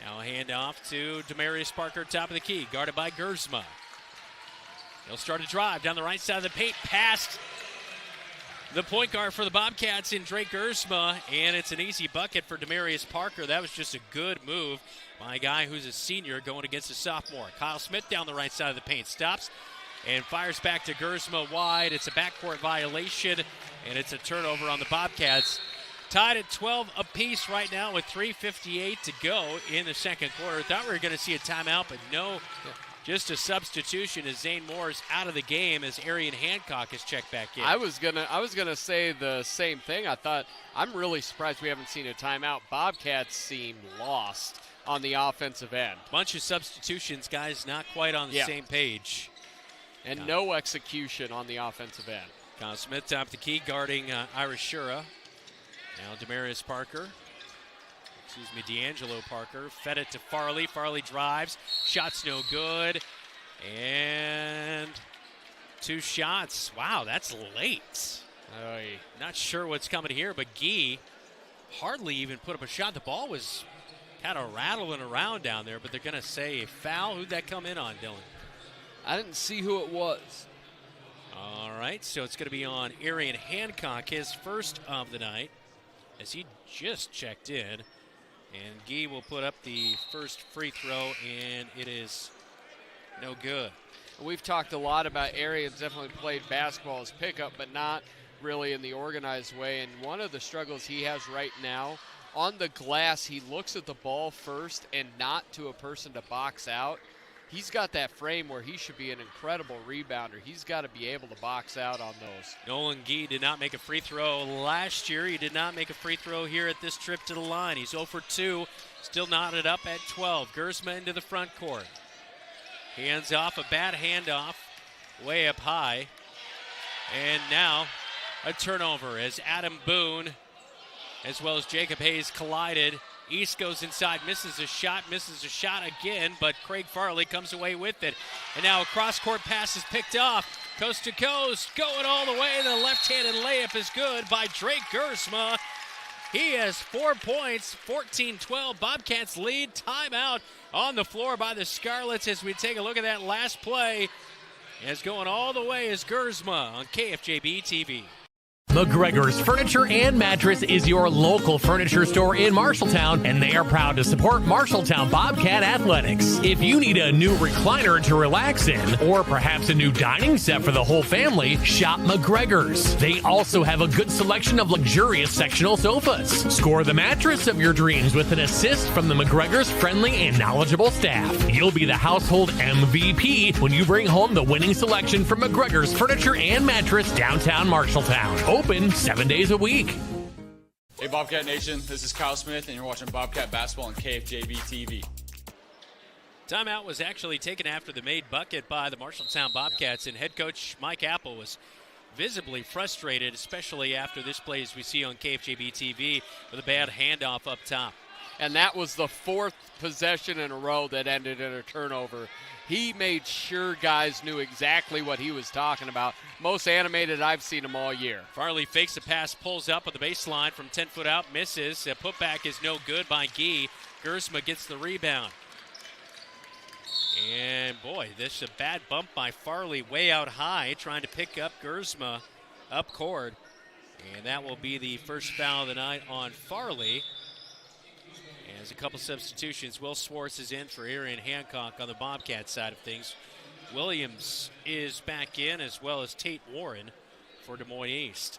Now a handoff to Demarius Parker, top of the key, guarded by Gersma. He'll start a drive down the right side of the paint, past the point guard for the Bobcats in Drake Gersma, and it's an easy bucket for Demarius Parker. That was just a good move by a guy who's a senior going against a sophomore. Kyle Smith down the right side of the paint, stops and fires back to Gersma wide. It's a backcourt violation, and it's a turnover on the Bobcats. Tied at 12 apiece right now with 3:58 to go in the second quarter. Thought we were going to see a timeout, but no. Just a substitution as Zane Moore's out of the game as Arian Hancock is checked back in. I was gonna say the same thing. I'm really surprised we haven't seen a timeout. Bobcats seem lost on the offensive end. Bunch of substitutions, guys not quite on the same page. And no execution on the offensive end. Kyle Smith top of the key guarding Irishura. Now Demarius Parker. D'Angelo Parker fed it to Farley. Farley drives. Shot's no good. And 2 shots. Wow, that's late. Not sure what's coming here, but Gee hardly even put up a shot. The ball was kind of rattling around down there, but they're going to say a foul. Who'd that come in on, Dylan? I didn't see who it was. All right, so it's going to be on Arian Hancock, his first of the night, as he just checked in. And Gee will put up the first free throw, and it is no good. We've talked a lot about Arian's definitely played basketball as pickup, but not really in the organized way. And one of the struggles he has right now, on the glass, he looks at the ball first and not to a person to box out. He's got that frame where he should be an incredible rebounder. He's got to be able to box out on those. Nolan Gee did not make a free throw last year. He did not make a free throw here at this trip to the line. He's 0 for 2, still knotted up at 12. Gersma into the front court. Hands off, a bad handoff, way up high. And now a turnover as Adam Boone, as well as Jacob Hayes, collided. East goes inside, misses a shot again, but Craig Farley comes away with it. And now a cross-court pass is picked off, coast to coast, going all the way. The left-handed layup is good by Drake Gersma. He has 4 points, 14-12. Bobcats lead. Timeout on the floor by the Scarletts as we take a look at that last play. As going all the way is Gersma on KFJB-TV. McGregor's Furniture and Mattress is your local furniture store in Marshalltown, and they are proud to support Marshalltown Bobcat Athletics. If you need a new recliner to relax in, or perhaps a new dining set for the whole family, shop McGregor's. They also have a good selection of luxurious sectional sofas. Score the mattress of your dreams with an assist from the McGregor's friendly and knowledgeable staff. You'll be the household MVP when you bring home the winning selection from McGregor's Furniture and Mattress, downtown Marshalltown. Open 7 days a week. Hey Bobcat Nation, this is Kyle Smith and you're watching Bobcat Basketball on KFJB-TV. Timeout was actually taken after the made bucket by the Marshalltown Bobcats, and head coach Mike Apple was visibly frustrated, especially after this play as we see on KFJB-TV with a bad handoff up top. And that was the 4th possession in a row that ended in a turnover. He made sure guys knew exactly what he was talking about. Most animated I've seen him all year. Farley fakes a pass, pulls up on the baseline from 10 foot out, misses. A putback is no good by Gee. Gersma gets the rebound. And boy, this is a bad bump by Farley way out high, trying to pick up Gersma up court. And that will be the first foul of the night on Farley. As a couple substitutions, Will Swartz is in for Arian Hancock on the Bobcat side of things. Williams is back in, as well as Tate Warren for Des Moines East.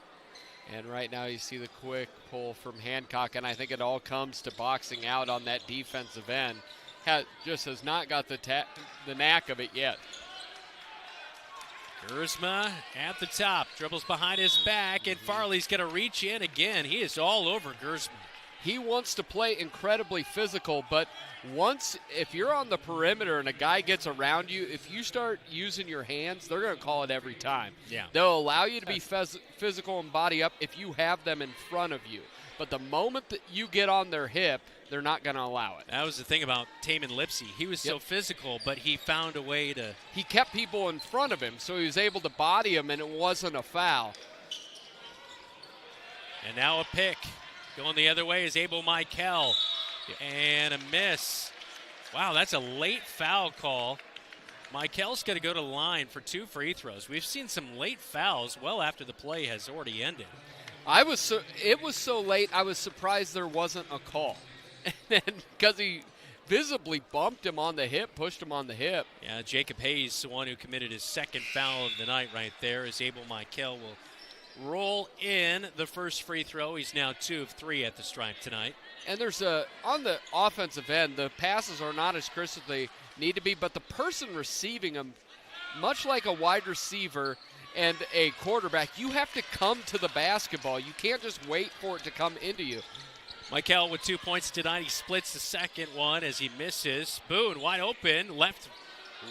And right now you see the quick pull from Hancock, and I think it all comes to boxing out on that defensive end. Just has not got the knack of it yet. Gersma at the top, dribbles behind his back, and Farley's going to reach in again. He is all over Gersma. he wants to play incredibly physical, but if you're on the perimeter and a guy gets around you, if you start using your hands, they're going to call it every time. Yeah. They'll allow you to be physical and body up if you have them in front of you. But the moment that you get on their hip, they're not going to allow it. That was the thing about Taman Lipsy. He was so physical, but he found a way to... He kept people in front of him, so he was able to body them, and it wasn't a foul. And now a pick. Going the other way is Abel Michael. And a miss. Wow, that's a late foul call. Michael's going to go to the line for 2 free throws. We've seen some late fouls well after the play has already ended. It was so late, I was surprised there wasn't a call. Because he visibly bumped him on the hip, pushed him on the hip. Yeah, Jacob Hayes, the one who committed his second foul of the night right there, as Abel Michael will roll in the first free throw. He's now 2 of 3 at the stripe tonight. And there's on the offensive end, the passes are not as crisp as they need to be, but the person receiving them, much like a wide receiver and a quarterback, you have to come to the basketball. You can't just wait for it to come into you. Michael with 2 points tonight. He splits the second one as he misses. Boone wide open, left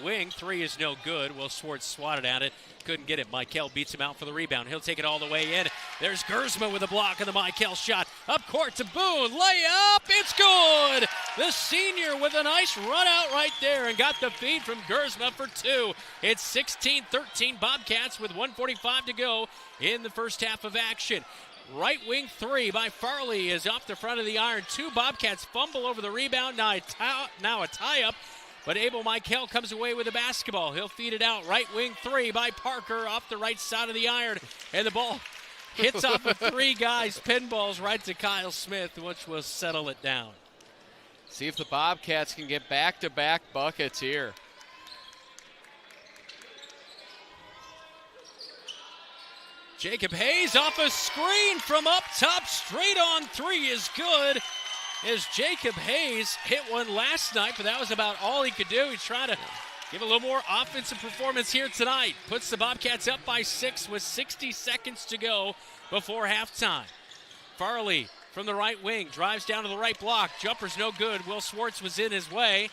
wing. 3 is no good. Will Swartz swatted at it. Couldn't get it. Michael beats him out for the rebound. He'll take it all the way in. There's Gersma with a block on the Michael shot. Up court to Boone. Layup. It's good. The senior with a nice run out right there and got the feed from Gersma for 2. It's 16-13 Bobcats with 1:45 to go in the first half of action. Right wing 3 by Farley is off the front of the iron. 2 Bobcats fumble over the rebound. Now a tie-up. But Abel Michael comes away with the basketball. He'll feed it out. Right wing 3 by Parker off the right side of the iron. And the ball hits off of 3 guys. Pinballs right to Kyle Smith, which will settle it down. See if the Bobcats can get back-to-back buckets here. Jacob Hayes off a screen from up top. Straight on 3 is good. As Jacob Hayes hit one last night, but that was about all he could do. He's trying to give a little more offensive performance here tonight. Puts the Bobcats up by 6 with 60 seconds to go before halftime. Farley from the right wing drives down to the right block. Jumper's no good. Will Swartz was in his way.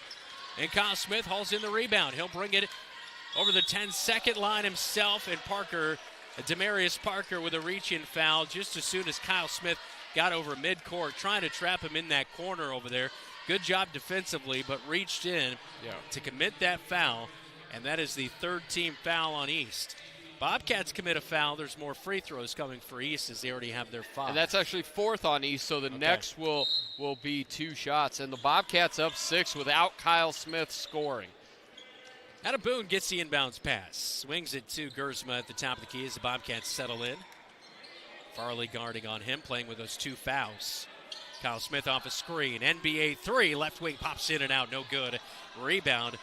And Kyle Smith hauls in the rebound. He'll bring it over the 10-second line himself. And Demarius Parker with a reach-in foul just as soon as Kyle Smith got over midcourt, trying to trap him in that corner over there. Good job defensively, but reached in to commit that foul, and that is the 3rd team foul on East. Bobcats commit a foul. There's more free throws coming for East as they already have their 5. And that's actually 4th on East, so the next will be 2 shots. And the Bobcats up 6 without Kyle Smith scoring. Adam Boone gets the inbounds pass. Swings it to Gersma at the top of the key as the Bobcats settle in. Farley guarding on him, playing with those 2 fouls. Kyle Smith off a screen. NBA 3, left wing pops in and out, no good. Rebound.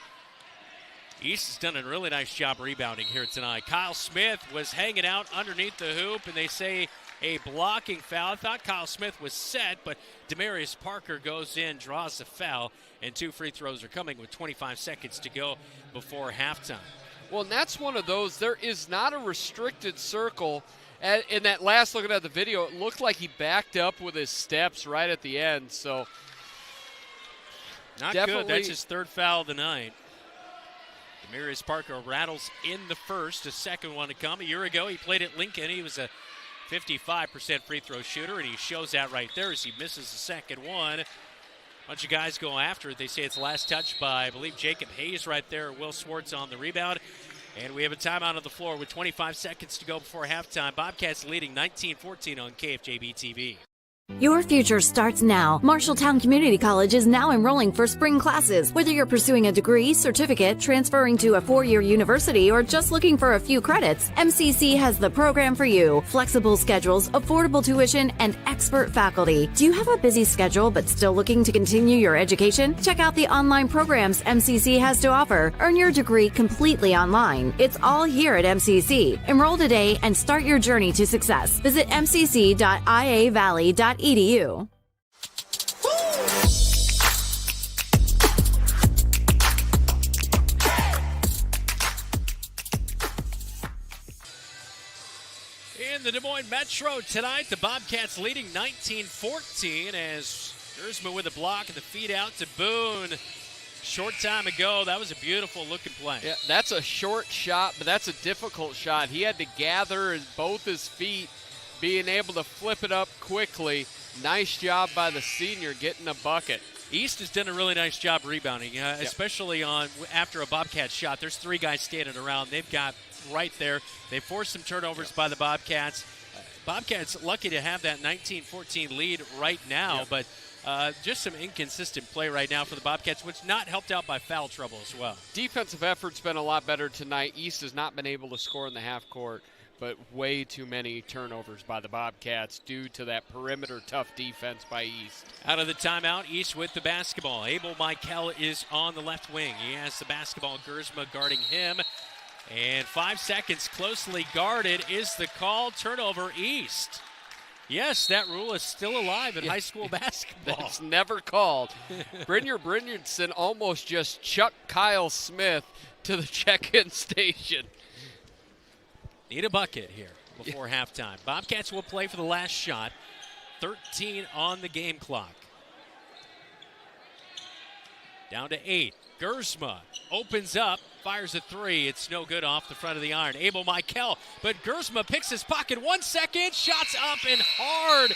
East has done a really nice job rebounding here tonight. Kyle Smith was hanging out underneath the hoop, and they say a blocking foul. I thought Kyle Smith was set, but Demarius Parker goes in, draws the foul, and 2 free throws are coming with 25 seconds to go before halftime. Well, and that's one of those, there is not a restricted circle. In that last looking at the video, it looked like he backed up with his steps right at the end. So not good. That's his 3rd foul of the night. Demarius Parker rattles in the first, a second one to come. A year ago, he played at Lincoln. He was a 55% free throw shooter, and he shows that right there as he misses the second one. A bunch of guys go after it. They say it's last touch by, I believe, Jacob Hayes right there. Will Swartz on the rebound. And we have a timeout on the floor with 25 seconds to go before halftime. Bobcats leading 19-14 on KFJB-TV. Your future starts now. Marshalltown Community College is now enrolling for spring classes. Whether you're pursuing a degree, certificate, transferring to a 4-year university, or just looking for a few credits, MCC has the program for you. Flexible schedules, affordable tuition, and expert faculty. Do you have a busy schedule but still looking to continue your education? Check out the online programs MCC has to offer. Earn your degree completely online. It's all here at MCC. Enroll today and start your journey to success. Visit mcc.iavalley.edu. the Des Moines Metro tonight. The Bobcats leading 19-14 as Gersma with a block and the feed out to Boone. Short time ago, that was a beautiful looking play. Yeah, that's a short shot, but that's a difficult shot. He had to gather both his feet, being able to flip it up quickly. Nice job by the senior getting a bucket. East has done a really nice job rebounding, especially after a Bobcat shot. There's 3 guys standing around. They've got right there. They forced some turnovers by the Bobcats. Bobcats lucky to have that 19-14 lead right now, but just some inconsistent play right now for the Bobcats, which not helped out by foul trouble as well. Defensive effort's been a lot better tonight. East has not been able to score in the half court, but way too many turnovers by the Bobcats due to that perimeter tough defense by East. Out of the timeout, East with the basketball. Abel Michael is on the left wing. He has the basketball. Gersma guarding him. And 5 seconds closely guarded is the call. Turnover East. Yes, that rule is still alive in high school basketball. That's never called. Brynjar Brynjardson almost just chucked Kyle Smith to the check-in station. Need a bucket here before halftime. Bobcats will play for the last shot. 13 on the game clock. Down to 8. Gersma opens up, fires a 3. It's no good off the front of the iron. Abel Michael, but Gersma picks his pocket. 1 second, shots up and hard.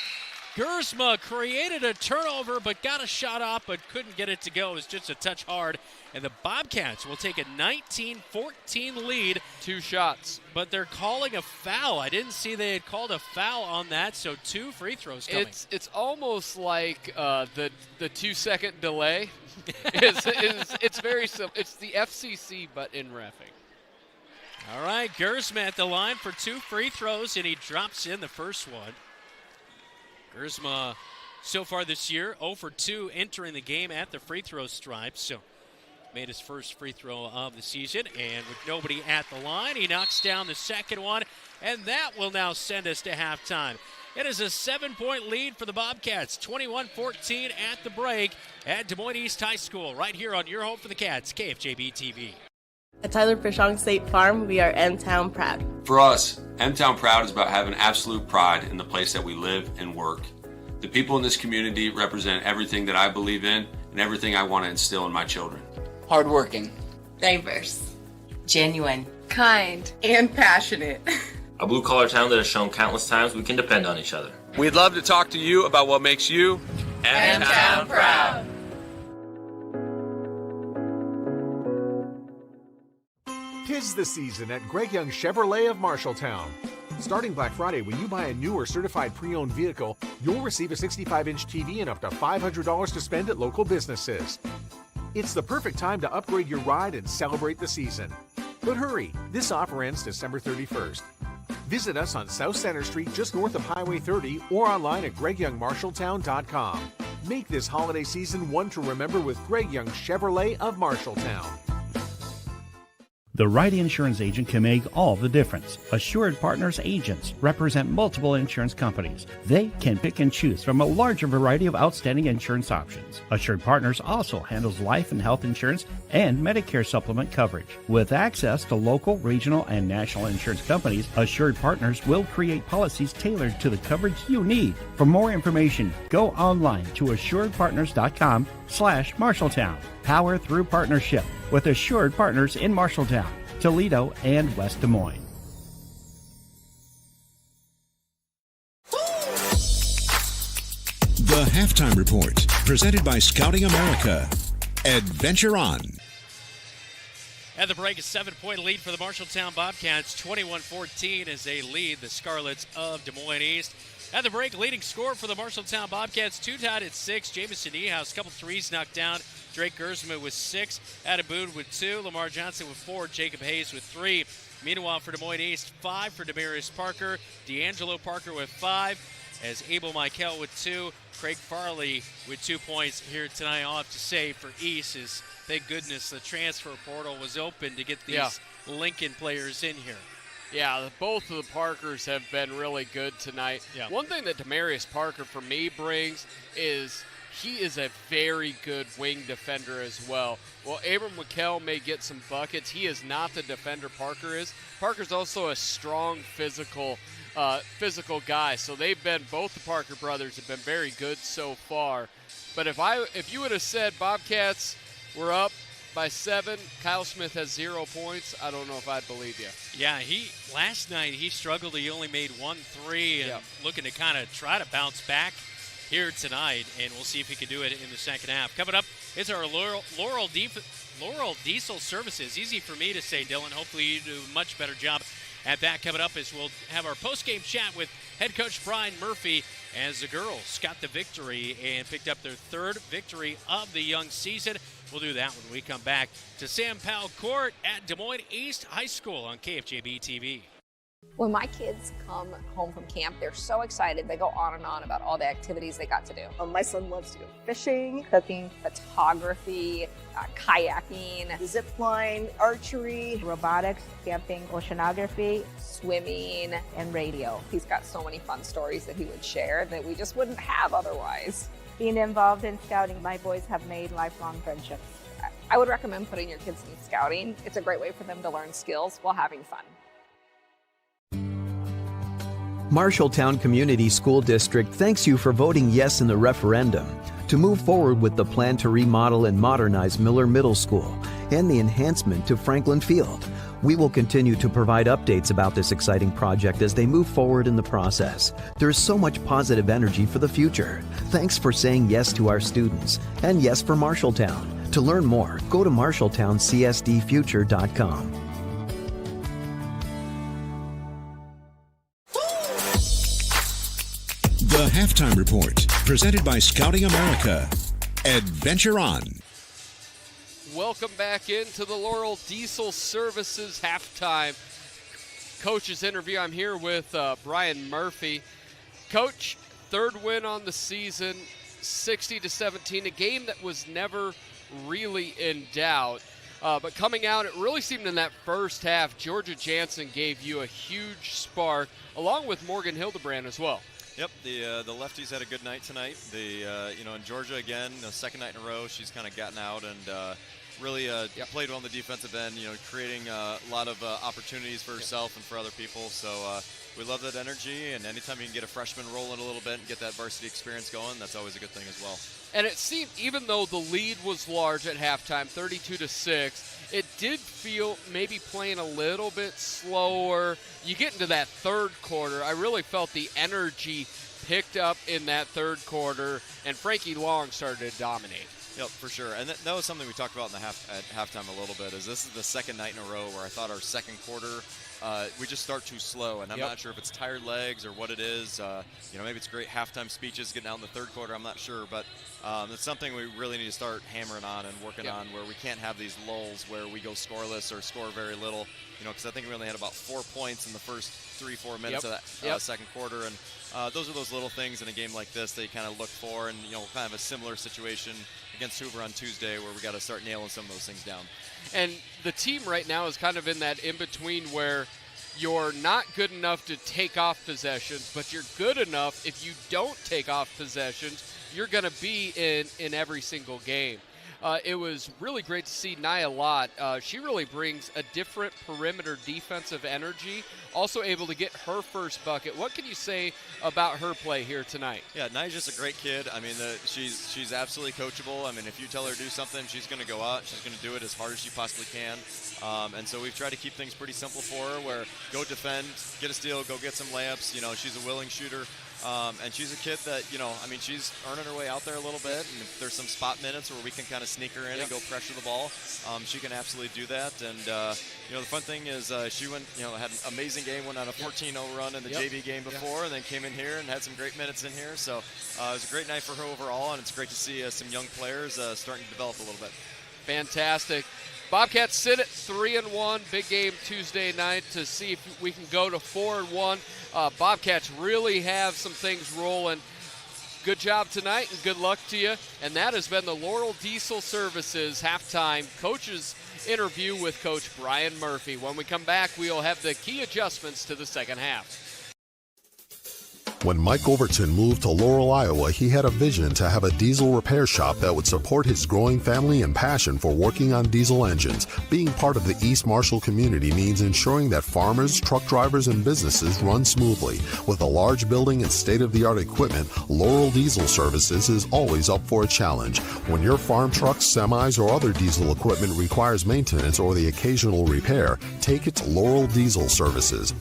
Gersma created a turnover, but got a shot off, but couldn't get it to go. It was just a touch hard. And the Bobcats will take a 19-14 lead. 2 shots. But they're calling a foul. I didn't see they had called a foul on that, so 2 free throws coming. It's almost like the 2-second delay. It's very simple. It's the FCC, but in reffing. All right, Gersma at the line for 2 free throws, and he drops in the first one. Gersma so far this year 0 for 2 entering the game at the free throw stripe. So made his first free throw of the season. And with nobody at the line, he knocks down the second one. And that will now send us to halftime. It is a 7-point lead for the Bobcats. 21-14 at the break at Des Moines East High School. Right here on your home for the Cats, KFJB-TV. At Tyler Fishong State Farm, we are M-Town proud. For us, M-Town proud is about having absolute pride in the place that we live and work. The people in this community represent everything that I believe in and everything I want to instill in my children. Hardworking, diverse, genuine, kind, and passionate. A blue-collar town that has shown countless times we can depend on each other. We'd love to talk to you about what makes you M-Town proud. Tis the season at Greg Young Chevrolet of Marshalltown. Starting Black Friday, when you buy a new or certified pre-owned vehicle, you'll receive a 65-inch TV and up to $500 to spend at local businesses. It's the perfect time to upgrade your ride and celebrate the season. But hurry, this offer ends December 31st. Visit us on South Center Street just north of Highway 30 or online at GregYoungMarshalltown.com. Make this holiday season one to remember with Greg Young Chevrolet of Marshalltown. The right insurance agent can make all the difference. Assured Partners agents represent multiple insurance companies. They can pick and choose from a larger variety of outstanding insurance options. Assured Partners also handles life and health insurance and Medicare supplement coverage. With access to local, regional, and national insurance companies, Assured Partners will create policies tailored to the coverage you need. For more information, go online to assuredpartners.com/Marshalltown. Power through partnership with Assured Partners in Marshalltown, Toledo, and West Des Moines. The Halftime Report, presented by Scouting America. Adventure on. At the break, a 7-point lead for the Marshalltown Bobcats. 21-14 as they lead the Scarletts of Des Moines East. At the break, leading scorer for the Marshalltown Bobcats, 2 tied at 6. Jamison Niehaus, a couple threes knocked down. Drake Gersma with 6. Adam Boone with 2. Lamar Johnson with 4. Jacob Hayes with 3. Meanwhile, for Des Moines East, 5 for Demarius Parker. D'Angelo Parker with 5. As Abel Michael with 2. Craig Farley with 2 points here tonight. All I have to say for East is, thank goodness the transfer portal was open to get these Lincoln players in here. Yeah, both of the Parkers have been really good tonight. Yeah. One thing that Demarius Parker, for me, brings is he is a very good wing defender as well. Well, Abram McKell may get some buckets. He is not the defender Parker is. Parker's also a strong physical physical guys. So both the Parker brothers have been very good so far. But if you would have said Bobcats were up by 7, Kyle Smith has 0 points, I don't know if I'd believe you. Yeah, last night he struggled. He only made 1 3 and looking to kind of try to bounce back here tonight, and we'll see if he can do it in the second half. Coming up is our Laurel Diesel Services. Easy for me to say, Dylan. Hopefully you do a much better job at that. Coming up is we'll have our post-game chat with head coach Brian Murphy as the girls got the victory and picked up their 3rd victory of the young season. We'll do that when we come back to Sam Powell Court at Des Moines East High School on KFJB-TV. When my kids come home from camp, they're so excited. They go on and on about all the activities they got to do. My son loves to go fishing, Cooking, photography, kayaking, zip line, archery, robotics, camping, oceanography, swimming, and radio. He's got so many fun stories that he would share that we just wouldn't have otherwise. Being involved in scouting, my boys have made lifelong friendships. I would recommend putting your kids in scouting. It's a great way for them to learn skills while having fun. Marshalltown Community School District thanks you for voting yes in the referendum to move forward with the plan to remodel and modernize Miller Middle School and the enhancement to Franklin Field. We will continue to provide updates about this exciting project as they move forward in the process. There is so much positive energy for the future. Thanks for saying yes to our students and yes for Marshalltown. To learn more, go to marshalltowncsdfuture.com. The Halftime Report, presented by Scouting America. Adventure on. Welcome back into the Laurel Diesel Services Halftime Coach's interview. I'm here with Brian Murphy. Coach, 3rd win on the season, 60-17, a game that was never really in doubt. But coming out, it really seemed in that first half, Georgia Jansen gave you a huge spark, along with Morgan Hildebrand as well. Yep, the lefties had a good night tonight. In Georgia again, the 2nd night in a row, she's kind of gotten out and really played well on the defensive end. Creating a lot of opportunities for herself and for other people. So we love that energy, and anytime you can get a freshman rolling a little bit and get that varsity experience going, that's always a good thing as well. And it seemed, even though the lead was large at halftime, 32-6, it did feel maybe playing a little bit slower. You get into that 3rd quarter, I really felt the energy picked up in that 3rd quarter, and Frankie Long started to dominate. Yep, for sure. And that was something we talked about at halftime a little bit, is this is the 2nd night in a row where I thought our 2nd quarter, we just start too slow, and I'm not sure if it's tired legs or what it is. Maybe it's great halftime speeches getting out in the 3rd quarter, I'm not sure, but it's something we really need to start hammering on and working on, where we can't have these lulls where we go scoreless or score very little, because I think we only had about 4 points in the first 3-4 minutes of that 2nd quarter, and those are those little things in a game like this that you kind of look for, and kind of a similar situation against Hoover on Tuesday where we got to start nailing some of those things down. And the team right now is kind of in that in-between where you're not good enough to take off possessions, but you're good enough if you don't take off possessions, you're going to be in every single game. It was really great to see Nia Lott. She really brings a different perimeter defensive energy, also able to get her first bucket. What can you say about her play here tonight? Yeah, Nia's just a great kid. I mean, she's absolutely coachable. I mean, if you tell her to do something, she's going to go out. She's going to do it as hard as she possibly can. And so we've tried to keep things pretty simple for her, where go defend, get a steal, go get some layups. She's a willing shooter. And she's a kid that, she's earning her way out there a little bit. And if there's some spot minutes where we can kind of sneak her in and go pressure the ball, she can absolutely do that. And, the fun thing is she went, had an amazing game, went on a 14-0 run in the JV game before, and then came in here and had some great minutes in here. So it was a great night for her overall, and it's great to see some young players starting to develop a little bit. Fantastic. Bobcats sit at 3-1. Big game Tuesday night to see if we can go to 4-1. Bobcats really have some things rolling. Good job tonight and good luck to you. And that has been the Laurel Diesel Services halftime coaches interview with Coach Brian Murphy. When we come back, we'll have the key adjustments to the second half. When Mike Overton moved to Laurel, Iowa, he had a vision to have a diesel repair shop that would support his growing family and passion for working on diesel engines. Being part of the East Marshall community means ensuring that farmers, truck drivers, and businesses run smoothly. With a large building and state-of-the-art equipment, Laurel Diesel Services is always up for a challenge. When your farm trucks, semis, or other diesel equipment requires maintenance or the occasional repair, take it to Laurel Diesel Services.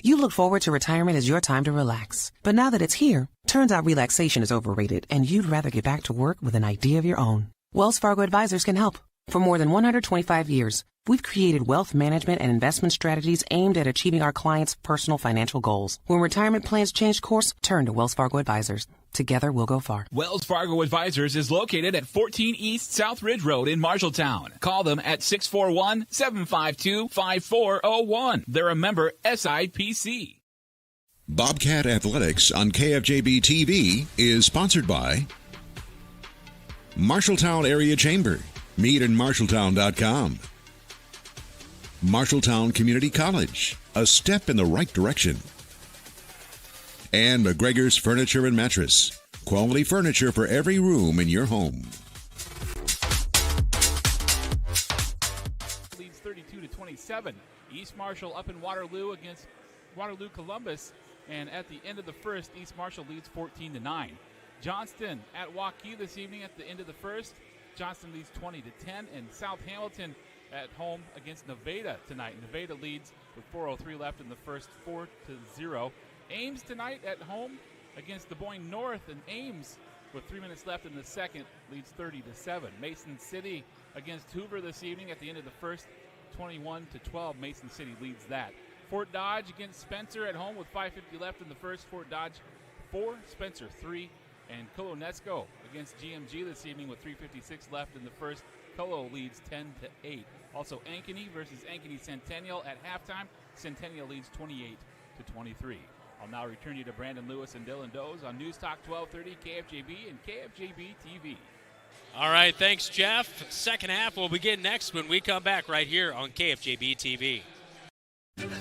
You look forward to retirement as your time to relax. But now that it's here, turns out relaxation is overrated and you'd rather get back to work with an idea of your own. Wells Fargo Advisors can help. For more than 125 years, we've created wealth management and investment strategies aimed at achieving our clients' personal financial goals. When retirement plans change course, turn to Wells Fargo Advisors. Together, we'll go far. Wells Fargo Advisors is located at 14 East South Ridge Road in Marshalltown. Call them at 641-752-5401. They're a member SIPC. Bobcat Athletics on KFJB-TV is sponsored by Marshalltown Area Chamber. Meet in Marshalltown.com. Marshalltown Community College, a step in the right direction. And McGregor's Furniture and Mattress, quality furniture for every room in your home. Leads 32-27. East Marshall up in Waterloo against Waterloo Columbus, and at the end of the first, East Marshall leads 14-9. Johnston at Waukee this evening at the end of the first. Johnston leads 20-10, and South Hamilton at home against Nevada tonight. Nevada leads with 4:03 left in the first, 4-0. Ames tonight at home against Des Moines North, and Ames with 3 minutes left in the second leads 30-7. Mason City against Hoover this evening at the end of the first, 21-12. Mason City leads that. Fort Dodge against Spencer at home with 5:50 left in the first. Fort Dodge 4, Spencer 3. And Kolonesko against GMG this evening with 3:56 left in the first. Colo leads 10-8. Also Ankeny versus Ankeny Centennial at halftime. Centennial leads 28-23. I'll now return you to Brandon Lewis and Dylan Doze on News Talk 1230 KFJB and KFJB-TV. All right, thanks, Jeff. Second half will begin next when we come back right here on KFJB-TV.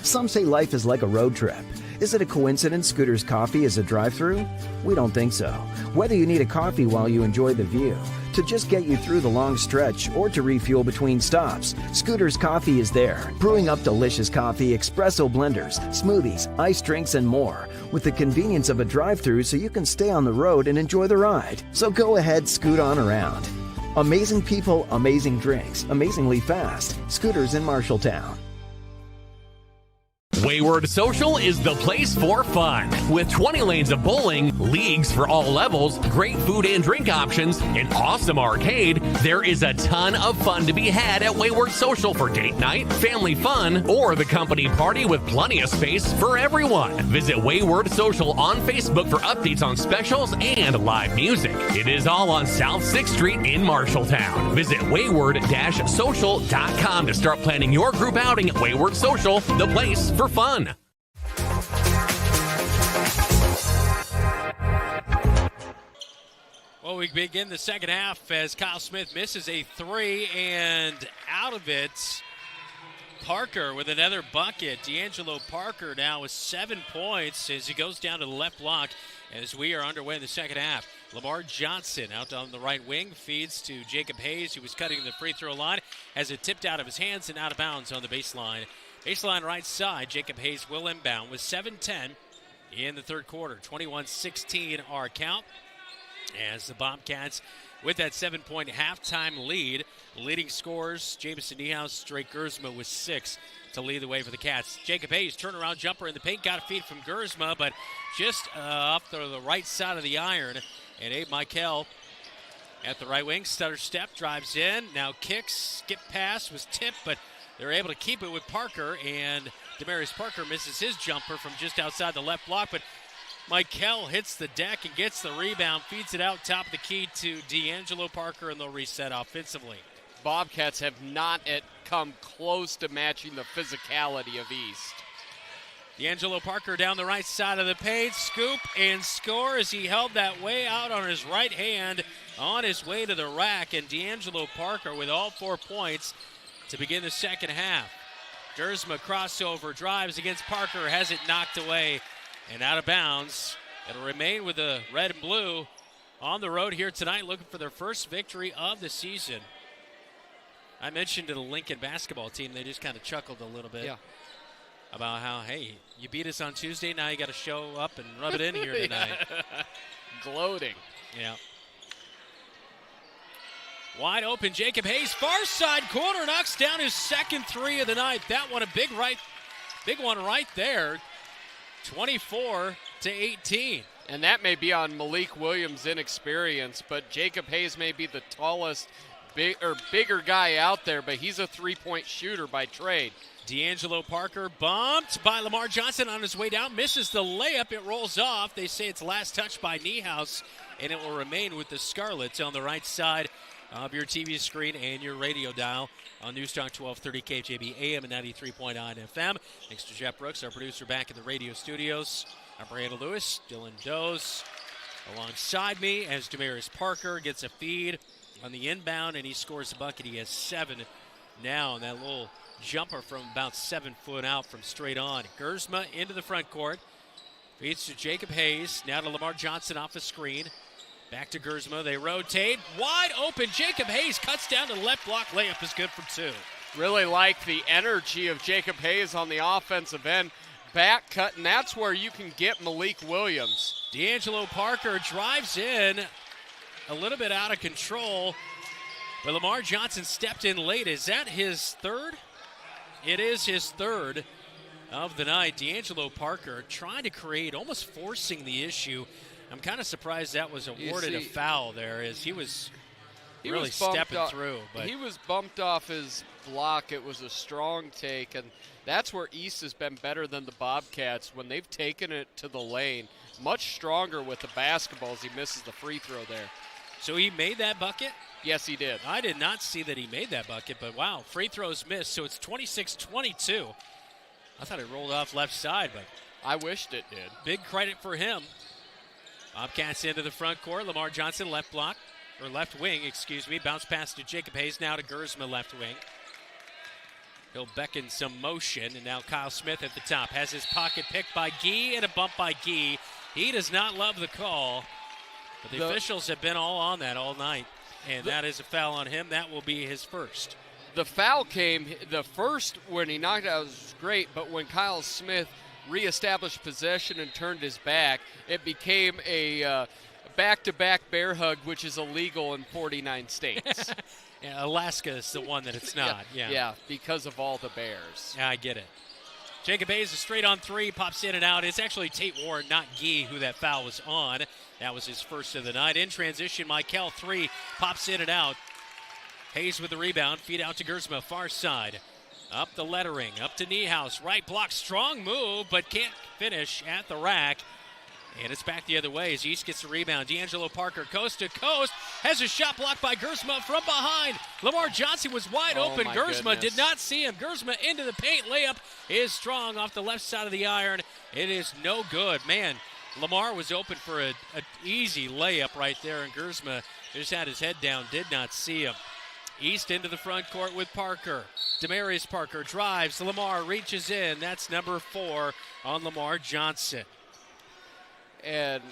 Some say life is like a road trip. Is it a coincidence Scooter's Coffee is a drive-thru? We don't think so. Whether you need a coffee while you enjoy the view, to just get you through the long stretch, or to refuel between stops, Scooter's Coffee is there, brewing up delicious coffee, espresso blenders, smoothies, iced drinks, and more, with the convenience of a drive-thru so you can stay on the road and enjoy the ride. So go ahead, scoot on around. Amazing people, amazing drinks, amazingly fast. Scooters in Marshalltown. Wayward Social is the place for fun. With 20 lanes of bowling, leagues for all levels, great food and drink options, an awesome arcade, there is a ton of fun to be had at Wayward Social for date night, family fun, or the company party with plenty of space for everyone. Visit Wayward Social on Facebook for updates on specials and live music. It is all on South 6th Street in Marshalltown. Visit wayward-social.com to start planning your group outing at Wayward Social, the place for fun. Well, we begin the second half as Kyle Smith misses a three, and out of it, Parker with another bucket. D'Angelo Parker now with 7 points as he goes down to the left block as we are underway in the second half. Lamar Johnson out on the right wing feeds to Jacob Hayes, who was cutting the free throw line, has it tipped out of his hands and out of bounds on the baseline. Baseline right side, Jacob Hayes will inbound with 7:10 in the third quarter. 21-16 our count as the Bobcats with that 7-point halftime lead. Leading scorers, Jamison Niehaus, Drake Gersma with 6 to lead the way for the Cats. Jacob Hayes, turnaround jumper in the paint, got a feed from Gersma, but just off the right side of the iron. And Abe Michael at the right wing, stutter step, drives in, now kicks, skip pass, was tipped, but they're able to keep it with Parker, and Demarius Parker misses his jumper from just outside the left block, but Michael hits the deck and gets the rebound, feeds it out top of the key to D'Angelo Parker, and they'll reset offensively. Bobcats have not come close to matching the physicality of East. D'Angelo Parker down the right side of the paint, scoop and score as he held that way out on his right hand on his way to the rack, and D'Angelo Parker with all 4 points to begin the second half. Gersma crossover, drives against Parker, has it knocked away and out of bounds. It'll remain with the red and blue on the road here tonight, looking for their first victory of the season. I mentioned to the Lincoln basketball team, they just kind of chuckled a little bit about how, hey, you beat us on Tuesday, now you got to show up and rub it in here tonight. Gloating. Yeah. Wide open, Jacob Hayes, far side corner, knocks down his second three of the night. That one, a big one right there. 24-18. And that may be on Malik Williams' inexperience, but Jacob Hayes may be the tallest, bigger guy out there, but he's a three-point shooter by trade. D'Angelo Parker bumped by Lamar Johnson on his way down, misses the layup, it rolls off. They say it's last touch by Niehaus, and it will remain with the Scarletts on the right side of your TV screen and your radio dial on Newstalk 1230 KFJB AM and 93.9 FM. Thanks to Jeff Brooks, our producer, back in the radio studios. I'm Brandon Lewis, Dylan Does alongside me as Demarius Parker gets a feed on the inbound, and he scores a bucket. He has 7 now, and that little jumper from about 7 foot out from straight on. Gersma into the front court. Feeds to Jacob Hayes. Now to Lamar Johnson off the screen. Back to Gersma. They rotate. Wide open. Jacob Hayes cuts down to the left block. Layup is good for 2. Really like the energy of Jacob Hayes on the offensive end. Back cut, and that's where you can get Malik Williams. D'Angelo Parker drives in a little bit out of control, but Lamar Johnson stepped in late. Is that his third? It is his third of the night. D'Angelo Parker trying to create, almost forcing the issue. I'm kind of surprised that was awarded a foul there, as he was really stepping through. But he was bumped off his block. It was a strong take, and that's where East has been better than the Bobcats when they've taken it to the lane. Much stronger with the basketball as he misses the free throw there. So he made that bucket? Yes, he did. I did not see that he made that bucket, but wow, free throws missed, so it's 26-22. I thought it rolled off left side, but I wished it did. Big credit for him. Bobcats into the front court. Lamar Johnson left wing, bounce pass to Jacob Hayes, now to Gersma left wing. He'll beckon some motion, and now Kyle Smith at the top. Has his pocket picked by Gee, and a bump by Gee. He does not love the call, but the officials have been all on that all night, and that is a foul on him. That will be his first. The foul came, the first when he knocked it out was great, but when Kyle Smith reestablished possession and turned his back, it became a back-to-back bear hug, which is illegal in 49 states. Yeah, Alaska is the one that it's not. Yeah, because of all the bears. Yeah, I get it. Jacob Hayes is straight on 3, pops in and out. It's actually Tate Ward, not Gee, who that foul was on. That was his first of the night. In transition, Michael 3 pops in and out. Hayes with the rebound, feed out to Gersma, far side. Up the lettering, up to Niehaus. Right block, strong move, but can't finish at the rack. And it's back the other way as East gets the rebound. D'Angelo Parker, coast to coast, has a shot blocked by Gersma from behind. Lamar Johnson was wide open. Gersma did not see him. Gersma into the paint. Layup is strong off the left side of the iron. It is no good. Man, Lamar was open for an easy layup right there, and Gersma just had his head down, did not see him. East into the front court with Parker. Demarius Parker drives. Lamar reaches in. That's number 4 on Lamar Johnson. And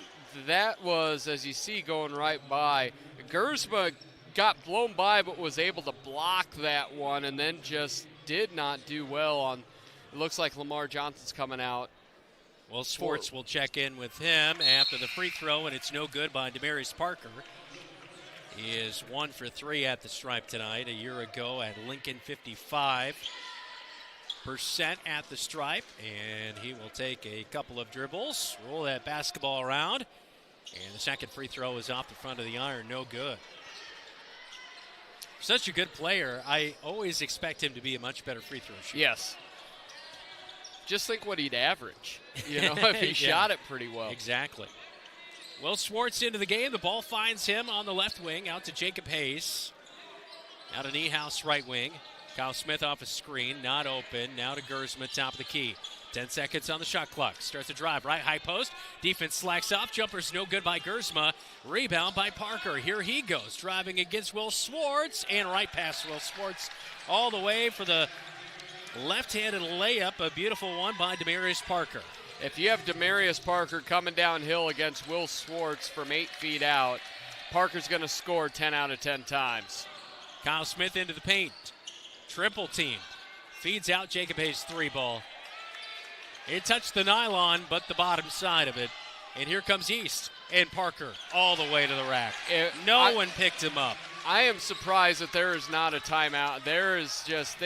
that was, as you see, going right by. Gersma got blown by but was able to block that one and then just did not do well on, it looks like Lamar Johnson's coming out. Well, Sports will check in with him after the free throw, and it's no good by Demarius Parker. He is 1 for 3 at the stripe tonight. A year ago at Lincoln, 55% at the stripe, and he will take a couple of dribbles, roll that basketball around, and the second free throw is off the front of the iron, no good. Such a good player, I always expect him to be a much better free throw shooter. Yes. Just think what he'd average, if he shot it pretty well. Exactly. Will Schwartz into the game. The ball finds him on the left wing, out to Jacob Hayes. Now to Niehaus, right wing. Kyle Smith off a screen, not open. Now to Gersma, top of the key. 10 seconds on the shot clock. Starts the drive, right high post. Defense slacks off. Jumper's no good by Gersma. Rebound by Parker. Here he goes, driving against Will Schwartz, and right past Will Schwartz all the way for the left-handed layup, a beautiful one by Demarius Parker. If you have Demarius Parker coming downhill against Will Swartz from 8 feet out, Parker's going to score 10 out of 10 times. Kyle Smith into the paint. Triple team. Feeds out Jacob Hayes' 3-ball. It touched the nylon, but the bottom side of it. And here comes East and Parker all the way to the rack. No one picked him up. I am surprised that there is not a timeout. There is just,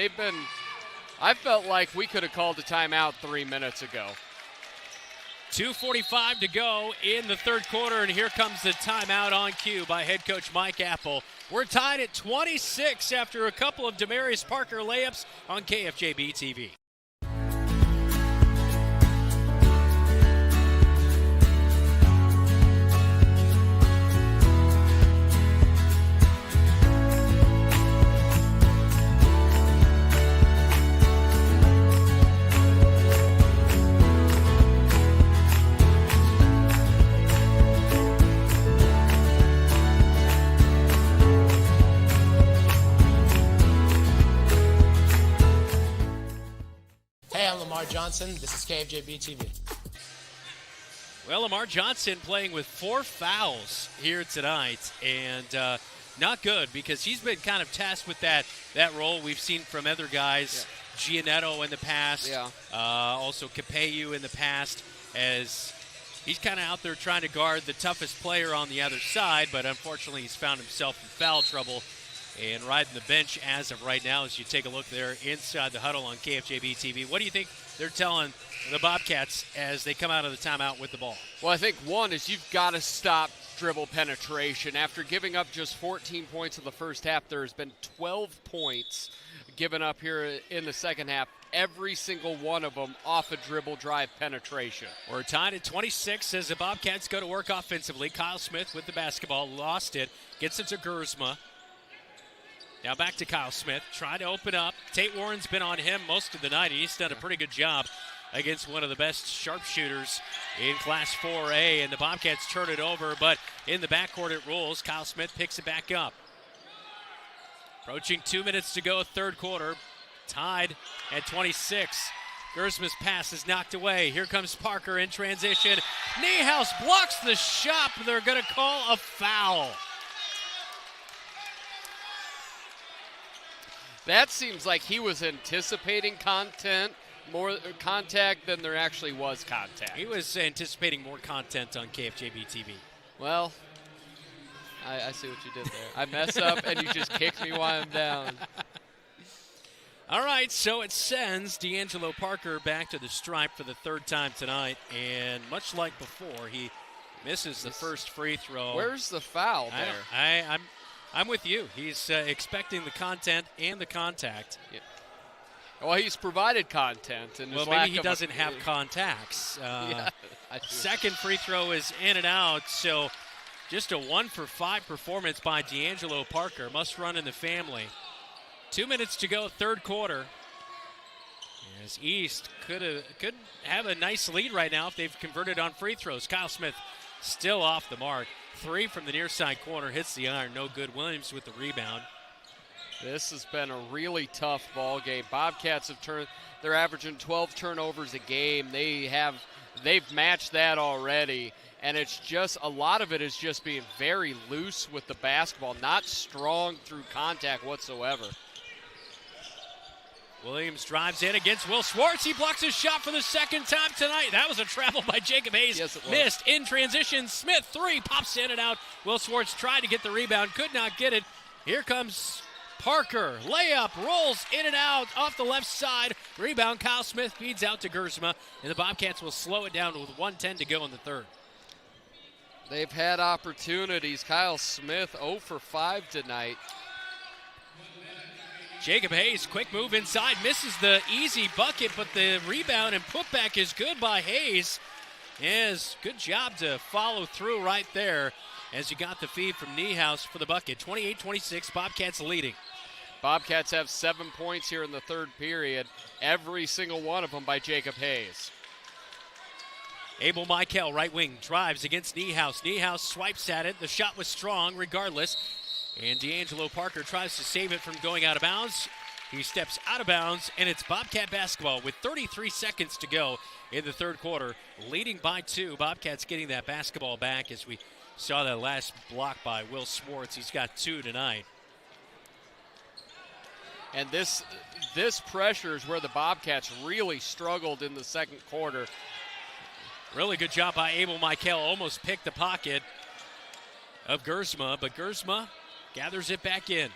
I felt like we could have called a timeout 3 minutes ago. 2:45 to go in the third quarter, and here comes the timeout on cue by head coach Mike Apple. We're tied at 26 after a couple of Demarius Parker layups on KFJB-TV. Johnson. This is KFJB-TV. Well, Lamar Johnson playing with 4 fouls here tonight, and not good because he's been kind of tasked with that role we've seen from other guys, Giannetto in the past, also Capeyu in the past, as he's kind of out there trying to guard the toughest player on the other side, but unfortunately he's found himself in foul trouble and riding the bench as of right now as you take a look there inside the huddle on KFJB-TV. What do you think they're telling the Bobcats as they come out of the timeout with the ball? Well, I think one is you've got to stop dribble penetration. After giving up just 14 points in the first half, there's been 12 points given up here in the second half. Every single one of them off a dribble drive penetration. We're tied at 26 as the Bobcats go to work offensively. Kyle Smith with the basketball, lost it, gets it to Gersma. Now back to Kyle Smith, trying to open up. Tate Warren's been on him most of the night. He's done a pretty good job against one of the best sharpshooters in Class 4A, and the Bobcats turn it over, but in the backcourt it rolls. Kyle Smith picks it back up. Approaching 2 minutes to go, third quarter, tied at 26. Gersma's pass is knocked away. Here comes Parker in transition. Niehaus blocks the shot. They're going to call a foul. That seems like he was anticipating more contact than there actually was contact. He was anticipating more content on KFJB-TV. Well, I see what you did there. I mess up and you just kick me while I'm down. All right, so it sends D'Angelo Parker back to the stripe for the third time tonight, and much like before, he misses the first free throw. Where's the foul there? I'm with you. He's expecting the content and the contact. Yeah. Well, he's provided content. And maybe he doesn't have contacts. Second free throw is in and out, so just a 1-for-5 performance by D'Angelo Parker. Must run in the family. 2 minutes to go, third quarter. As East could have a nice lead right now if they've converted on free throws. Kyle Smith still off the mark. 3 from the near side corner, hits the iron, no good. Williams with the rebound. This has been a really tough ball game. Bobcats they're averaging 12 turnovers a game. They've matched that already, and it's just a lot of it is just being very loose with the basketball, not strong through contact whatsoever. Williams drives in against Will Swartz. He blocks his shot for the second time tonight. That was a travel by Jacob Hayes. Yes, it was. Missed in transition. Smith, 3, pops in and out. Will Swartz tried to get the rebound, could not get it. Here comes Parker. Layup, rolls in and out off the left side. Rebound, Kyle Smith feeds out to Gersma, and the Bobcats will slow it down with 1:10 to go in the third. They've had opportunities. Kyle Smith 0 for 5 tonight. Jacob Hayes, quick move inside, misses the easy bucket, but the rebound and putback is good by Hayes. Yes, good job to follow through right there as you got the feed from Niehaus for the bucket. 28-26, Bobcats leading. Bobcats have 7 points here in the third period, every single one of them by Jacob Hayes. Abel Michael, right wing, drives against Niehaus. Niehaus swipes at it. The shot was strong regardless. And D'Angelo Parker tries to save it from going out of bounds. He steps out of bounds, and it's Bobcat basketball with 33 seconds to go in the third quarter, leading by 2. Bobcats getting that basketball back as we saw that last block by Will Swartz. He's got 2 tonight. And this pressure is where the Bobcats really struggled in the second quarter. Really good job by Abel Michael. Almost picked the pocket of Gersma, but Gersma gathers it back in.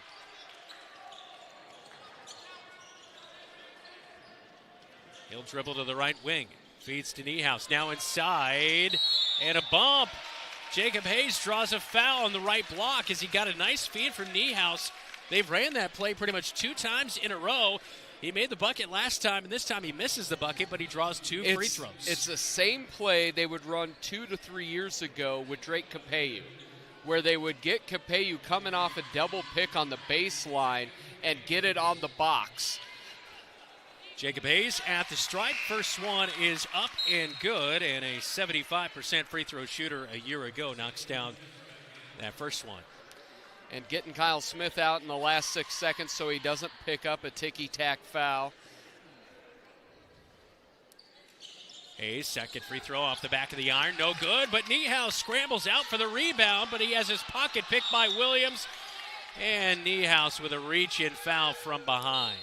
He'll dribble to the right wing. Feeds to Niehaus. Now inside. And a bump. Jacob Hayes draws a foul on the right block as he got a nice feed from Niehaus. They've ran that play pretty much 2 times in a row. He made the bucket last time, and this time he misses the bucket, but he draws 2 free throws. It's the same play they would run 2 to 3 years ago with Drake Capeyu, where they would get Capeyu coming off a double pick on the baseline and get it on the box. Jacob Hayes at the stripe. First one is up and good, and a 75% free throw shooter a year ago knocks down that first one. And getting Kyle Smith out in the last 6 seconds so he doesn't pick up a ticky-tack foul. Hayes, second free throw off the back of the iron. No good, but Niehaus scrambles out for the rebound, but he has his pocket picked by Williams. And Niehaus with a reach-in foul from behind.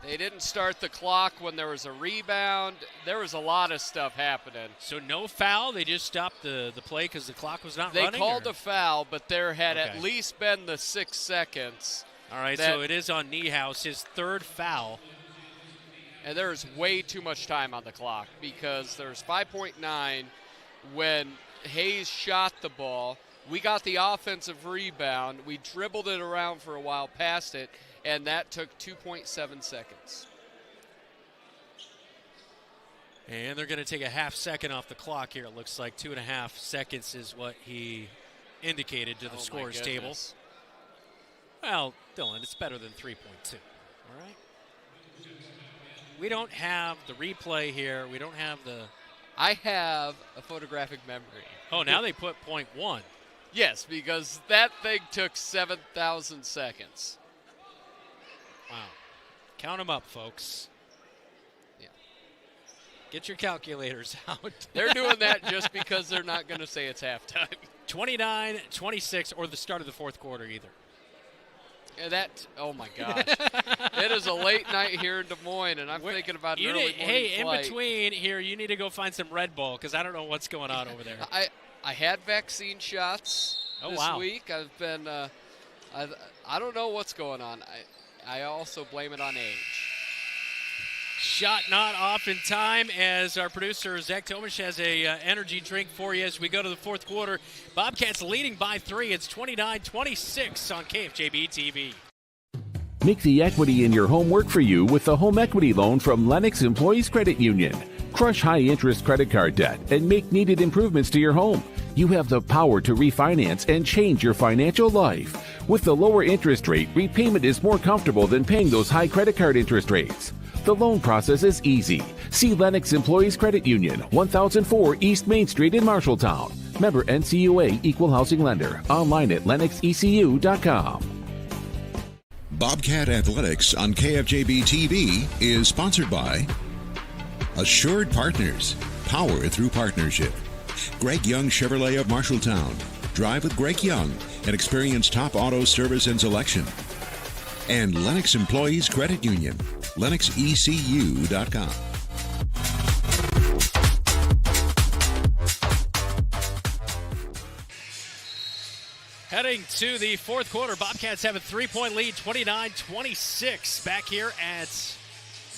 They didn't start the clock when there was a rebound. There was a lot of stuff happening. So no foul? They just stopped the play because the clock was not running? They called a foul, but there had at least been the 6 seconds. All right, so it is on Niehaus, his 3rd foul. And there's way too much time on the clock because there's 5.9 when Hayes shot the ball. We got the offensive rebound. We dribbled it around for a while, passed it, and that took 2.7 seconds. And they're going to take a half second off the clock here. It looks like 2.5 seconds is what he indicated to the scores table. Well, Dylan, it's better than 3.2. All right? We don't have the replay here. We don't have the... I have a photographic memory. Oh, now they put .1. Yes, because that thing took 7,000 seconds. Wow. Count them up, folks. Yeah. Get your calculators out. They're doing that just because they're not going to say it's halftime. 29-26, or the start of the fourth quarter either. Yeah, oh my gosh. It is a late night here in Des Moines, and I'm thinking about an early morning Hey, flight. In between here, you need to go find some Red Bull because I don't know what's going on over there. I had vaccine shots this week. I've been, I don't know what's going on. I also blame it on age. Shot not off in time as our producer Zach Tomish has a energy drink for you as we go to the fourth quarter. Bobcats leading by 3. It's 29-26 on KFJB-TV. Make the equity in your home work for you with the home equity loan from Lennox Employees Credit Union. Crush high-interest credit card debt and make needed improvements to your home. You have the power to refinance and change your financial life. With the lower interest rate, repayment is more comfortable than paying those high credit card interest rates. The loan process is easy. See Lennox Employees Credit Union, 1004 East Main Street in Marshalltown. Member NCUA Equal Housing Lender. Online at lennoxecu.com. Bobcat Athletics on KFJB-TV is sponsored by Assured Partners, power through partnership. Greg Young Chevrolet of Marshalltown. Drive with Greg Young and experience top auto service and selection. And Lennox Employees Credit Union, lennoxecu.com. Heading to the fourth quarter, Bobcats have a 3-point lead, 29-26. Back here at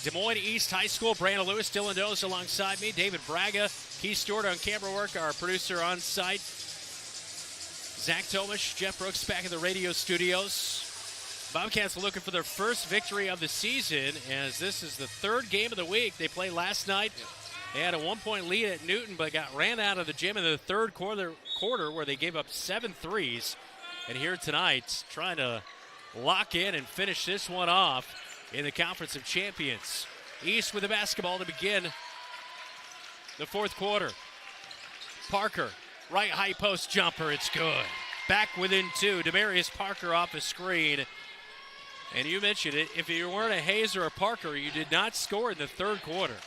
Des Moines East High School, Brandon Lewis, Dylan Doze alongside me, David Braga, Keith Stewart on camera work, our producer on site, Zach Tomish, Jeff Brooks back in the radio studios. Bobcats are looking for their first victory of the season as this is the third game of the week. They played last night. They had a 1-point lead at Newton, but got ran out of the gym in the third quarter where they gave up 7 threes. And here tonight, trying to lock in and finish this one off in the Conference of Champions. East with the basketball to begin the fourth quarter. Parker, right high post jumper, it's good. Back within 2, Demarius Parker off a screen. And you mentioned it, if you weren't a Hayes or a Parker, you did not score in the third quarter.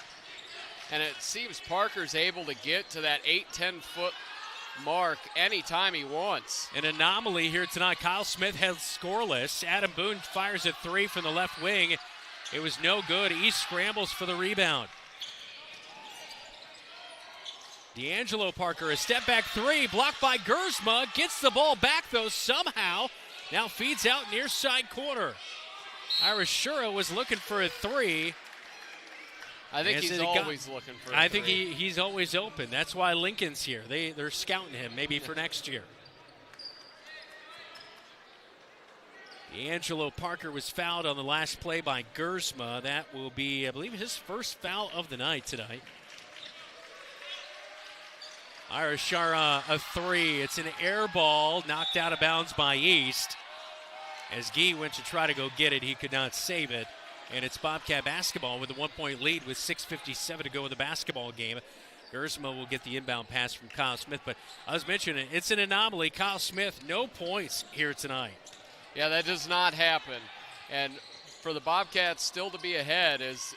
And it seems Parker's able to get to that 8-10 foot mark anytime he wants. An anomaly here tonight. Kyle Smith held scoreless. Adam Boone fires a three from the left wing. It was no good. East scrambles for the rebound. D'Angelo Parker, a step back three, blocked by Gersma. Gets the ball back, though, somehow. Now feeds out near side corner. Ira Shura was looking for a three. I think he's always looking for a three. I think he's always open. That's why Lincoln's here. They're scouting him maybe for next year. D'Angelo Parker was fouled on the last play by Gersma. That will be, I believe, his first foul of the night tonight. Ira Shara, a three. It's an air ball knocked out of bounds by East. As Guy went to try to go get it, he could not save it. And it's Bobcat basketball with a 1-point lead with 6:57 to go in the basketball game. Gersma will get the inbound pass from Kyle Smith. But I was mentioning, it's an anomaly. Kyle Smith, no points here tonight. Yeah, that does not happen. And for the Bobcats still to be ahead is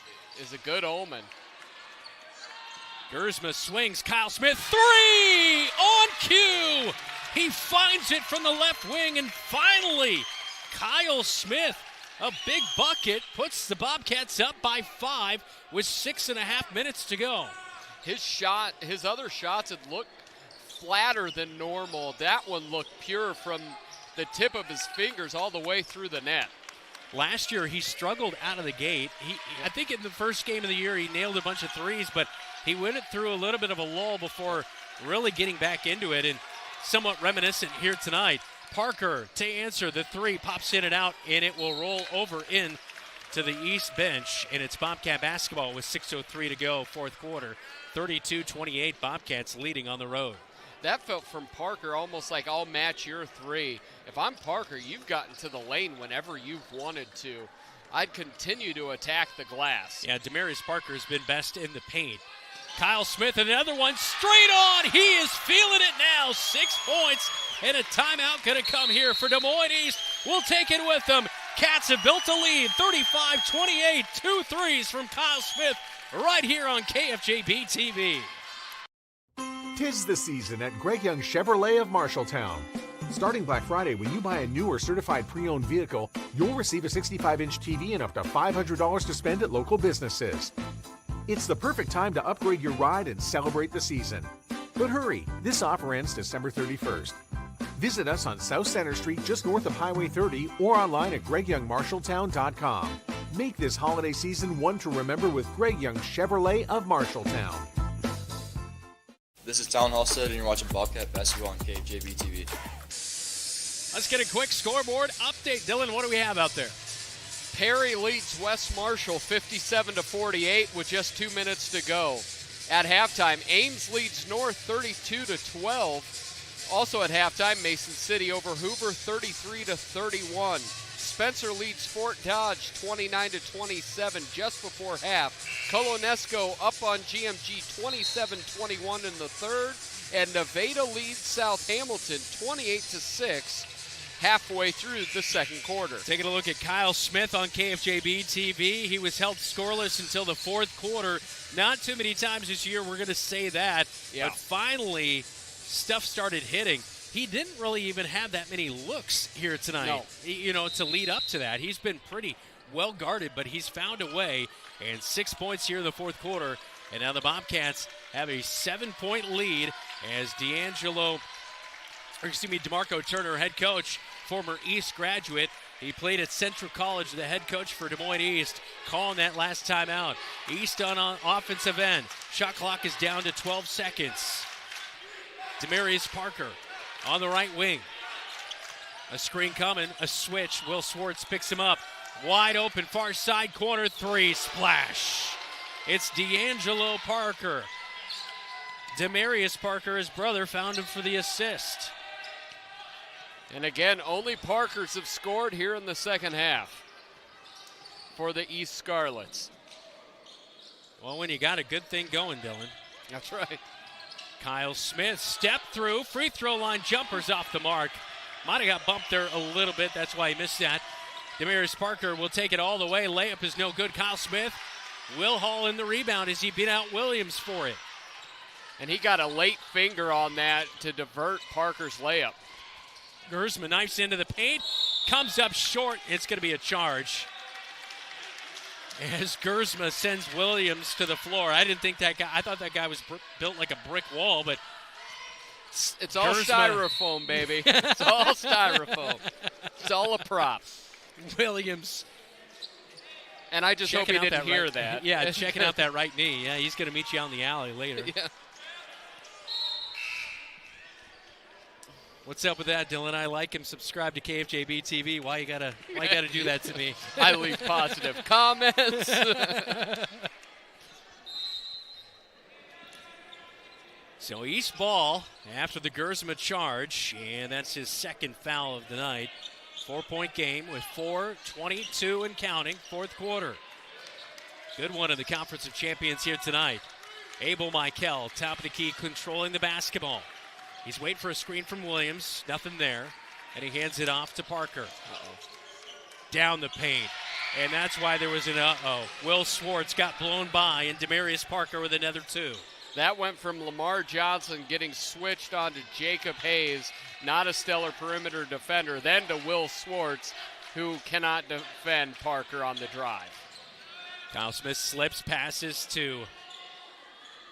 a good omen. Gersma swings. Kyle Smith, three on cue. He finds it from the left wing, and finally, Kyle Smith, a big bucket, puts the Bobcats up by 5 with 6.5 minutes to go. His other shots had looked flatter than normal. That one looked pure from the tip of his fingers all the way through the net. Last year, he struggled out of the gate. I think in the first game of the year, he nailed a bunch of threes, but he went through a little bit of a lull before really getting back into it, and somewhat reminiscent here tonight. Parker to answer the three, pops in and out, and it will roll over in to the East bench, and it's Bobcat basketball with 6:03 to go, fourth quarter. 32-28, Bobcats leading on the road. That felt from Parker almost like, I'll match your three. If I'm Parker, you've gotten to the lane whenever you've wanted to. I'd continue to attack the glass. Yeah, Demarius Parker has been best in the paint. Kyle Smith, another one straight on. He is feeling it now. 6 points, and a timeout going to come here for Des Moines East. We'll take it with them. Cats have built a lead, 35-28. 2 threes from Kyle Smith right here on KFJB-TV. 'Tis the season at Greg Young Chevrolet of Marshalltown. Starting Black Friday, when you buy a new or certified pre-owned vehicle, you'll receive a 65-inch TV and up to $500 to spend at local businesses. It's the perfect time to upgrade your ride and celebrate the season. But hurry, this offer ends December 31st. Visit us on South Center Street just north of Highway 30 or online at GregYoungMarshalltown.com. Make this holiday season one to remember with Greg Young Chevrolet of Marshalltown. This is Talon Halstead, and you're watching Bobcat Basketball on KFJB-TV. Let's get a quick scoreboard update. Dylan, what do we have out there? Perry leads West Marshall 57-48 with just 2 minutes to go. At halftime, Ames leads North 32-12. Also at halftime, Mason City over Hoover 33-31. Spencer leads Fort Dodge 29-27 just before half. Colonesco up on GMG 27-21 in the third. And Nevada leads South Hamilton 28-6 halfway through the second quarter. Taking a look at Kyle Smith on KFJB-TV. He was held scoreless until the fourth quarter. Not too many times this year we're going to say that. Yeah. But finally, stuff started hitting. He didn't really even have that many looks here tonight, to lead up to that. He's been pretty well guarded, but he's found a way. And 6 points here in the fourth quarter. And now the Bobcats have a 7-point lead as DeMarco Turner, head coach, former East graduate. He played at Central College, the head coach for Des Moines East, calling that last time out. East on offensive end. Shot clock is down to 12 seconds. Demarius Parker on the right wing. A screen coming, a switch. Will Swartz picks him up. Wide open, far side corner, three, splash. It's D'Angelo Parker. Demarius Parker, his brother, found him for the assist. And again, only Parkers have scored here in the second half for the East Scarletts. Well, when you got a good thing going, Dylan. That's right. Kyle Smith, step through, free throw line jumpers off the mark. Might have got bumped there a little bit, that's why he missed that. Demarius Parker will take it all the way. Layup is no good. Kyle Smith will haul in the rebound as he beat out Williams for it. And he got a late finger on that to divert Parker's layup. Gersma knifes into the paint, comes up short. It's going to be a charge. As Gersma sends Williams to the floor. I didn't think that guy, I thought that guy was built like a brick wall, but it's all styrofoam, baby. It's all styrofoam. It's all a prop. Williams. And I just hope he didn't hear that. Yeah, checking out that right knee. Yeah, he's going to meet you out in the alley later. Yeah. What's up with that, Dylan? I like him. Subscribe to KFJB-TV. Why you gotta do that to me? I leave positive comments. So East ball after the Gersma charge, and that's his second foul of the night. 4-point game with 4:22 and counting, fourth quarter. Good one in the Conference of Champions here tonight. Abel Michael, top of the key, controlling the basketball. He's waiting for a screen from Williams. Nothing there. And he hands it off to Parker. Down the paint. And that's why there was an Will Swartz got blown by, and Demarius Parker with another two. That went from Lamar Johnson getting switched on to Jacob Hayes, not a stellar perimeter defender, then to Will Swartz, who cannot defend Parker on the drive. Kyle Smith slips, passes to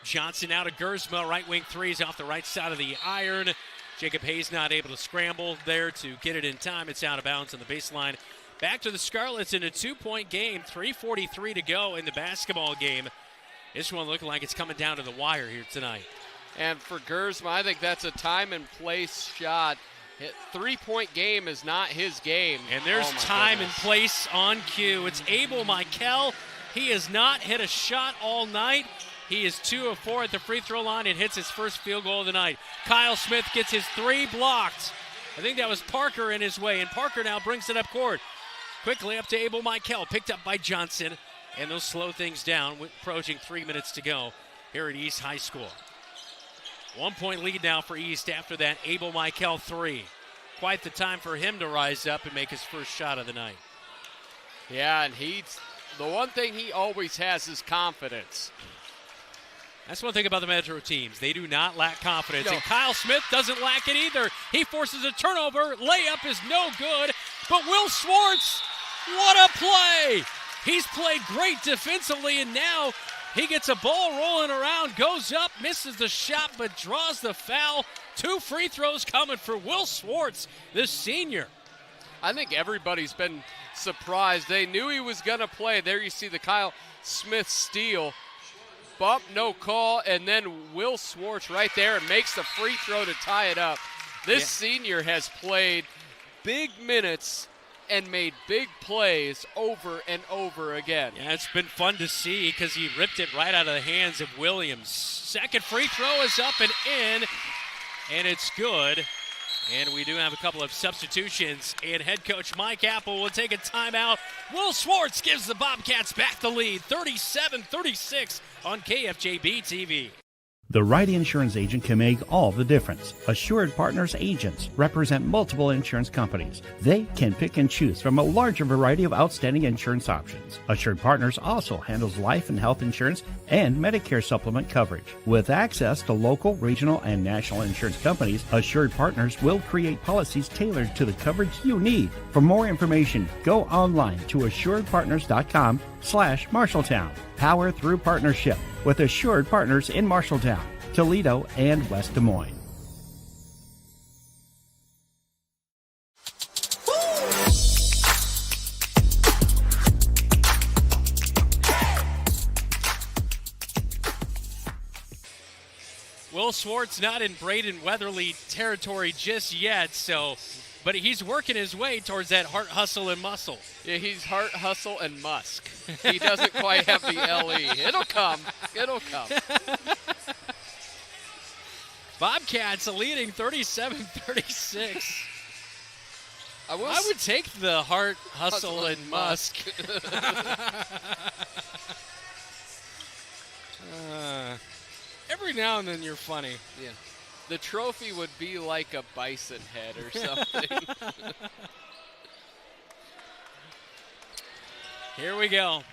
Johnson out of Gersma, right wing threes off the right side of the iron. Jacob Hayes not able to scramble there to get it in time. It's out of bounds on the baseline. Back to the Scarletts in a 2-point game, 3:43 to go in the basketball game. This one looking like it's coming down to the wire here tonight. And for Gersma, I think that's a time and place shot. 3-point game is not his game. And there's time and place on cue. It's Abel Michael. He has not hit a shot all night. He is 2 of 4 at the free throw line and hits his first field goal of the night. Kyle Smith gets his three blocked. I think that was Parker in his way, and Parker now brings it up court. Quickly up to Abel Michael, picked up by Johnson, and they'll slow things down, approaching 3 minutes to go here at East High School. 1-point lead now for East after that Abel Michael three. Quite the time for him to rise up and make his first shot of the night. Yeah, and the one thing he always has is confidence. That's one thing about the Metro teams. They do not lack confidence. No. And Kyle Smith doesn't lack it either. He forces a turnover. Layup is no good. But Will Swartz, what a play! He's played great defensively, and now he gets a ball rolling around, goes up, misses the shot, but draws the foul. 2 free throws coming for Will Swartz, this senior. I think everybody's been surprised. They knew he was going to play. There you see the Kyle Smith steal. Bump, no call, and then Will Swartz right there and makes the free throw to tie it up. This senior has played big minutes and made big plays over and over again. Yeah, it's been fun to see because he ripped it right out of the hands of Williams. Second free throw is up and in, and it's good. And we do have a couple of substitutions, and head coach Mike Apple will take a timeout. Will Swartz gives the Bobcats back the lead, 37-36 on KFJB-TV. The right insurance agent can make all the difference. Assured Partners agents represent multiple insurance companies. They can pick and choose from a larger variety of outstanding insurance options. Assured Partners also handles life and health insurance and Medicare supplement coverage. With access to local, regional, and national insurance companies, Assured Partners will create policies tailored to the coverage you need. For more information, go online to assuredpartners.com/Marshalltown. Power through partnership with Assured Partners in Marshalltown, Toledo, and West Des Moines. Will Swartz not in Braden Weatherly territory just yet, but he's working his way towards that heart, hustle, and muscle. Yeah, he's heart, hustle, and musk. He doesn't quite have the L-E. It'll come. It'll come. Bobcats leading 37-36. I would take the heart, hustle, and musk. Every now and then you're funny. Yeah. The trophy would be like a bison head or something. Here we go.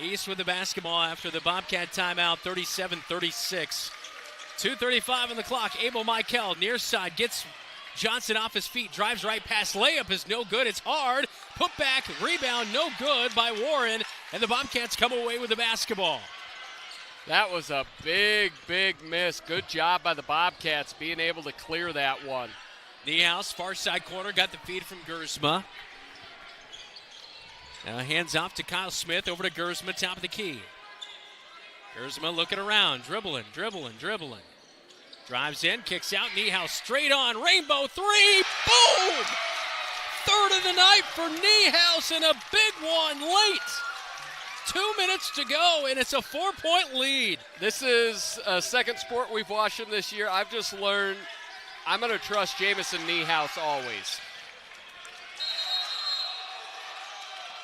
East with the basketball after the Bobcat timeout, 37-36. 2:35 on the clock. Abel Michael, near side, gets Johnson off his feet, drives right past. Layup is no good. It's hard. Put back, rebound, no good by Warren. And the Bobcats come away with the basketball. That was a big, big miss. Good job by the Bobcats being able to clear that one. Niehaus, far side corner, got the feed from Gersma. Now hands off to Kyle Smith, over to Gersma, top of the key. Gersma looking around, dribbling. Drives in, kicks out, Niehaus straight on, rainbow three, boom! Third of the night for Niehaus, and a big one late. 2 minutes to go, and it's a 4-point lead. This is a second sport we've watched him this year. I've just learned I'm going to trust Jamison Niehaus always.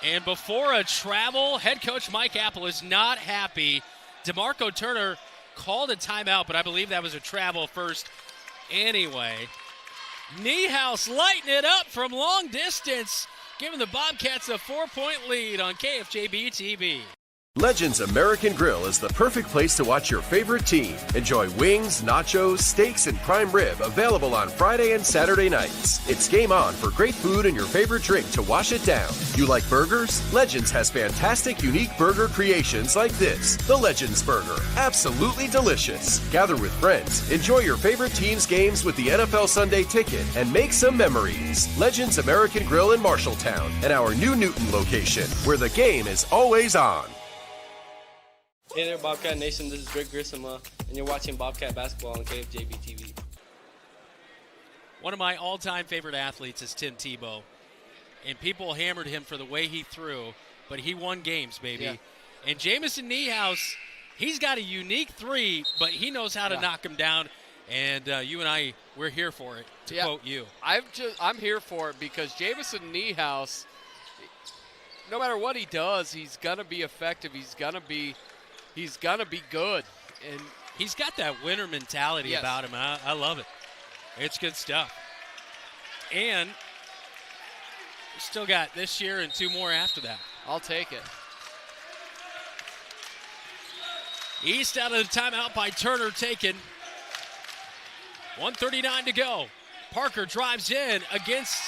And before a travel, head coach Mike Apple is not happy. DeMarco Turner called a timeout, but I believe that was a travel first anyway. Niehaus lighting it up from long distance, giving the Bobcats a 4-point lead on KFJB-TV. Legends American Grill is the perfect place to watch your favorite team. Enjoy wings, nachos, steaks, and prime rib available on Friday and Saturday nights. It's game on for great food and your favorite drink to wash it down. You like burgers? Legends has fantastic, unique burger creations like this. The Legends Burger. Absolutely delicious. Gather with friends, enjoy your favorite team's games with the NFL Sunday Ticket, and make some memories. Legends American Grill in Marshalltown and our new Newton location, where the game is always on. Hey there, Bobcat Nation. This is Drake Grissom, and you're watching Bobcat Basketball on KFJB-TV. One of my all-time favorite athletes is Tim Tebow, and people hammered him for the way he threw, but he won games, baby. Yeah. And Jamison Niehaus, he's got a unique three, but he knows how to knock him down, and you and I, we're here for it, to quote you. I'm here for it because Jamison Niehaus, no matter what he does, he's going to be effective. He's going to be good. And he's got that winner mentality about him. I love it. It's good stuff. And we still got this year and 2 more after that. I'll take it. East out of the timeout by Turner taken. 1:39 to go. Parker drives in against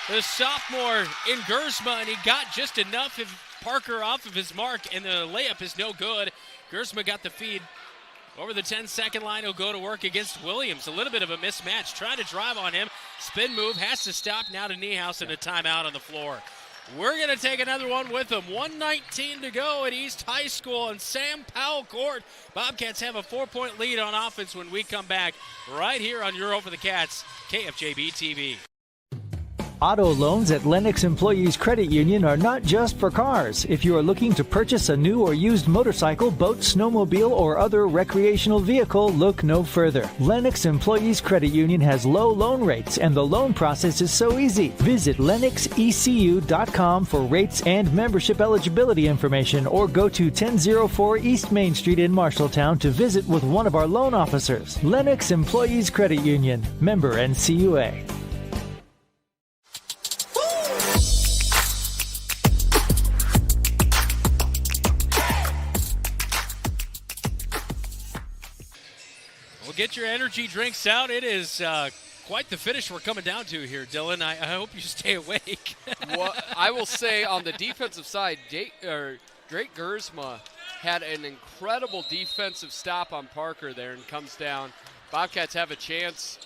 the sophomore in Gersma, and he got just enough of Parker off of his mark, and the layup is no good. Gersma got the feed over the 10-second line. He'll go to work against Williams. A little bit of a mismatch. Trying to drive on him. Spin move, has to stop. Now to Niehaus and a timeout on the floor. We're going to take another one with him. 1:19 to go at East High School on Sam Powell Court. Bobcats have a 4-point lead on offense when we come back right here on You're Over the Cats, KFJB-TV. Auto loans at Lennox Employees Credit Union are not just for cars. If you are looking to purchase a new or used motorcycle, boat, snowmobile, or other recreational vehicle, look no further. Lennox Employees Credit Union has low loan rates, and the loan process is so easy. Visit lennoxecu.com for rates and membership eligibility information, or go to 1004 East Main Street in Marshalltown to visit with one of our loan officers. Lennox Employees Credit Union, member NCUA. Get your energy drinks out. It is quite the finish we're coming down to here, Dylan. I hope you stay awake. Well, I will say on the defensive side, Drake Gersma had an incredible defensive stop on Parker there and comes down. Bobcats have a chance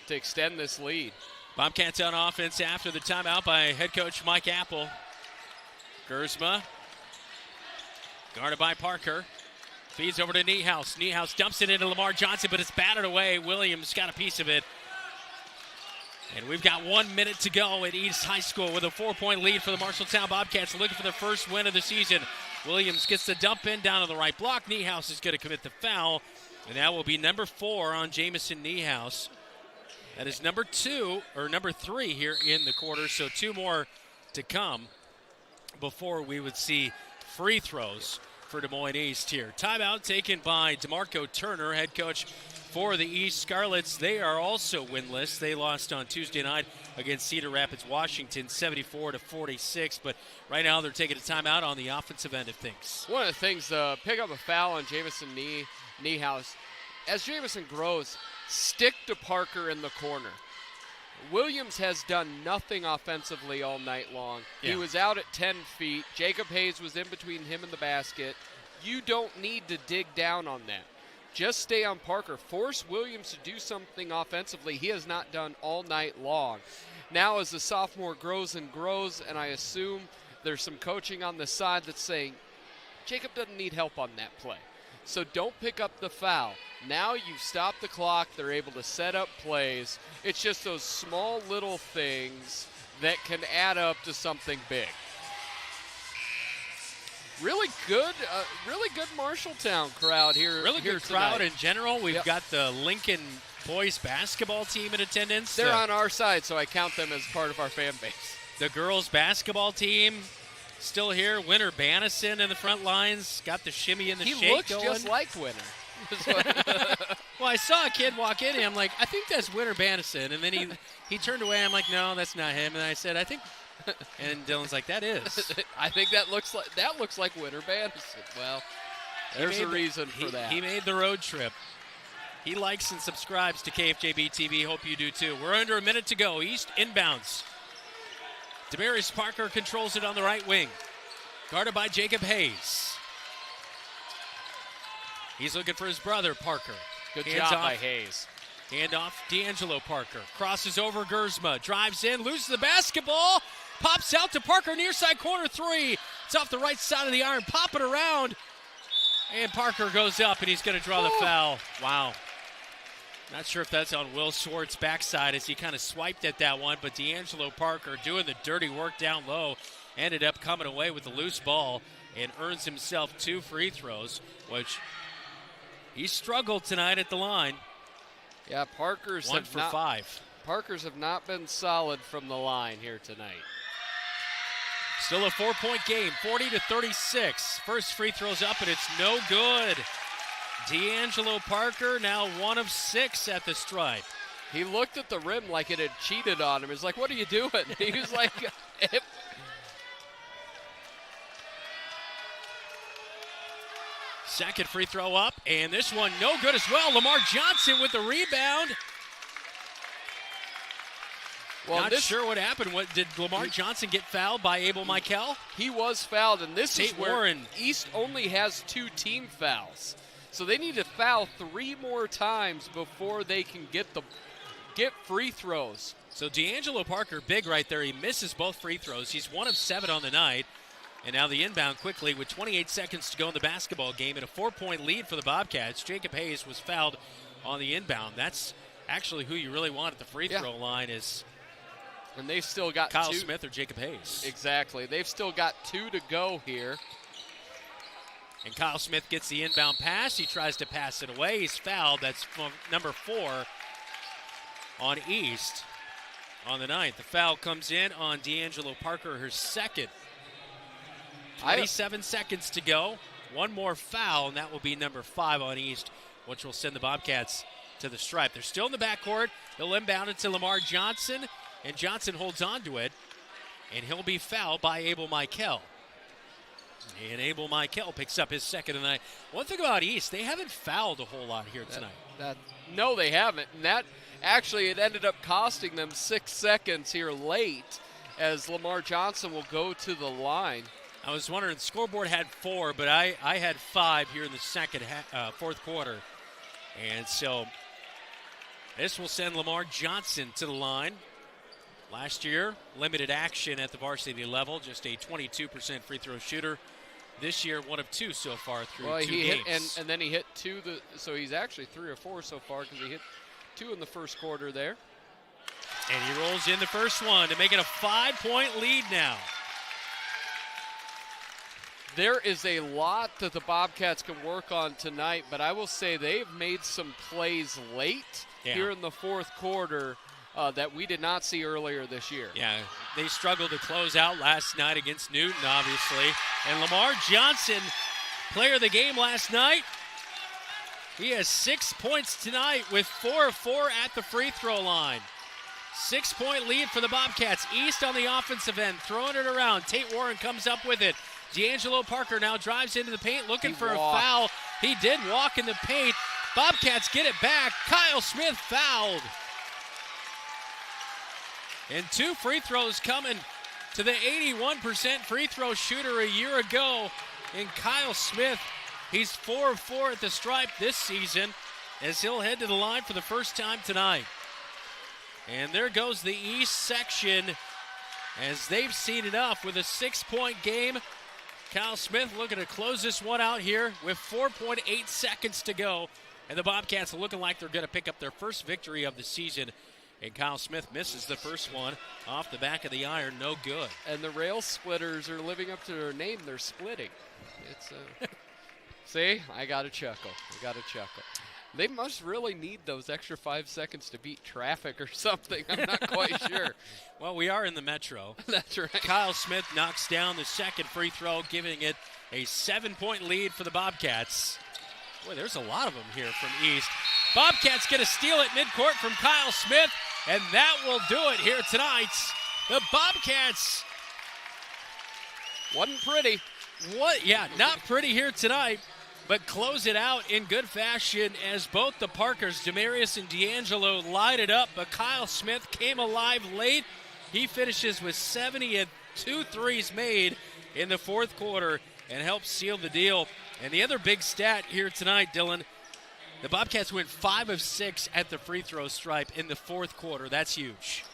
to extend this lead. Bobcats on offense after the timeout by head coach Mike Apple. Gersma guarded by Parker. Feeds over to Niehaus. Niehaus dumps it into Lamar Johnson, but it's batted away. Williams got a piece of it. And we've got 1 minute to go at East High School with a 4-point lead for the Marshalltown Bobcats, looking for their first win of the season. Williams gets the dump in down to the right block. Niehaus is going to commit the foul, and that will be number 4 on Jamison Niehaus. That is number 3 here in the quarter, so 2 more to come before we would see free throws for Des Moines East here. Timeout taken by DeMarco Turner, head coach for the East Scarletts. They are also winless. They lost on Tuesday night against Cedar Rapids, Washington, 74-46. But right now they're taking a timeout on the offensive end of things. One of the things, pick up a foul on Jamison Niehaus. As Jamison grows, stick to Parker in the corner. Williams has done nothing offensively all night long. Yeah. He was out at 10 feet. Jacob Hayes was in between him and the basket. You don't need to dig down on that. Just stay on Parker. Force Williams to do something offensively he has not done all night long. Now as the sophomore grows, and I assume there's some coaching on the side that's saying, Jacob doesn't need help on that play. So don't pick up the foul. Now you've stopped the clock. They're able to set up plays. It's just those small little things that can add up to something big. Really good Marshalltown crowd here. Really here good crowd tonight. in general. We've got the Lincoln boys basketball team in attendance. They're on our side, so I count them as part of our fan base. The girls basketball team still here. Winter Bannison in the front lines. Got the shimmy and the shake going. He looks just like Winter. Well, I saw a kid walk in, and I'm like, I think that's Winter Bannison. And then he turned away. I'm like, no, that's not him. And I said, I think. And Dylan's like, that is. I think that looks like Winter Bannison. Well, there's a reason for that. He made the road trip. He likes and subscribes to KFJB-TV. Hope you do too. We're under a minute to go. East inbounds. Demarius Parker controls it on the right wing. Guarded by Jacob Hayes. He's looking for his brother, Parker. Good job by Hayes. Handoff, D'Angelo Parker. Crosses over Gersma. Drives in, loses the basketball. Pops out to Parker, near side corner three. It's off the right side of the iron. Pop it around. And Parker goes up, and he's going to draw the foul. Wow. Not sure if that's on Will Swart's backside as he kind of swiped at that one, but D'Angelo Parker doing the dirty work down low. Ended up coming away with the loose ball and earns himself 2 free throws, which he struggled tonight at the line. Yeah, Parker's 1 for 5. Parkers have not been solid from the line here tonight. Still a 4-point game, 40-36. First free throw's up, and it's no good. D'Angelo Parker now 1 of 6 at the stripe. He looked at the rim like it had cheated on him. He's like, what are you doing? He was like... Second free throw up, and this one no good as well. Lamar Johnson with the rebound. Well, not sure what happened. Did Lamar Johnson get fouled by Abel Michael? He was fouled, and this Tate is where Warren. East only has 2 team fouls. So they need to foul 3 more times before they can get free throws. So D'Angelo Parker, big right there. He misses both free throws. He's 1 of 7 on the night. And now the inbound quickly with 28 seconds to go in the basketball game and a 4-point lead for the Bobcats. Jacob Hayes was fouled on the inbound. That's actually who you really want at the free throw line is. And they've still got Kyle 2. Smith or Jacob Hayes. Exactly. They've still got 2 to go here. And Kyle Smith gets the inbound pass. He tries to pass it away. He's fouled. That's number 4 on East on the night. The foul comes in on D'Angelo Parker, her second. 27 seconds to go. 1 more foul, and that will be number 5 on East, which will send the Bobcats to the stripe. They're still in the backcourt. They'll inbound it to Lamar Johnson, and Johnson holds on to it, and he'll be fouled by Abel Michael. And Abel Michael picks up his second of the night. One thing about East, they haven't fouled a whole lot here tonight. No, they haven't. And that actually, it ended up costing them 6 seconds here late as Lamar Johnson will go to the line. I was wondering, Scoreboard had 4, but I had 5 here in the fourth quarter. And so this will send Lamar Johnson to the line. Last year, limited action at the varsity level, just a 22% free throw shooter. This year, 1 of 2 so far through 2 games. Hit, and then he hit 2, so he's actually 3 or 4 so far because he hit 2 in the first quarter there. And he rolls in the first one to make it a 5-point lead now. There is a lot that the Bobcats can work on tonight, but I will say they've made some plays late here in the fourth quarter that we did not see earlier this year. Yeah, they struggled to close out last night against Newton, obviously. And Lamar Johnson player of the game last night. He has 6 points tonight with 4 of 4 at the free throw line. 6-point lead for the Bobcats. East on the offensive end, throwing it around. Tate Warren comes up with it. D'Angelo Parker now drives into the paint looking for a foul. He did walk in the paint. Bobcats get it back. Kyle Smith fouled. And 2 free throws coming to the 81% free throw shooter a year ago in Kyle Smith. He's 4 of 4 at the stripe this season as he'll head to the line for the first time tonight. And there goes the East section as they've seen enough with a 6-point game. Kyle Smith looking to close this one out here with 4.8 seconds to go. And the Bobcats are looking like they're going to pick up their first victory of the season. And Kyle Smith misses the first one off the back of the iron. No good. And the rail splitters are living up to their name. They're splitting. It's see, I got a chuckle. They must really need those extra 5 seconds to beat traffic or something. I'm not quite sure. Well, we are in the Metro. That's right. Kyle Smith knocks down the second free throw, giving it a 7-point lead for the Bobcats. Boy, there's a lot of them here from East. Bobcats get a steal at midcourt from Kyle Smith, and that will do it here tonight. The Bobcats. Wasn't pretty. Yeah, not pretty here tonight, but close it out in good fashion as both the Parkers, Demarius and D'Angelo, light it up, but Kyle Smith came alive late. He finishes with 70 and 2 threes made in the fourth quarter and helps seal the deal. And the other big stat here tonight, Dylan, the Bobcats went 5 of 6 at the free throw stripe in the fourth quarter. That's huge.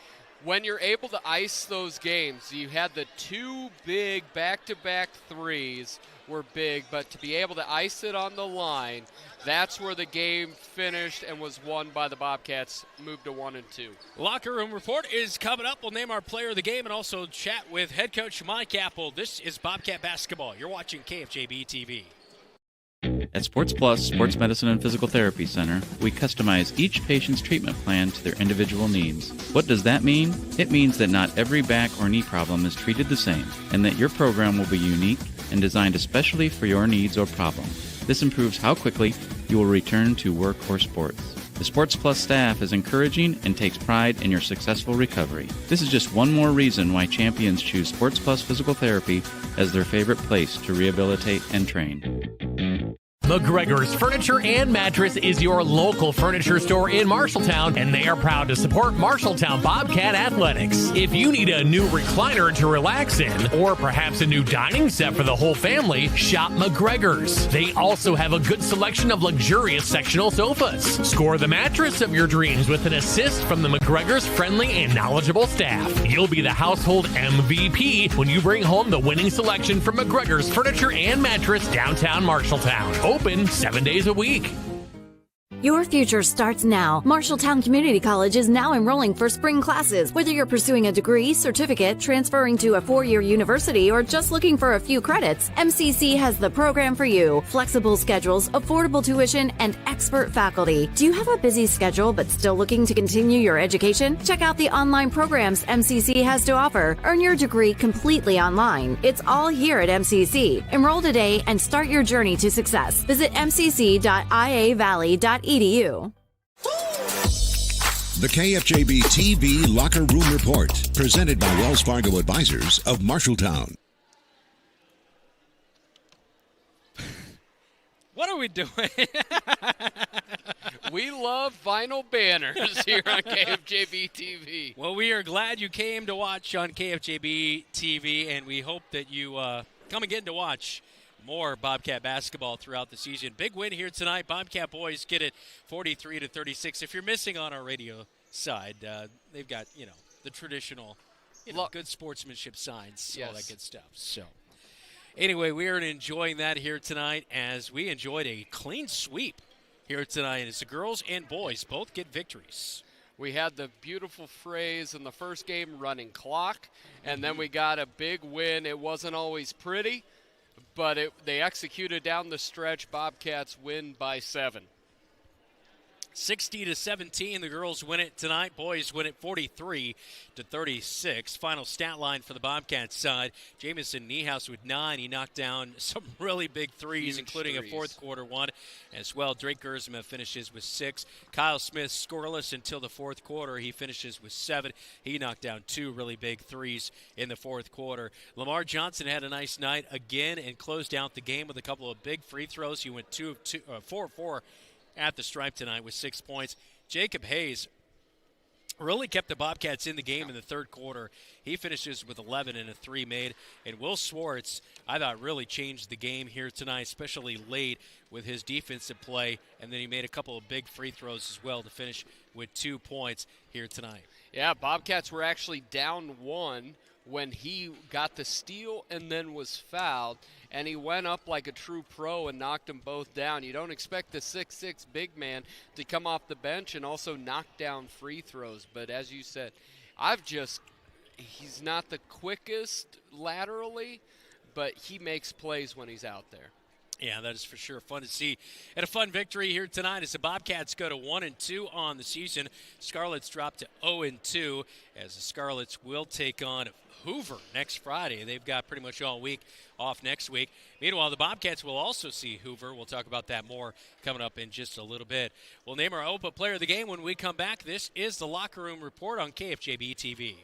When you're able to ice those games, you had the 2 big back-to-back threes were big, but to be able to ice it on the line, that's where the game finished and was won by the Bobcats, moved to 1 and 2. Locker room report is coming up. We'll name our player of the game and also chat with head coach Mike Apple. This is Bobcat Basketball. You're watching KFJB-TV. At Sports Plus Sports Medicine and Physical Therapy Center, we customize each patient's treatment plan to their individual needs. What does that mean? It means that not every back or knee problem is treated the same, and that your program will be unique and designed especially for your needs or problem. This improves how quickly you will return to work or sports. The Sports Plus staff is encouraging and takes pride in your successful recovery. This is just one more reason why champions choose Sports Plus Physical Therapy as their favorite place to rehabilitate and train. McGregor's Furniture and Mattress is your local furniture store in Marshalltown, and they are proud to support Marshalltown Bobcat Athletics. If you need a new recliner to relax in, or perhaps a new dining set for the whole family, shop McGregor's. They also have a good selection of luxurious sectional sofas. Score the mattress of your dreams with an assist from the McGregor's friendly and knowledgeable staff. You'll be the household MVP when you bring home the winning selection from McGregor's Furniture and Mattress, downtown Marshalltown. Open 7 days a week. Your future starts now. Marshalltown Community College is now enrolling for spring classes. Whether you're pursuing a degree, certificate, transferring to a 4-year university, or just looking for a few credits, MCC has the program for you. Flexible schedules, affordable tuition, and expert faculty. Do you have a busy schedule but still looking to continue your education? Check out the online programs MCC has to offer. Earn your degree completely online. It's all here at MCC. Enroll today and start your journey to success. Visit mcc.iavalley.edu. The KFJB-TV Locker Room Report, presented by Wells Fargo Advisors of Marshalltown. What are we doing? We love vinyl banners here on KFJB-TV. Well, we are glad you came to watch on KFJB-TV, and we hope that you come again to watch more Bobcat basketball throughout the season. Big win here tonight. Bobcat boys get it 43-36. If you're missing on our radio side, they've got, the traditional, good sportsmanship signs, all that good stuff. So anyway, we are enjoying that here tonight as we enjoyed a clean sweep here tonight as the girls and boys both get victories. We had the beautiful phrase in the first game, running clock, and then we got a big win. It wasn't always pretty, but they executed down the stretch. Bobcats win by 7. 60-17, the girls win it tonight. Boys win it 43-36. Final stat line for the Bobcats side. Jamison Niehaus with 9. He knocked down some really big threes, including a fourth quarter one as well. Drake Gersma finishes with 6. Kyle Smith scoreless until the fourth quarter. He finishes with 7. He knocked down 2 really big threes in the fourth quarter. Lamar Johnson had a nice night again and closed out the game with a couple of big free throws. He went 4 of 4 at the stripe tonight with 6 points. Jacob Hayes really kept the Bobcats in the game in the third quarter. He finishes with 11 and a 3 made. And Will Swartz, I thought, really changed the game here tonight, especially late with his defensive play. And then he made a couple of big free throws as well to finish with 2 points here tonight. Yeah, Bobcats were actually down 1 when he got the steal and then was fouled, and he went up like a true pro and knocked them both down. You don't expect the 6'6" big man to come off the bench and also knock down free throws, but as you said, he's not the quickest laterally, but he makes plays when he's out there. Yeah, that is for sure fun to see. And a fun victory here tonight as the Bobcats go to 1-2 on the season. Scarletts drop to 0-2 as the Scarletts will take on Hoover next Friday. They've got pretty much all week off next week. Meanwhile, the Bobcats will also see Hoover. We'll talk about that more coming up in just a little bit. We'll name our OPA player of the game when we come back. This is the Locker Room Report on KFJB-TV.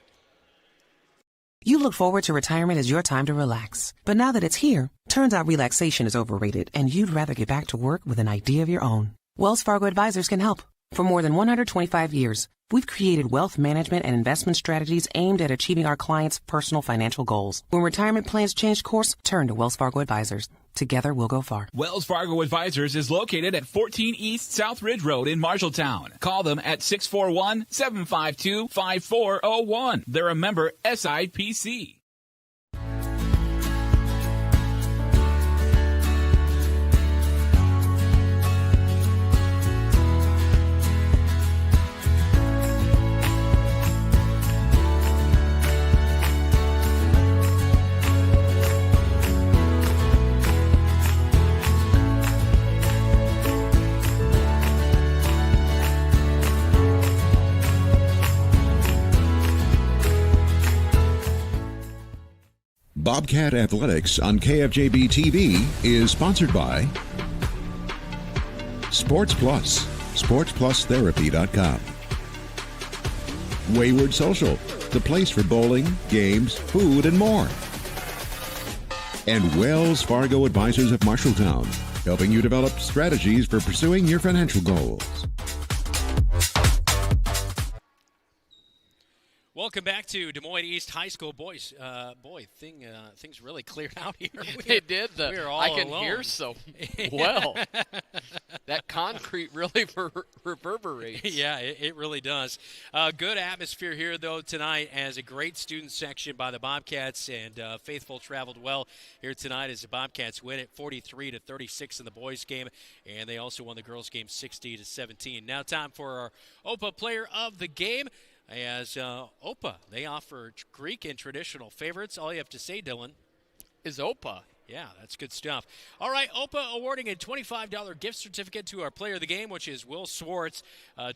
You look forward to retirement as your time to relax. But now that it's here, turns out relaxation is overrated and you'd rather get back to work with an idea of your own. Wells Fargo Advisors can help. For more than 125 years, we've created wealth management and investment strategies aimed at achieving our clients' personal financial goals. When retirement plans change course, turn to Wells Fargo Advisors. Together, we'll go far. Wells Fargo Advisors is located at 14 East South Ridge Road in Marshalltown. Call them at 641-752-5401. They're a member SIPC. Bobcat Athletics on KFJB-TV is sponsored by Sports Plus, sportsplusTherapy.com. Wayward Social, the place for bowling, games, food, and more. And Wells Fargo Advisors of Marshalltown, helping you develop strategies for pursuing your financial goals. Welcome back to Des Moines East High School. Boys, things really cleared out here. They did. I can alone. hear so well. That concrete really reverberates. Yeah, it really does. Good atmosphere here, though, tonight as a great student section by the Bobcats, and Faithful traveled well here tonight as the Bobcats win it 43-36 in the boys' game, and they also won the girls' game 60-17. Now time for our OPA player of the game. As OPA, they offer Greek and traditional favorites. All you have to say, Dylan, is OPA. Yeah, that's good stuff. All right, OPA awarding a $25 gift certificate to our player of the game, which is Will Swartz.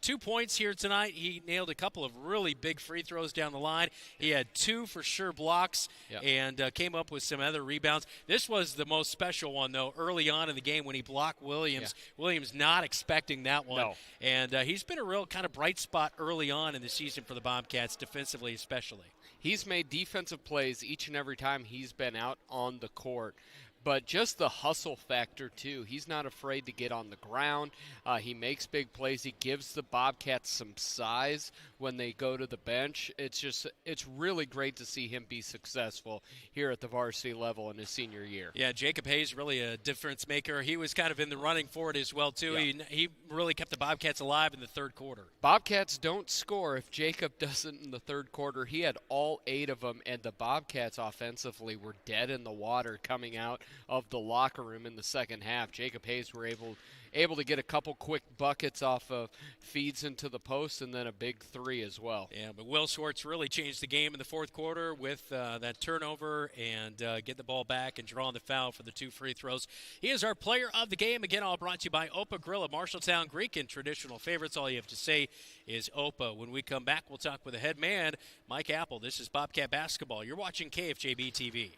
2 points here tonight. He nailed a couple of really big free throws down the line. He had 2 for sure blocks and came up with some other rebounds. This was the most special one, though, early on in the game when he blocked Williams. Yeah. Williams not expecting that one. No. And he's been a real kind of bright spot early on in the season for the Bobcats, defensively especially. He's made defensive plays each and every time he's been out on the court. But just the hustle factor, too. He's not afraid to get on the ground. He makes big plays. He gives the Bobcats some size when they go to the bench. It's really great to see him be successful here at the varsity level in his senior year. Yeah, Jacob Hayes, really a difference maker. He was kind of in the running for it as well, too. Yeah. He really kept the Bobcats alive in the third quarter. Bobcats don't score if Jacob doesn't in the third quarter. He had all 8 of them, and the Bobcats offensively were dead in the water coming out of the locker room in the second half. Jacob Hayes were able to get a couple quick buckets off of feeds into the post and then a big 3 three as well. Yeah, but Will Swartz really changed the game in the fourth quarter with that turnover and getting the ball back and drawing the foul for the 2 free throws. He is our player of the game. Again, all brought to you by Opa Grill of Marshalltown. Greek and traditional favorites. All you have to say is Opa. When we come back, we'll talk with the head man, Mike Apple. This is Bobcat Basketball. You're watching KFJB-TV.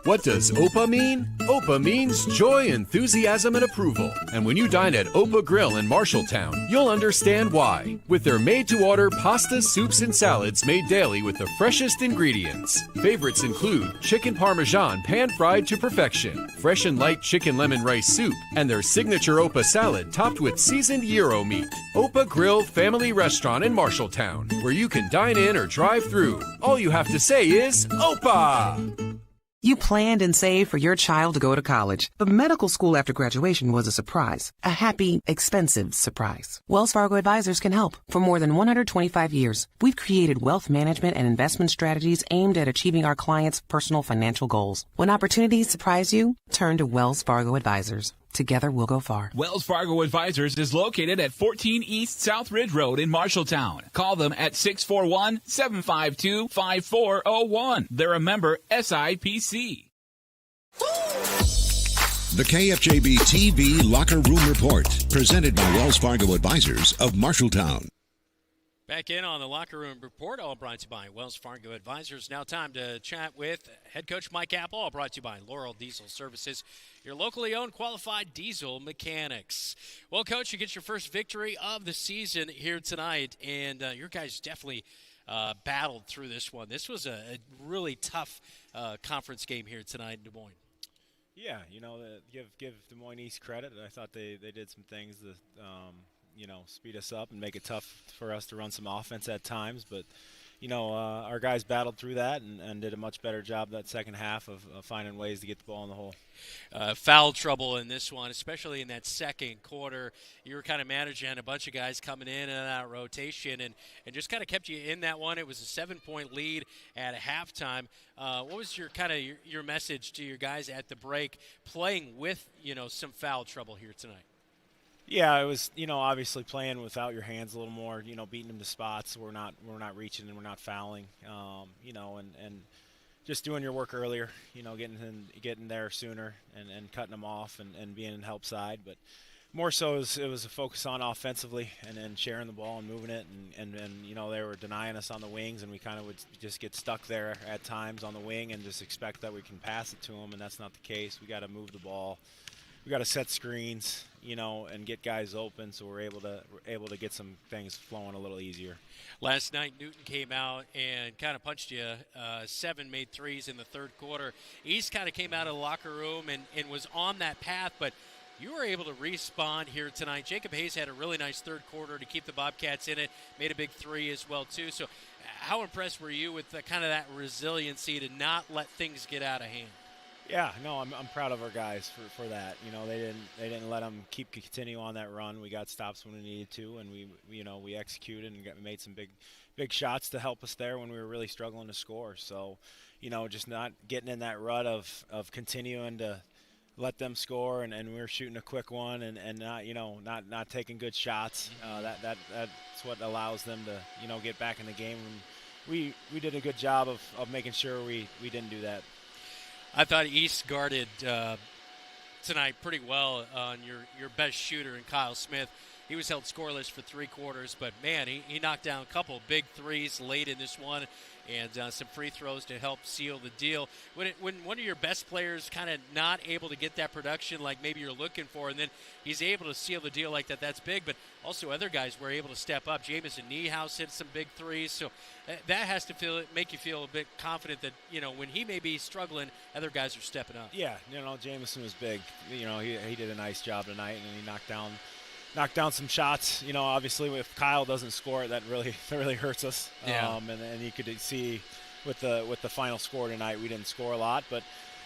What does OPA mean? OPA means joy, enthusiasm, and approval. And when you dine at OPA Grill in Marshalltown, you'll understand why. With their made-to-order pastas, soups, and salads made daily with the freshest ingredients. Favorites include chicken parmesan pan-fried to perfection, fresh and light chicken lemon rice soup, and their signature OPA salad topped with seasoned gyro meat. OPA Grill Family Restaurant in Marshalltown, where you can dine in or drive through. All you have to say is OPA! You planned and saved for your child to go to college, but medical school after graduation was a surprise. A happy, expensive surprise. Wells Fargo Advisors can help. For more than 125 years, we've created wealth management and investment strategies aimed at achieving our clients' personal financial goals. When opportunities surprise you, turn to Wells Fargo Advisors. Together we'll go far. Wells Fargo Advisors is located at 14 East South Ridge Road in Marshalltown. Call them at 641-752-5401. They're a member SIPC. The KFJB-TV Locker Room Report, presented by Wells Fargo Advisors of Marshalltown. Back in on the Locker Room Report, all brought to you by Wells Fargo Advisors. Now time to chat with head coach Mike Apple, all brought to you by Laurel Diesel Services, your locally owned qualified diesel mechanics. Well, Coach, you get your first victory of the season here tonight, and your guys definitely battled through this one. This was a really tough conference game here tonight in Des Moines. Yeah, give Des Moines East credit. I thought they did some things that speed us up and make it tough for us to run some offense at times. But, our guys battled through that and did a much better job that second half of finding ways to get the ball in the hole. Foul trouble in this one, especially in that second quarter. You were kind of managing a bunch of guys coming in and out of rotation and just kind of kept you in that one. It was a 7-point lead at halftime. What was your your message to your guys at the break playing with, some foul trouble here tonight? Yeah, it was, obviously playing without your hands a little more, beating them to spots. We're not reaching and we're not fouling, and just doing your work earlier, getting there sooner and cutting them off and being in help side. But more so it was a focus on offensively and sharing the ball and moving it. And they were denying us on the wings, and we kind of would just get stuck there at times on the wing and just expect that we can pass it to them, and that's not the case. We got to move the ball. We got to set screens, and get guys open, so we're able to get some things flowing a little easier. Last night, Newton came out and kind of punched you. 7 made threes in the third quarter. East kind of came out of the locker room and was on that path, but you were able to respond here tonight. Jacob Hayes had a really nice third quarter to keep the Bobcats in it. Made a big three as well, too. So how impressed were you with kind of that resiliency to not let things get out of hand? Yeah, no, I'm proud of our guys for that. They didn't let them continue on that run. We got stops when we needed to, and we executed and made some big shots to help us there when we were really struggling to score. So, just not getting in that rut of continuing to let them score, and we were shooting a quick one and not taking good shots. That's what allows them to get back in the game. And we did a good job of making sure we didn't do that. I thought East guarded tonight pretty well on your best shooter in Kyle Smith. He was held scoreless for 3 quarters, but, man, he knocked down a couple big threes late in this one and some free throws to help seal the deal. When one of your best players kind of not able to get that production like maybe you're looking for, and then he's able to seal the deal like that, that's big. But also other guys were able to step up. Jamison Niehaus hit some big threes. So that has to make you feel a bit confident that, when he may be struggling, other guys are stepping up. Yeah, Jamison was big. He did a nice job tonight, and he knocked down some shots. Obviously, if Kyle doesn't score, that really hurts us. Yeah. And you could see with the final score tonight, we didn't score a lot. But,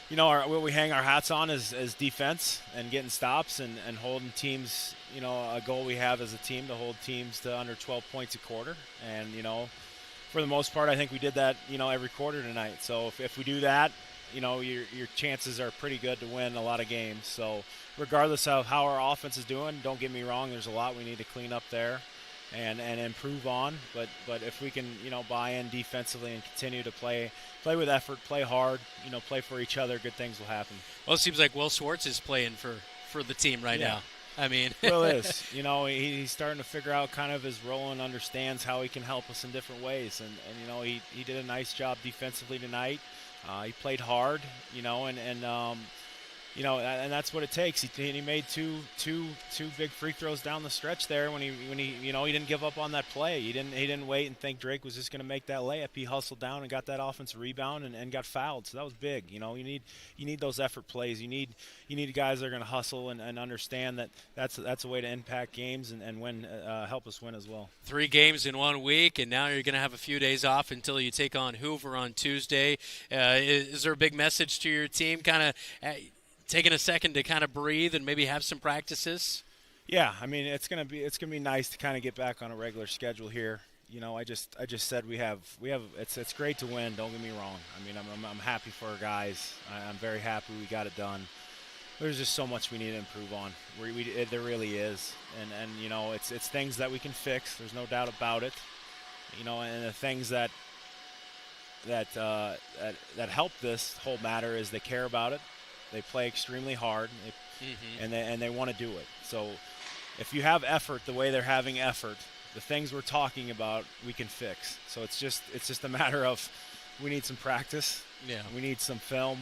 what we hang our hats on is defense and getting stops and holding teams. A goal we have as a team to hold teams to under 12 points a quarter. And, for the most part, I think we did that, every quarter tonight. So if we do that, your chances are pretty good to win a lot of games. So regardless of how our offense is doing, don't get me wrong, there's a lot we need to clean up there. and improve on. But if we can, buy in defensively and continue to play with effort, play hard, play for each other, good things will happen. Well, it seems like Will Swartz is playing for the team right now. I mean, Will is. He's starting to figure out kind of his role and understands how he can help us in different ways. And he did a nice job defensively tonight. He played hard, and that's what it takes. He made two big free throws down the stretch there when he he didn't give up on that play. He didn't wait and think Drake was just going to make that layup. He hustled down and got that offensive rebound and got fouled. So that was big. You need those effort plays. You need guys that are going to hustle and understand that that's a way to impact games and help us win as well. 3 games in 1 week, and now you're going to have a few days off until you take on Hoover on Tuesday. Is there a big message to your team, kind of taking a second to kind of breathe and maybe have some practices? Yeah, I mean it's gonna be nice to kind of get back on a regular schedule here. I just said we have it's great to win. Don't get me wrong. I mean I'm happy for our guys. I'm very happy we got it done. There's just so much we need to improve on. There really is, and it's things that we can fix. There's no doubt about it. And the things that help this whole matter is they care about it. They play extremely hard, and they want to do it. So if you have effort the way they're having effort, the things we're talking about we can fix. So it's just a matter of we need some practice. Yeah. We need some film.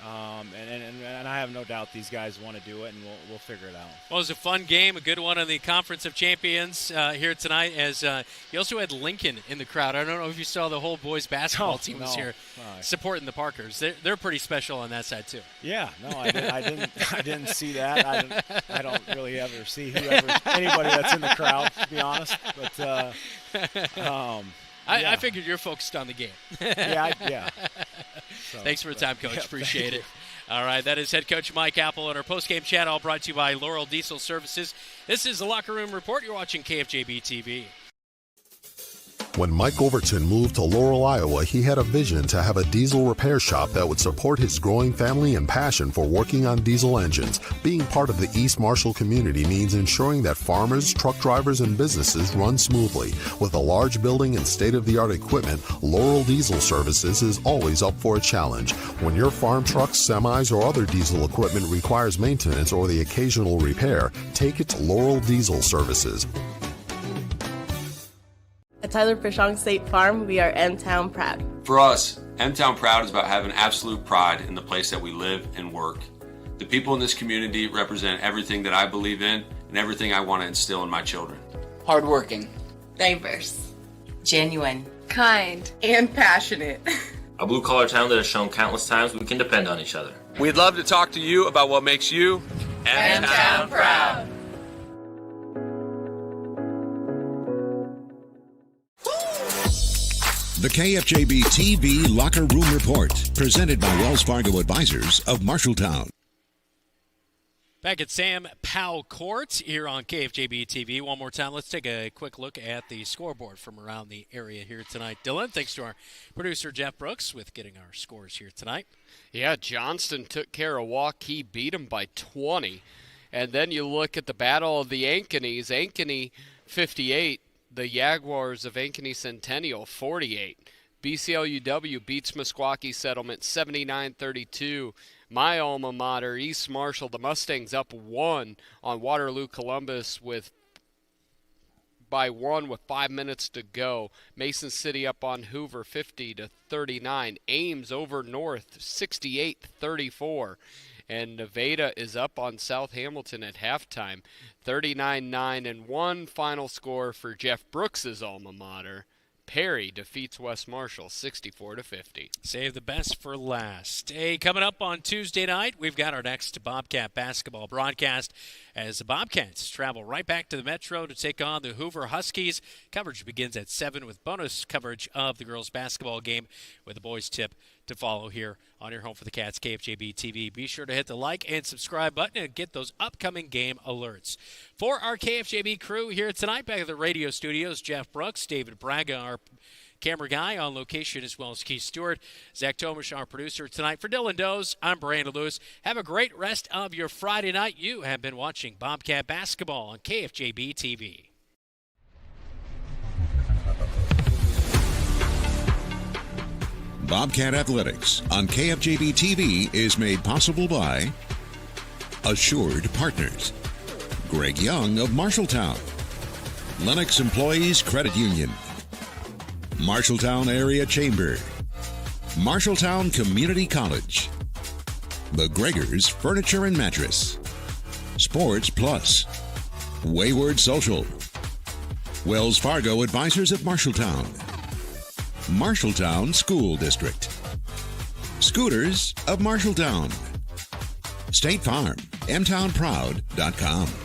And I have no doubt these guys want to do it, and we'll figure it out. Well, it was a fun game, a good one on the Conference of Champions here tonight. As you also had Lincoln in the crowd. I don't know if you saw the whole boys basketball team was here supporting the Parkers. They're pretty special on that side too. Yeah, no, I didn't see that. I don't really ever see anybody that's in the crowd, to be honest. But I figured you're focused on the game. Yeah. So, thanks for the time, Coach. Appreciate it. All right, that is head coach Mike Apple on our post-game chat, all brought to you by Laurel Diesel Services. This is the Locker Room Report. You're watching KFJB-TV. When Mike Overton moved to Laurel, Iowa, he had a vision to have a diesel repair shop that would support his growing family and passion for working on diesel engines. Being part of the East Marshall community means ensuring that farmers, truck drivers, and businesses run smoothly. With a large building and state-of-the-art equipment, Laurel Diesel Services is always up for a challenge. When your farm trucks, semis, or other diesel equipment requires maintenance or the occasional repair, take it to Laurel Diesel Services. At Tyler Prishong State Farm, we are M-Town proud. For us, M-Town proud is about having absolute pride in the place that we live and work. The people in this community represent everything that I believe in and everything I want to instill in my children. Hardworking, diverse, genuine, kind, and passionate. A blue-collar town that has shown countless times we can depend on each other. We'd love to talk to you about what makes you M-Town proud. The KFJB-TV Locker Room Report, presented by Wells Fargo Advisors of Marshalltown. Back at Sam Powell Court here on KFJB-TV. One more time, let's take a quick look at the scoreboard from around the area here tonight. Dylan, thanks to our producer Jeff Brooks with getting our scores here tonight. Yeah, Johnston took care of Waukee, beat them by 20. And then you look at the Battle of the Ankeneys. Ankeny 58. The Jaguars of Ankeny Centennial, 48. BCLUW beats Meskwaki Settlement, 79-32. My alma mater, East Marshall, the Mustangs up 1 on Waterloo Columbus by 1 with 5 minutes to go. Mason City up on Hoover, 50-39. Ames over North, 68-34. And Nevada is up on South Hamilton at halftime, 39-9, and one final score for Jeff Brooks's alma mater. Perry defeats West Marshall 64-50. Save the best for last. Hey, coming up on Tuesday night, we've got our next Bobcat basketball broadcast as the Bobcats travel right back to the Metro to take on the Hoover Huskies. Coverage begins at 7 with bonus coverage of the girls basketball game with the boys tip to follow here on your home for the Cats, KFJB-TV. Be sure to hit the like and subscribe button and get those upcoming game alerts. For our KFJB crew here tonight, back at the radio studios, Jeff Brooks, David Braga, our camera guy on location, as well as Keith Stewart, Zach Tomish, our producer tonight. For Dylan Doze, I'm Brandon Lewis. Have a great rest of your Friday night. You have been watching Bobcat Basketball on KFJB-TV. Bobcat Athletics on KFJB-TV is made possible by Assured Partners, Greg Young of Marshalltown, Lennox Employees Credit Union, Marshalltown Area Chamber, Marshalltown Community College, The Gregors Furniture and Mattress, Sports Plus, Wayward Social, Wells Fargo Advisors of Marshalltown, Marshalltown School District, Scooters of Marshalltown, State Farm, mtownproud.com.